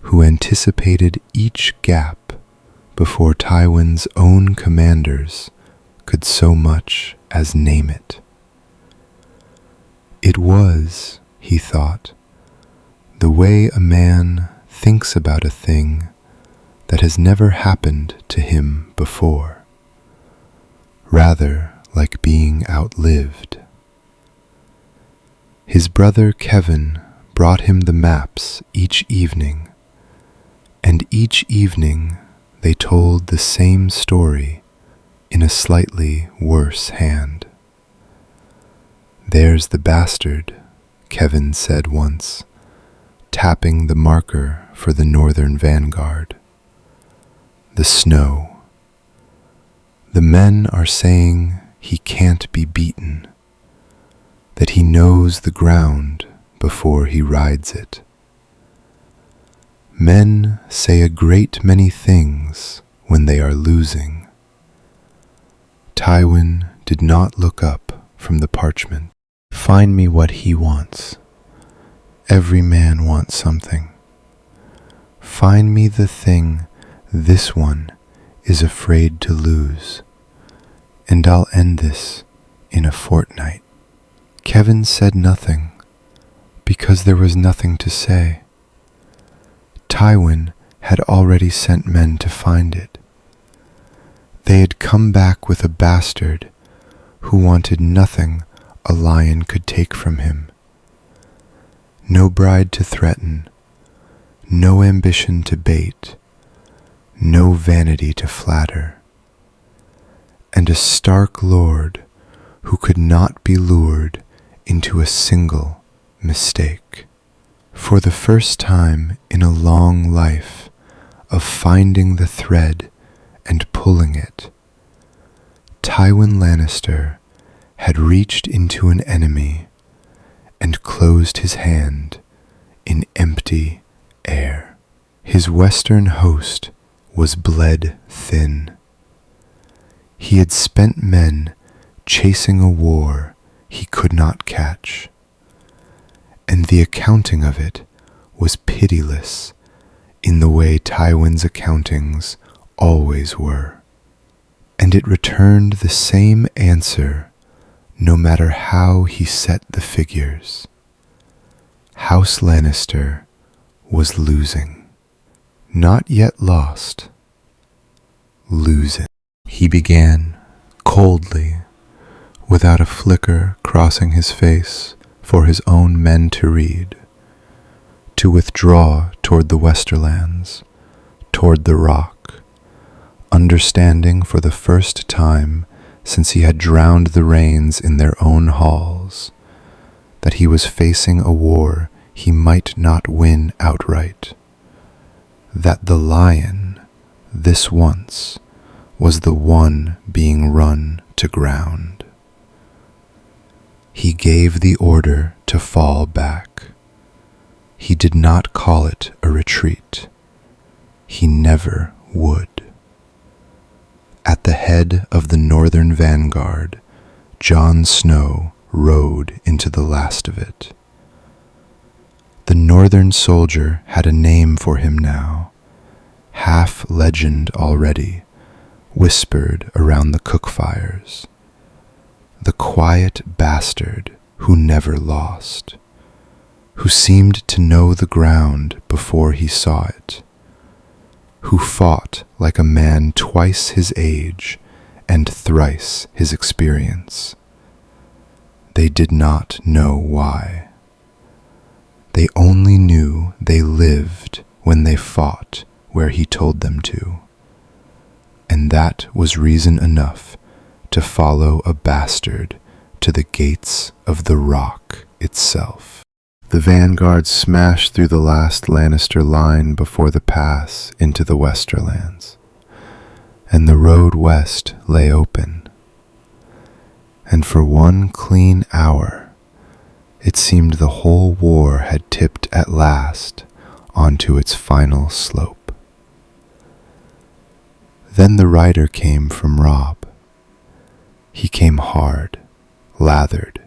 who anticipated each gap before Tywin's own commanders could so much as name it. It was, he thought, the way a man thinks about a thing that has never happened to him before, rather like being outlived. His brother Kevin brought him the maps each evening, and each evening they told the same story in a slightly worse hand. "There's the bastard," Kevin said once, tapping the marker for the northern vanguard. "The snow. The men are saying he can't be beaten, that he knows the ground before he rides it. Men say a great many things when they are losing." Tywin did not look up from the parchment. "Find me what he wants. Every man wants something. Find me the thing this one is afraid to lose, and I'll end this in a fortnight." Kevin said nothing, because there was nothing to say. Tywin had already sent men to find it. They had come back with a bastard who wanted nothing a lion could take from him. No bride to threaten, no ambition to bait, no vanity to flatter, and a Stark lord who could not be lured into a single mistake. For the first time in a long life of finding the thread and pulling it, Tywin Lannister had reached into an enemy and closed his hand in empty air. His western host was bled thin. He had spent men chasing a war he could not catch, and the accounting of it was pitiless in the way Tywin's accountings always were. And it returned the same answer no matter how he set the figures. House Lannister was losing. Not yet lost. Losing. He began, coldly, without a flicker crossing his face for his own men to read, to withdraw toward the Westerlands, toward the Rock, understanding for the first time since he had drowned the rains in their own halls, that he was facing a war he might not win outright, that the lion, this once, was the one being run to ground. He gave the order to fall back. He did not call it a retreat. He never would. At the head of the northern vanguard, Jon Snow rode into the last of it. The northern soldier had a name for him now, half legend already, whispered around the cook fires. The quiet bastard who never lost, who seemed to know the ground before he saw it, who fought like a man twice his age and thrice his experience. They did not know why. They only knew they lived when they fought where he told them to, and that was reason enough to follow a bastard to the gates of the Rock itself. The vanguard smashed through the last Lannister line before the pass into the Westerlands, and the road west lay open. And for one clean hour, it seemed the whole war had tipped at last onto its final slope. Then the rider came from Robb. He came hard, lathered,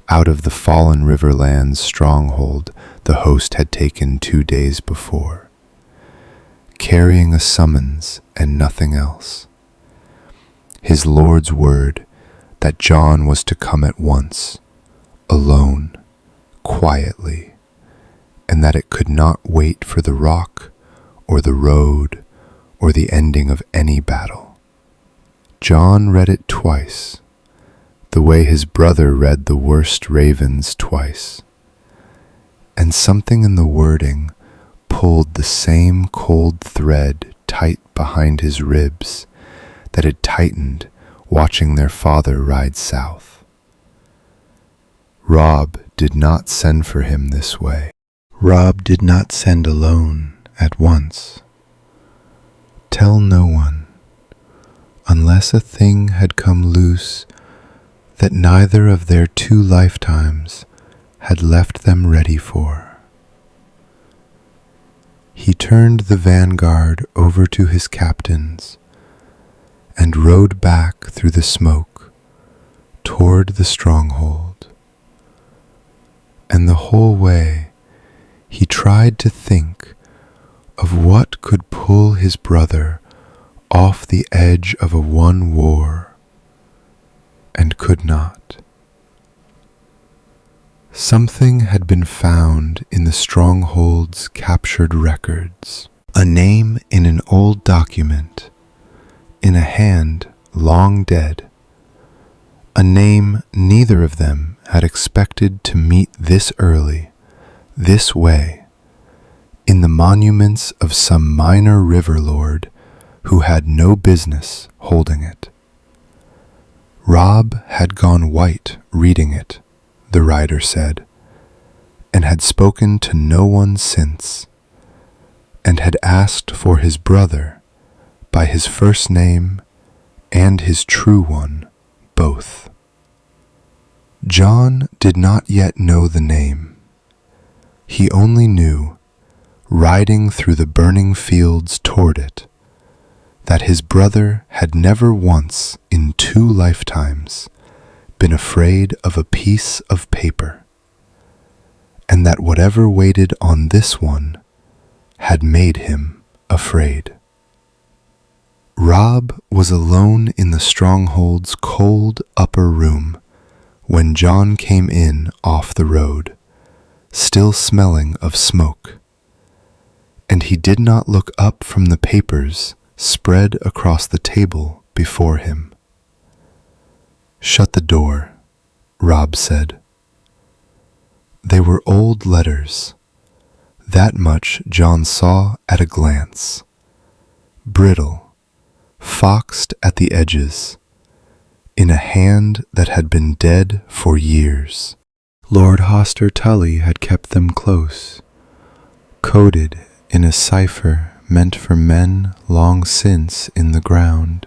out of the fallen Riverland's stronghold the host had taken 2 days before, carrying a summons and nothing else. His lord's word that Jon was to come at once, alone, quietly, and that it could not wait for the Rock or the road or the ending of any battle. Jon read it twice, the way his brother read the worst ravens twice, and something in the wording pulled the same cold thread tight behind his ribs that had tightened watching their father ride south. Robb did not send for him this way. Robb did not send alone at once. Tell no one, unless a thing had come loose that neither of their 2 lifetimes had left them ready for. He turned the vanguard over to his captains and rode back through the smoke toward the stronghold. And the whole way he tried to think of what could pull his brother off the edge of a won war, and could not. Something had been found in the stronghold's captured records, a name in an old document, in a hand long dead, a name neither of them had expected to meet this early, this way, in the monuments of some minor river lord who had no business holding it. Rob had gone white reading it, the writer said, and had spoken to no one since, and had asked for his brother by his first name and his true one both. John did not yet know the name. He only knew, riding through the burning fields toward it, that his brother had never once in 2 lifetimes been afraid of a piece of paper, and that whatever waited on this one had made him afraid. Rob was alone in the stronghold's cold upper room when John came in off the road, still smelling of smoke, and he did not look up from the papers spread across the table before him. "Shut the door," Rob said. They were old letters. That much John saw at a glance. Brittle, foxed at the edges, in a hand that had been dead for years. Lord Hoster Tully had kept them close, coded in a cipher meant for men long since in the ground,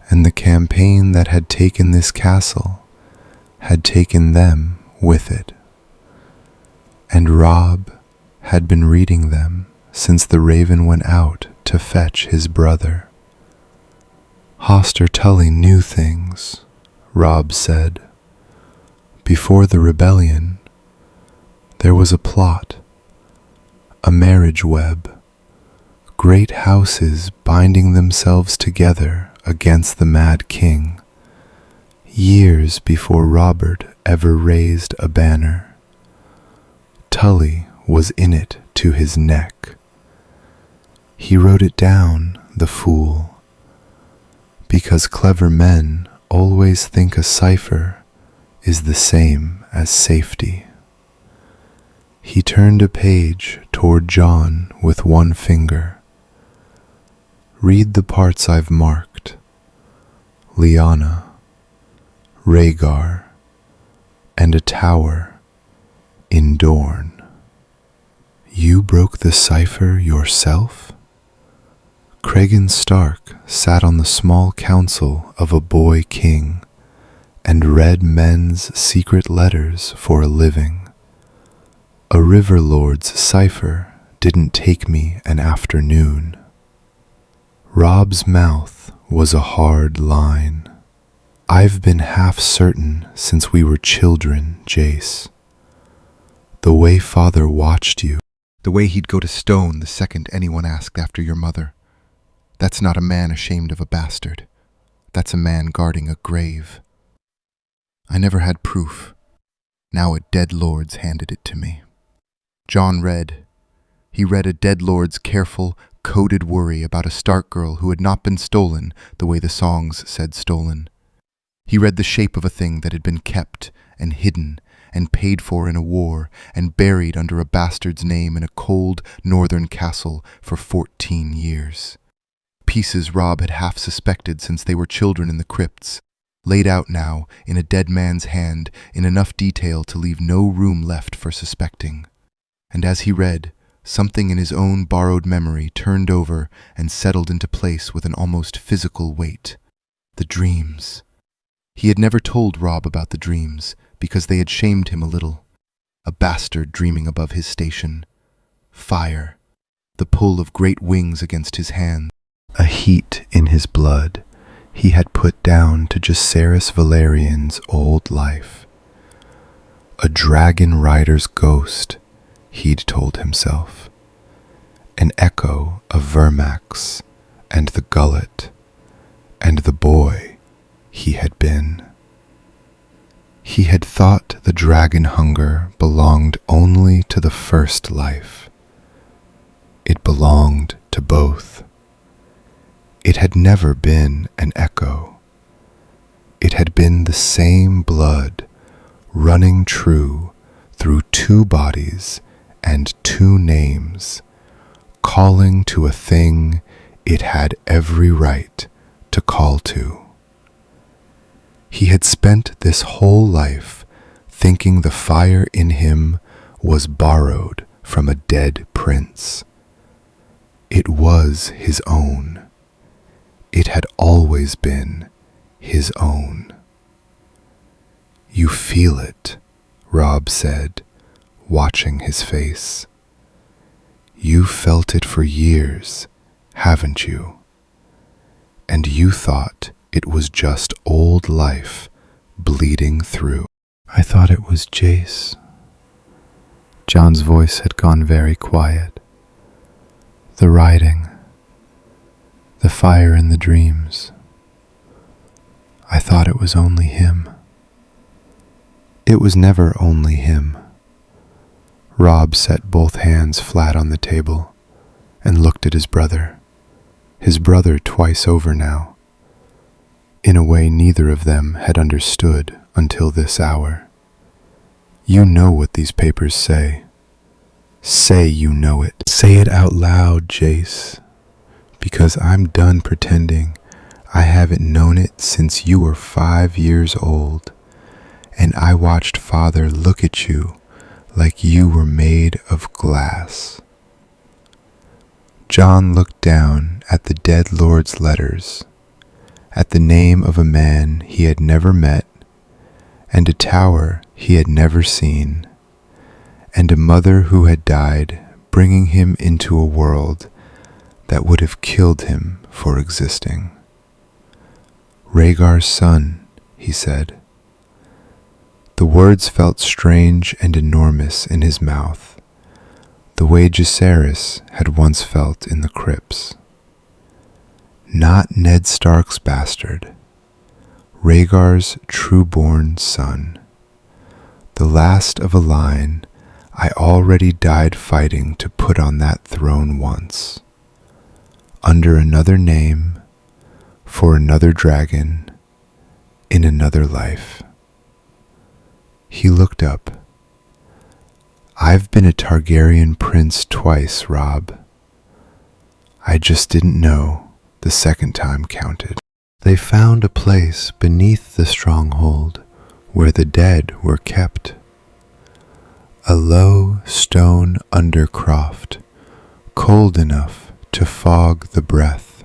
and the campaign that had taken this castle had taken them with it. And Rob had been reading them since the raven went out to fetch his brother. Hoster Tully knew things, Rob said. Before the rebellion, there was a plot, a marriage web, great houses binding themselves together against the mad king, years before Robert ever raised a banner. Tully was in it to his neck. He wrote it down, the fool, because clever men always think a cipher is the same as safety. He turned a page toward John with one finger. "Read the parts I've marked. Lyanna, Rhaegar, and a tower in Dorne." "You broke the cipher yourself?" Cregan Stark sat on the small council of a boy king and read men's secret letters for a living. A river lord's cipher didn't take me an afternoon. Rob's mouth was a hard line. "I've been half certain since we were children, Jace. The way Father watched you, The way he'd go to stone the second anyone asked after your mother. That's not a man ashamed of a bastard. That's a man guarding a grave. I never had proof. Now a dead lord's handed it to me." John read. He read a dead lord's careful, coded worry about a Stark girl who had not been stolen the way the songs said stolen. He read the shape of a thing that had been kept and hidden and paid for in a war and buried under a bastard's name in a cold northern castle for 14 years. Pieces Rob had half suspected since they were children in the crypts, laid out now in a dead man's hand in enough detail to leave no room left for suspecting. And as he read, something in his own borrowed memory turned over and settled into place with an almost physical weight. The dreams. He had never told Rob about the dreams, because they had shamed him a little. A bastard dreaming above his station. Fire. The pull of great wings against his hand. a heat in his blood he had put down to Jacaerys Velaryon's old life. A dragon rider's ghost, he'd told himself. An echo of Vermax and the gullet and the boy he had been. He had thought the dragon hunger belonged only to the first life. It belonged to both. It had never been an echo. It had been the same blood running true through two bodies and two names, calling to a thing it had every right to call to. He had spent this whole life thinking the fire in him was borrowed from a dead prince. It was his own. It had always been his own. You feel it, Robb said, watching his face. You felt it for years, haven't you? And you thought it was just old life bleeding through. I thought it was Jace. John's voice had gone very quiet. The riding, the fire in the dreams. I thought it was only him. It was never only him. Robb set both hands flat on the table and looked at his brother twice over now, in a way neither of them had understood until this hour. You know what these papers say. Say you know it. Say it out loud, Jace, because I'm done pretending I haven't known it since you were 5 years old, and I watched Father look at you like you were made of glass. John looked down at the dead Lord's letters, at the name of a man he had never met, and a tower he had never seen, and a mother who had died, bringing him into a world that would have killed him for existing. Rhaegar's son, he said. The words felt strange and enormous in his mouth, the way Jacaerys had once felt in the crypts. Not Ned Stark's bastard, Rhaegar's true-born son, the last of a line I already died fighting to put on that throne once, under another name, for another dragon, in another life. He looked up. I've been a Targaryen prince twice, Robb. I just didn't know the second time counted. They found a place beneath the stronghold where the dead were kept. A low stone undercroft, cold enough to fog the breath.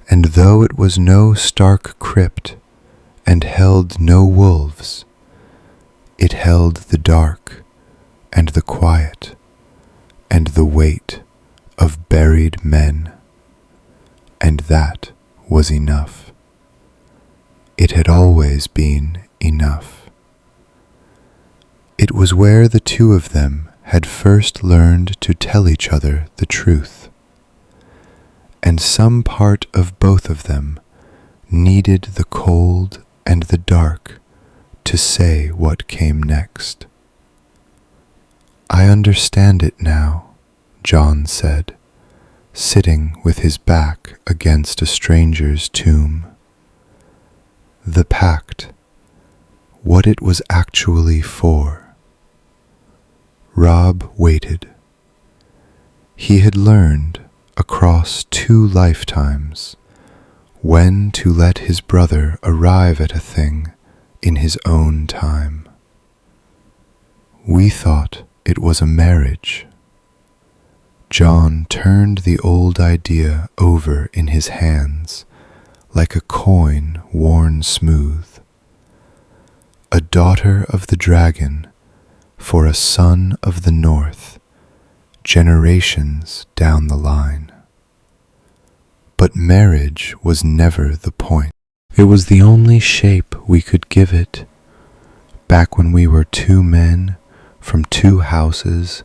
And though it was no stark crypt and held no wolves, it held the dark and the quiet and the weight of buried men. And that was enough. It had always been enough. It was where the two of them had first learned to tell each other the truth. And some part of both of them needed the cold and the dark to say what came next. I understand it now, John said, sitting with his back against a stranger's tomb. The pact, what it was actually for. Robb waited. He had learned across 2 lifetimes when to let his brother arrive at a thing in his own time. We thought it was a marriage. John turned the old idea over in his hands like a coin worn smooth. A daughter of the dragon for a son of the north, generations down the line. But marriage was never the point. It was the only shape we could give it, back when we were 2 men from 2 houses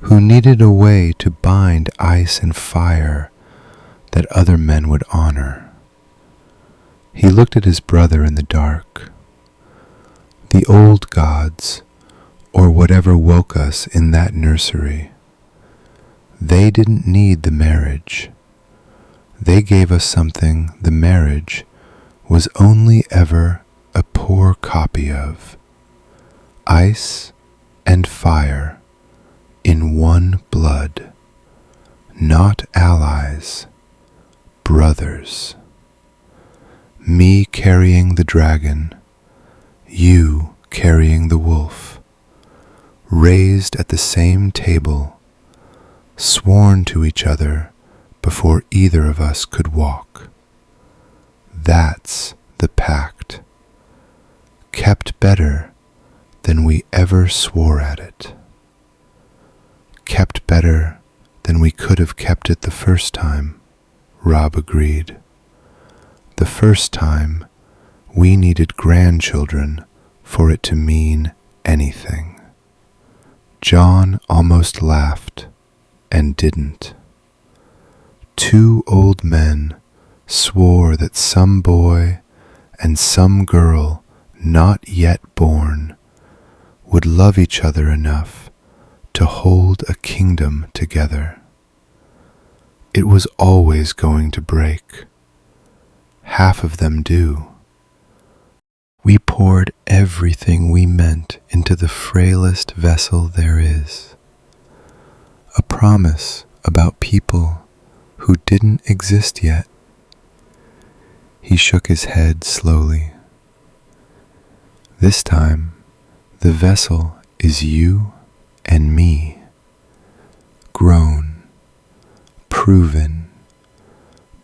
who needed a way to bind ice and fire that other men would honor. He looked at his brother in the dark. The old gods, or whatever woke us in that nursery, they didn't need the marriage. They gave us something the marriage was only ever a poor copy of. Ice and fire in one blood, not allies, brothers. Me carrying the dragon, you carrying the wolf, raised at the same table, sworn to each other before either of us could walk. That's the pact, kept better than we ever swore at it, kept better than we could have kept it the first time, Rob agreed. The first time, we needed grandchildren for it to mean anything. John almost laughed and didn't. Two old men swore that some boy and some girl not yet born would love each other enough to hold a kingdom together. It was always going to break. Half of them do. We poured everything we meant into the frailest vessel there is. A promise about people who didn't exist yet. He shook his head slowly. This time, the vessel is you and me, grown, proven,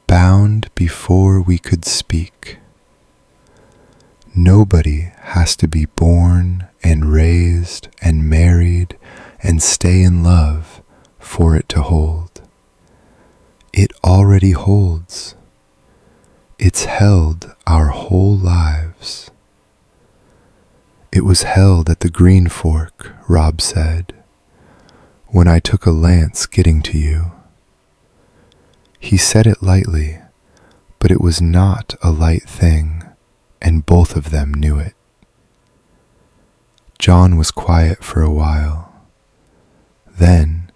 bound before we could speak. Nobody has to be born and raised and married and stay in love for it to hold. It already holds. It's held our whole lives. It was held at the Green Fork, Rob said, when I took a lance getting to you. He said it lightly, but it was not a light thing, and both of them knew it. John was quiet for a while. Then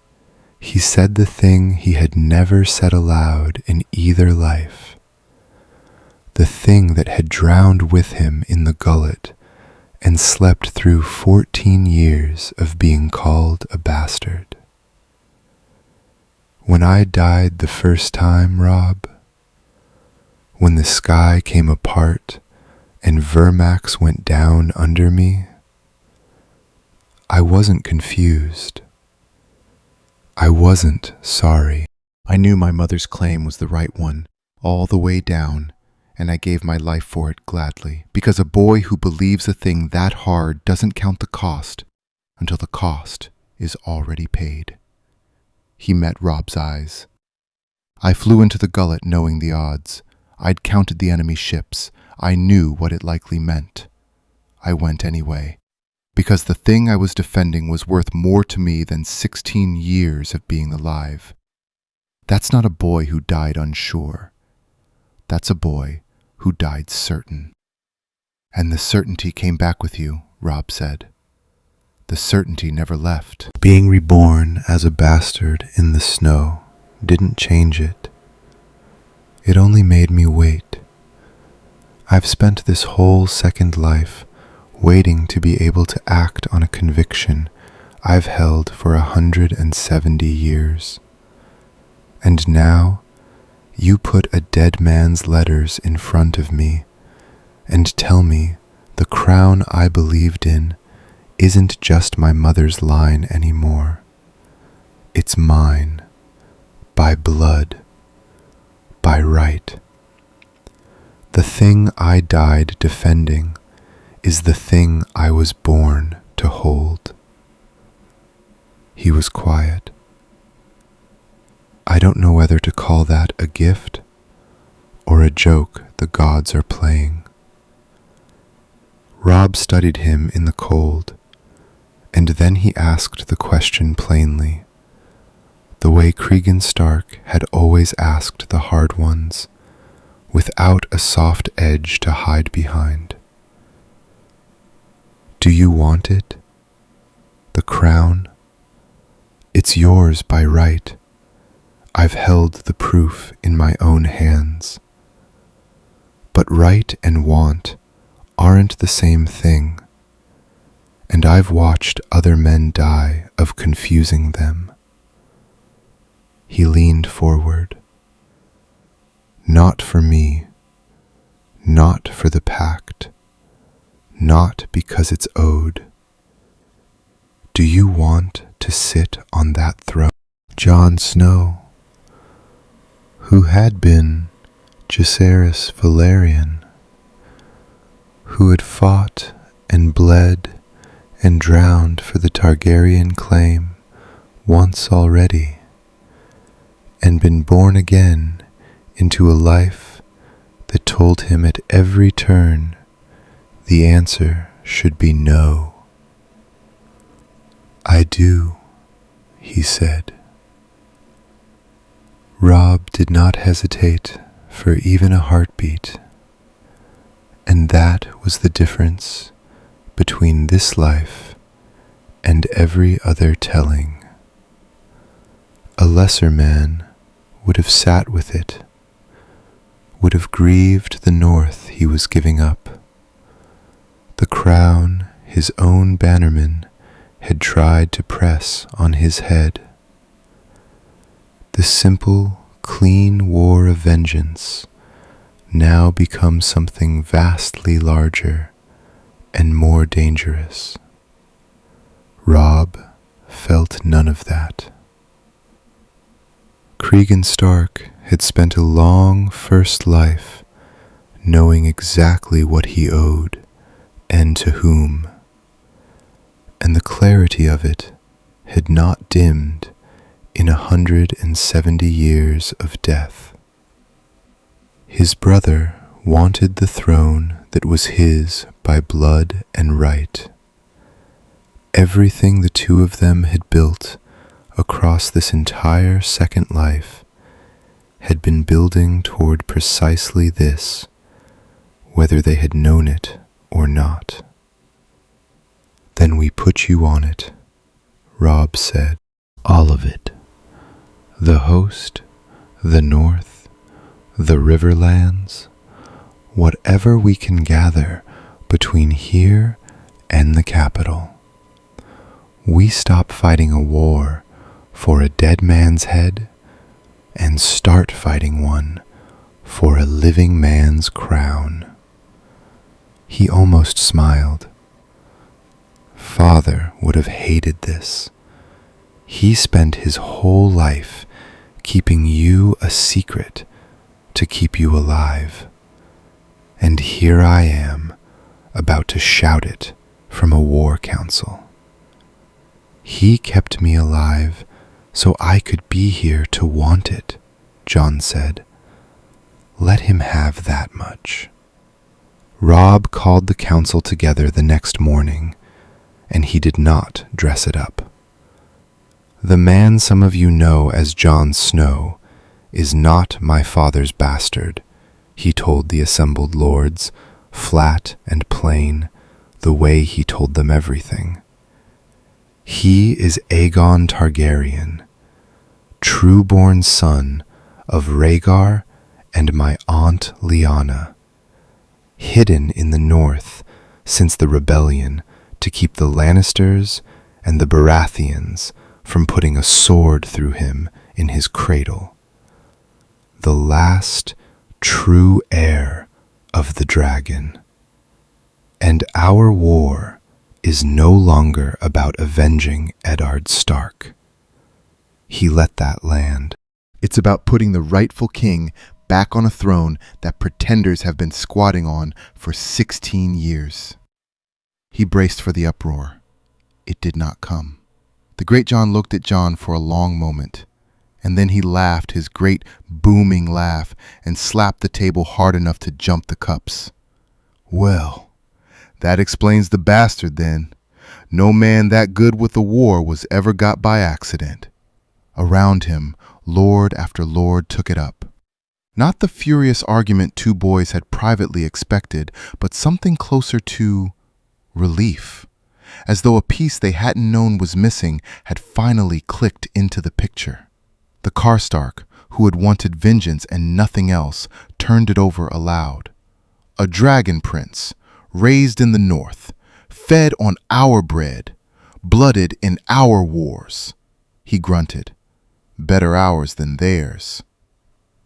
he said the thing he had never said aloud in either life, the thing that had drowned with him in the gullet and slept through 14 years of being called a bastard. When I died the first time, Rob, when the sky came apart and Vermax went down under me, I wasn't confused. I wasn't sorry. I knew my mother's claim was the right one, all the way down, and I gave my life for it gladly, because a boy who believes a thing that hard doesn't count the cost until the cost is already paid. He met Rob's eyes. I flew into the gullet knowing the odds. I'd counted the enemy ships. I knew what it likely meant. I went anyway, because the thing I was defending was worth more to me than 16 years of being alive. That's not a boy who died unsure. That's a boy who died certain. And the certainty came back with you, Rob said. The certainty never left. Being reborn as a bastard in the snow didn't change it. It only made me wait. I've spent this whole second life waiting to be able to act on a conviction I've held for 170 years. And now, you put a dead man's letters in front of me and tell me the crown I believed in isn't just my mother's line anymore. It's mine, by blood, by right. The thing I died defending is the thing I was born to hold. He was quiet. I don't know whether to call that a gift or a joke the gods are playing. Rob studied him in the cold, and then he asked the question plainly, the way Cregan Stark had always asked the hard ones, without a soft edge to hide behind. Do you want it? The crown? It's yours by right. I've held the proof in my own hands. But right and want aren't the same thing, and I've watched other men die of confusing them. He leaned forward. Not for me. not for the pact, not because it's owed. Do you want to sit on that throne? Jon Snow, who had been Jacaerys Velaryon, who had fought and bled and drowned for the Targaryen claim once already, and been born again into a life that told him at every turn the answer should be no. I do, he said. Robb did not hesitate for even a heartbeat, and that was the difference between this life and every other telling. A lesser man would have sat with it, would have grieved the north he was giving up, the crown his own bannerman had tried to press on his head. The simple, clean war of vengeance now becomes something vastly larger and more dangerous. Robb felt none of that. Cregan Stark had spent a long first life knowing exactly what he owed and to whom, and the clarity of it had not dimmed in 170 years of death. His brother wanted the throne that was his by blood and right. Everything the two of them had built across this entire second life had been building toward precisely this, whether they had known it or not. Then we put you on it, Robb said. All of it. The host, the north, the riverlands, whatever we can gather between here and the capital. We stop fighting a war for a dead man's head and start fighting one for a living man's crown. He almost smiled. Father would have hated this. He spent his whole life keeping you a secret to keep you alive. And here I am, about to shout it from a war council. He kept me alive so I could be here to want it, Jon said. Let him have that much. Robb called the council together the next morning, and he did not dress it up. The man some of you know as Jon Snow is not my father's bastard, he told the assembled lords, flat and plain, the way he told them everything. He is Aegon Targaryen, true-born son of Rhaegar and my aunt Lyanna, hidden in the north since the rebellion to keep the Lannisters and the Baratheons from putting a sword through him in his cradle. The last true heir of the dragon. And our war is no longer about avenging Eddard Stark. He let that land. It's about putting the rightful king back on a throne that pretenders have been squatting on for 16 years. He braced for the uproar. It did not come. The great Jon looked at Jon for a long moment, and then he laughed his great booming laugh and slapped the table hard enough to jump the cups. Well, that explains the bastard then. No man that good with the war was ever got by accident. Around him, lord after lord took it up. Not the furious argument two boys had privately expected, but something closer to relief, as though a piece they hadn't known was missing had finally clicked into the picture. The Karstark, who had wanted vengeance and nothing else, turned it over aloud. A dragon prince, raised in the north, fed on our bread, blooded in our wars. He grunted. Better ours than theirs.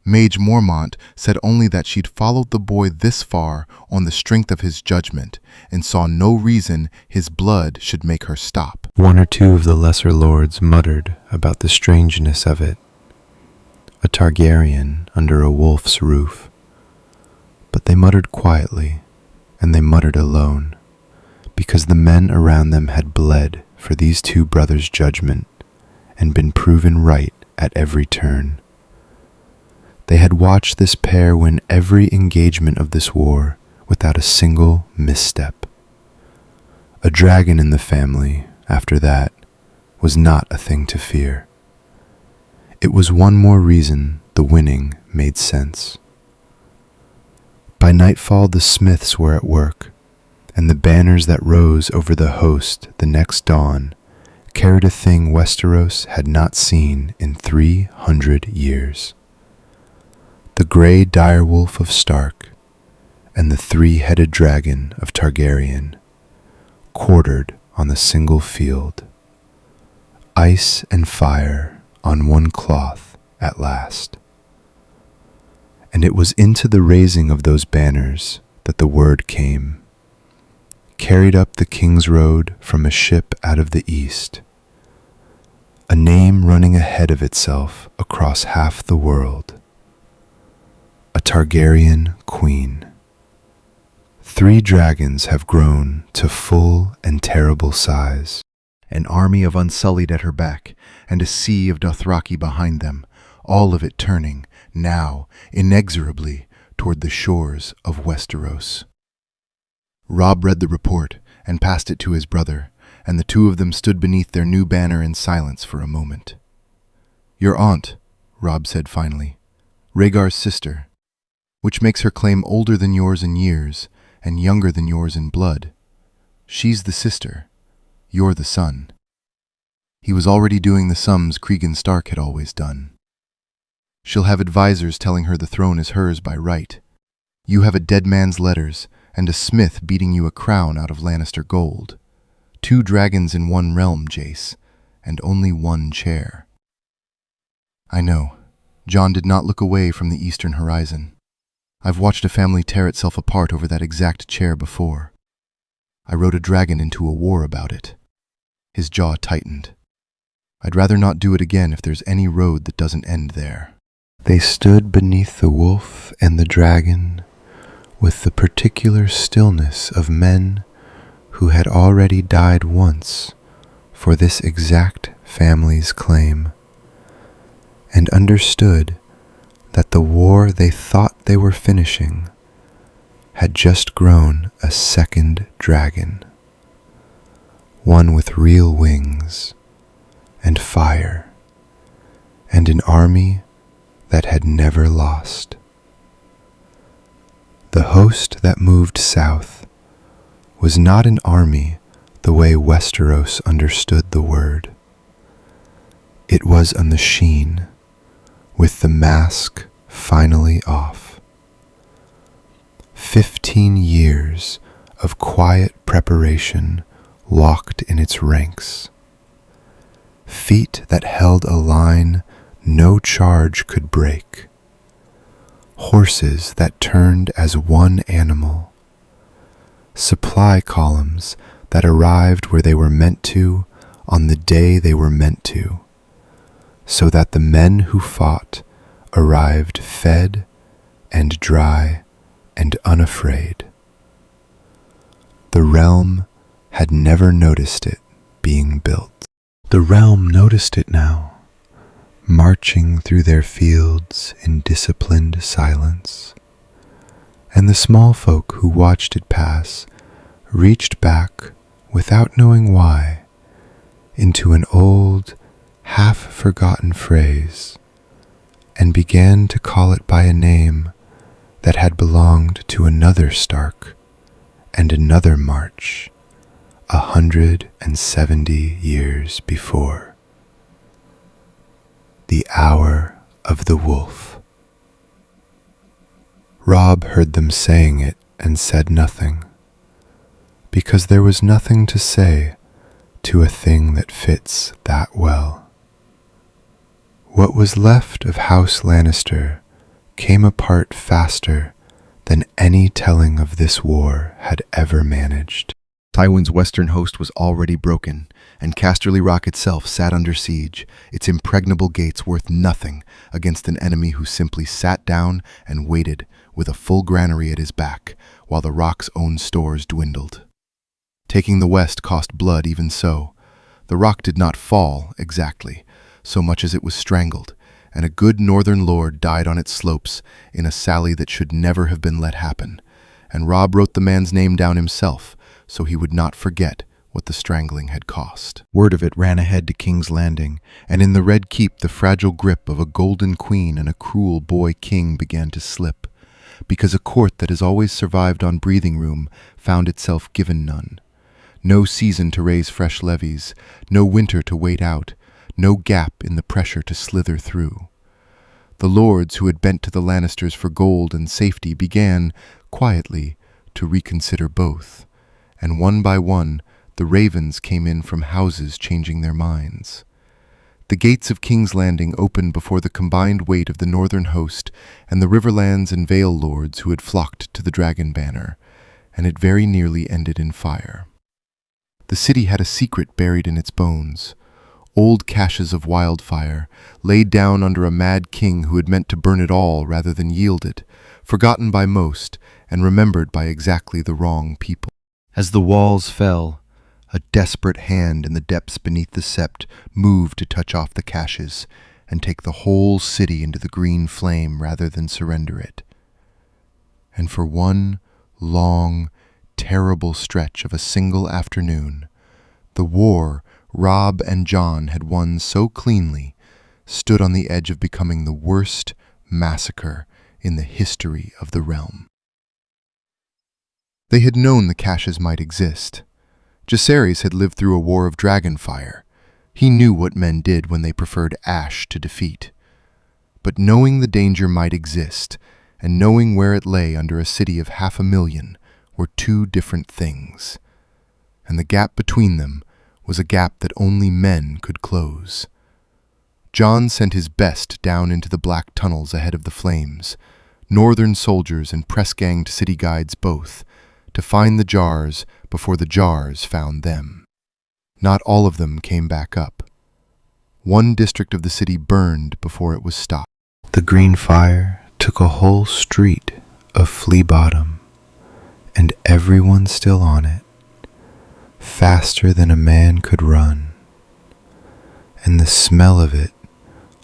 Mage Mormont said only that she'd followed the boy this far on the strength of his judgment and saw no reason his blood should make her stop. One or two of the lesser lords muttered about the strangeness of it. A Targaryen under a wolf's roof. But they muttered quietly, and they muttered alone, because the men around them had bled for these two brothers' judgment and been proven right at every turn. They had watched this pair win every engagement of this war without a single misstep. A dragon in the family, after that, was not a thing to fear. It was one more reason the winning made sense. By nightfall the smiths were at work, and the banners that rose over the host the next dawn carried a thing Westeros had not seen in 300 years. The grey direwolf of Stark and the three-headed dragon of Targaryen quartered on the single field. Ice and fire on one cloth at last. And it was into the raising of those banners that the word came, carried up the King's Road from a ship out of the east, a name running ahead of itself across half the world. A Targaryen queen. 3 dragons have grown to full and terrible size, an army of Unsullied at her back, and a sea of Dothraki behind them, all of it turning, now, inexorably, toward the shores of Westeros. Robb read the report and passed it to his brother, and the two of them stood beneath their new banner in silence for a moment. "Your aunt," Robb said finally, "Rhaegar's sister, which makes her claim older than yours in years and younger than yours in blood. She's the sister. You're the son." He was already doing the sums Cregan Stark had always done. "She'll have advisors telling her the throne is hers by right. You have a dead man's letters and a smith beating you a crown out of Lannister gold. 2 dragons in one realm, Jace, and only 1 chair." I know. Jon did not look away from the eastern horizon. I've watched a family tear itself apart over that exact chair before. I rode a dragon into a war about it. His jaw tightened. I'd rather not do it again if there's any road that doesn't end there. They stood beneath the wolf and the dragon with the particular stillness of men who had already died once for this exact family's claim, and understood that the war they thought they were finishing had just grown a second dragon, one with real wings and fire and an army that had never lost. The host that moved south was not an army the way Westeros understood the word. It was a machine with the mask finally off. 15 years of quiet preparation locked in its ranks. Feet that held a line no charge could break. Horses that turned as one animal. Supply columns that arrived where they were meant to on the day they were meant to, so that the men who fought arrived fed and dry and unafraid. The realm had never noticed it being built. The realm noticed it now, marching through their fields in disciplined silence, and the small folk who watched it pass reached back, without knowing why, into an old, half-forgotten phrase, and began to call it by a name that had belonged to another Stark and another March 170 years before. The Hour of the Wolf. Robb heard them saying it and said nothing, because there was nothing to say to a thing that fits that well. What was left of House Lannister came apart faster than any telling of this war had ever managed. Tywin's western host was already broken, and Casterly Rock itself sat under siege, its impregnable gates worth nothing against an enemy who simply sat down and waited with a full granary at his back while the rock's own stores dwindled. Taking the west cost blood even so. The rock did not fall, exactly, so much as it was strangled, and a good northern lord died on its slopes in a sally that should never have been let happen, and Robb wrote the man's name down himself so he would not forget what the strangling had cost. Word of it ran ahead to King's Landing, and in the Red Keep the fragile grip of a golden queen and a cruel boy king began to slip, because a court that has always survived on breathing room found itself given none. No season to raise fresh levies, no winter to wait out, no gap in the pressure to slither through. The lords who had bent to the Lannisters for gold and safety began, quietly, to reconsider both, and one by one the ravens came in from houses changing their minds. The gates of King's Landing opened before the combined weight of the northern host and the Riverlands and Vale lords who had flocked to the dragon banner, and it very nearly ended in fire. The city had a secret buried in its bones, old caches of wildfire, laid down under a mad king who had meant to burn it all rather than yield it, forgotten by most and remembered by exactly the wrong people. As the walls fell, a desperate hand in the depths beneath the sept moved to touch off the caches and take the whole city into the green flame rather than surrender it. And for one long, terrible stretch of a single afternoon, the war Robb and Jon had won so cleanly stood on the edge of becoming the worst massacre in the history of the realm. They had known the caches might exist. Jacaerys had lived through a war of dragonfire. He knew what men did when they preferred ash to defeat. But knowing the danger might exist, and knowing where it lay under a city of 500,000, were two different things. And the gap between them was a gap that only men could close. Jon sent his best down into the black tunnels ahead of the flames, northern soldiers and press-ganged city guides both, to find the jars before the jars found them. Not all of them came back up. One district of the city burned before it was stopped. The green fire took a whole street of Flea Bottom, and everyone still on it, faster than a man could run, and the smell of it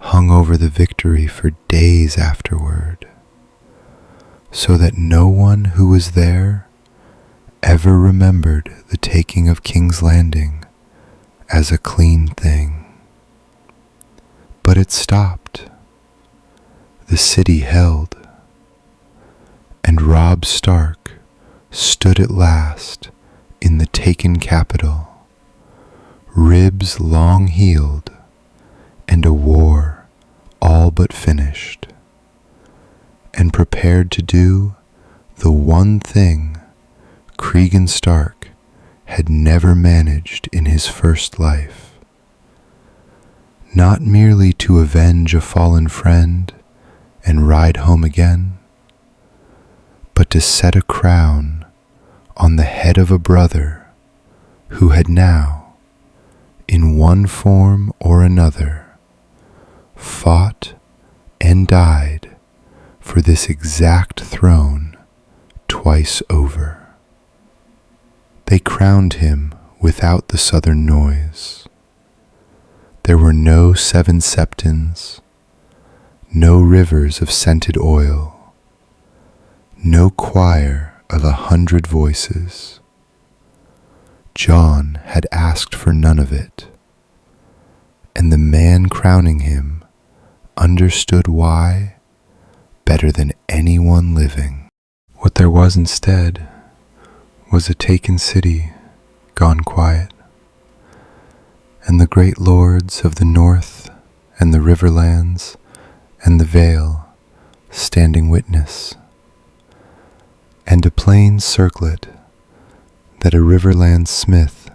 hung over the victory for days afterward, so that no one who was there ever remembered the taking of King's Landing as a clean thing. But it stopped. The city held, and Robb Stark stood at last in the taken capital, ribs long healed, and a war all but finished, and prepared to do the one thing Cregan Stark had never managed in his first life. Not merely to avenge a fallen friend and ride home again, but to set a crown on the head of a brother who had now, in one form or another, fought and died for this exact throne twice over. They crowned him without the southern noise. There were no 7 septons, no rivers of scented oil, no choir of 100 voices. Jon had asked for none of it, and the man crowning him understood why better than anyone living. What there was instead was a taken city gone quiet, and the great lords of the north and the Riverlands and the Vale standing witness, and a plain circlet that a Riverland smith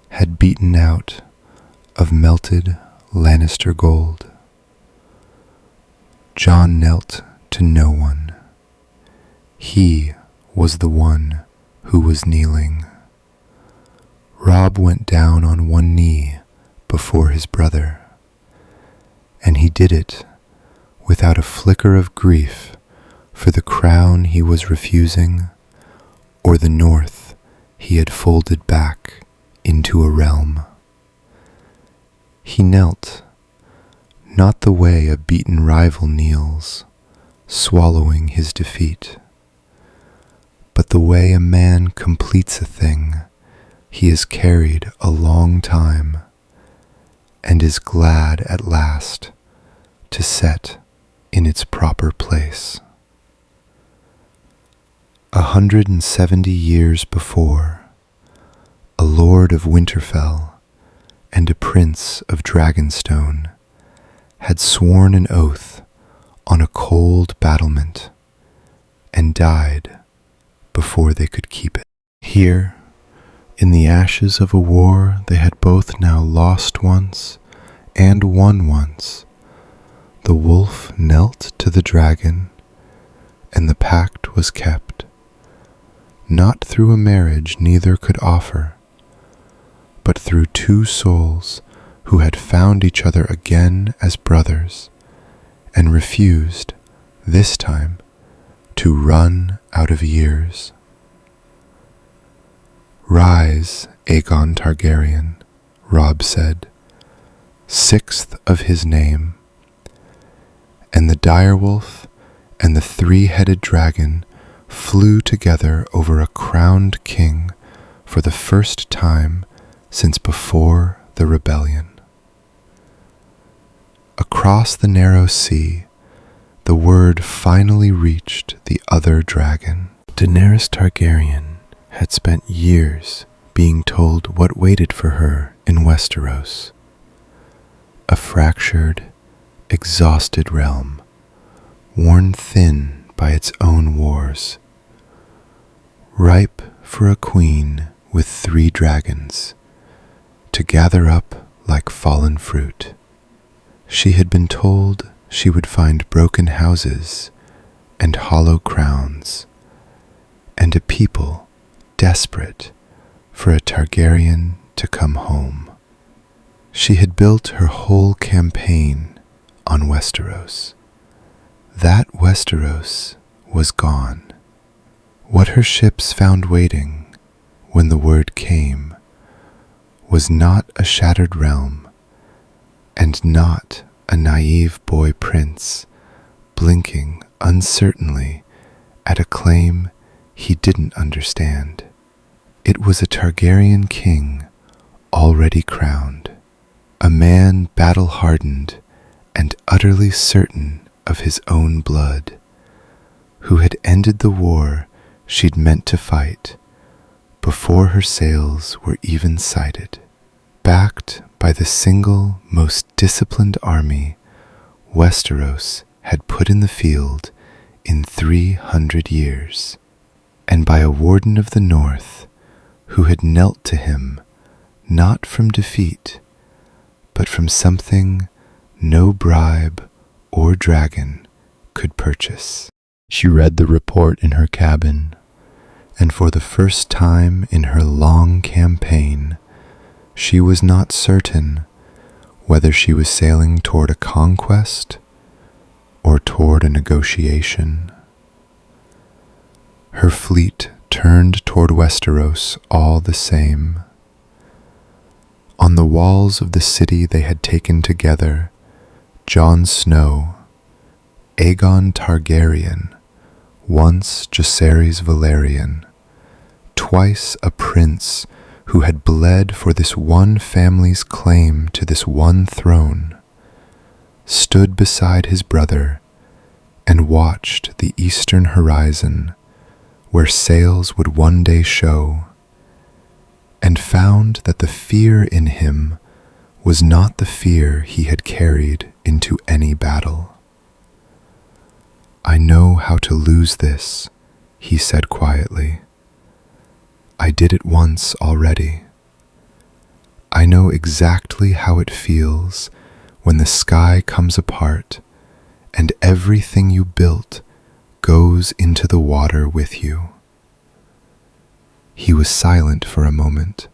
had beaten out of melted Lannister gold. Jon knelt to no one. He was the one who was kneeling. Robb went down on one knee before his brother, and he did it without a flicker of grief for the crown he was refusing or the north he had folded back into a realm. He knelt, not the way a beaten rival kneels, swallowing his defeat, but the way a man completes a thing he has carried a long time and is glad at last to set in its proper place. 170 years before, a lord of Winterfell and a prince of Dragonstone had sworn an oath on a cold battlement and died before they could keep it. Here, in the ashes of a war they had both now lost once and won once, the wolf knelt to the dragon, and the pact was kept, not through a marriage neither could offer, but through two souls who had found each other again as brothers, and refused, this time, to run out of years. "Rise, Aegon Targaryen," Robb said, sixth of his name. And the direwolf and the three-headed dragon flew together over a crowned king for the first time since before the rebellion. Across the narrow sea, the word finally reached the other dragon. Daenerys Targaryen had spent years being told what waited for her in Westeros. A fractured, exhausted realm, worn thin by its own wars, ripe for a queen with 3 dragons to gather up like fallen fruit. She had been told she would find broken houses and hollow crowns, and a people desperate for a Targaryen to come home. She had built her whole campaign on Westeros. That Westeros was gone. What her ships found waiting when the word came was not a shattered realm, and not a naive boy prince blinking uncertainly at a claim he didn't understand. It was a Targaryen king already crowned, a man battle-hardened and utterly certain of his own blood, who had ended the war she'd meant to fight before her sails were even sighted. Backed by the single most disciplined army Westeros had put in the field in 300 years, and by a warden of the north who had knelt to him not from defeat, but from something no bribe or dragon could purchase. She read the report in her cabin, and for the first time in her long campaign, she was not certain whether she was sailing toward a conquest or toward a negotiation. Her fleet turned toward Westeros all the same. On the walls of the city they had taken together, Jon Snow, Aegon Targaryen, once Jacaerys Velaryon, twice a prince who had bled for this one family's claim to this one throne, stood beside his brother and watched the eastern horizon where sails would one day show, and found that the fear in him was not the fear he had carried into any battle. "I know how to lose this," he said quietly. "I did it once already. I know exactly how it feels when the sky comes apart and everything you built goes into the water with you." He was silent for a moment.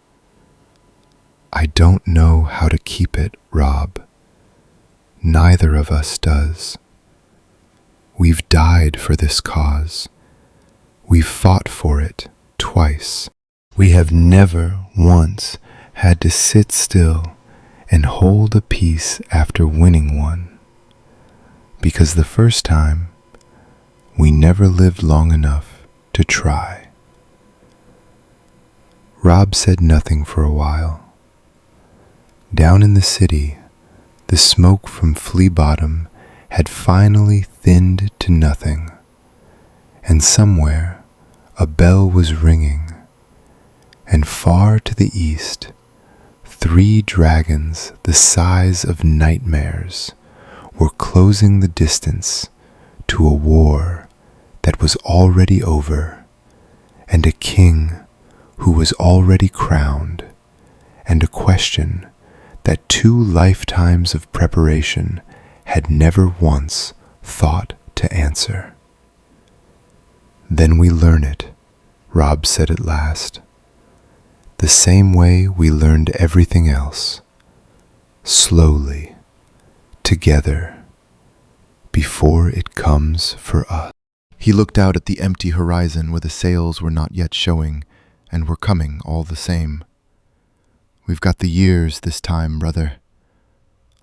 "I don't know how to keep it, Rob. Neither of us does. We've died for this cause. We've fought for it twice. We have never once had to sit still and hold a peace after winning one. Because the first time, we never lived long enough to try." Rob said nothing for a while. Down in the city, the smoke from Flea Bottom had finally thinned to nothing, and somewhere a bell was ringing, and far to the east, 3 dragons the size of nightmares were closing the distance to a war that was already over, and a king who was already crowned, and a question that 2 lifetimes of preparation had never once thought to answer. "Then we learn it," Rob said at last. "The same way we learned everything else. Slowly, together, before it comes for us." He looked out at the empty horizon where the sails were not yet showing, and were coming all the same. "We've got the years this time, brother.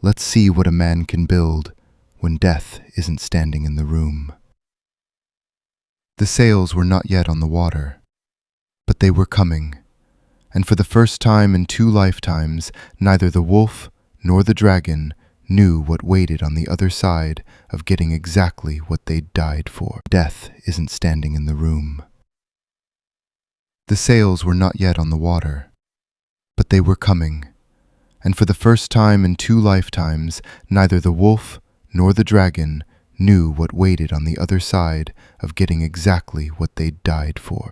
Let's see what a man can build when death isn't standing in the room." The sails were not yet on the water, but they were coming, and for the first time in 2 lifetimes, neither the wolf nor the dragon knew what waited on the other side of getting exactly what they'd died for. Death isn't standing in the room. The sails were not yet on the water, but they were coming, and for the first time in 2 lifetimes, neither the wolf nor the dragon knew what waited on the other side of getting exactly what they'd died for.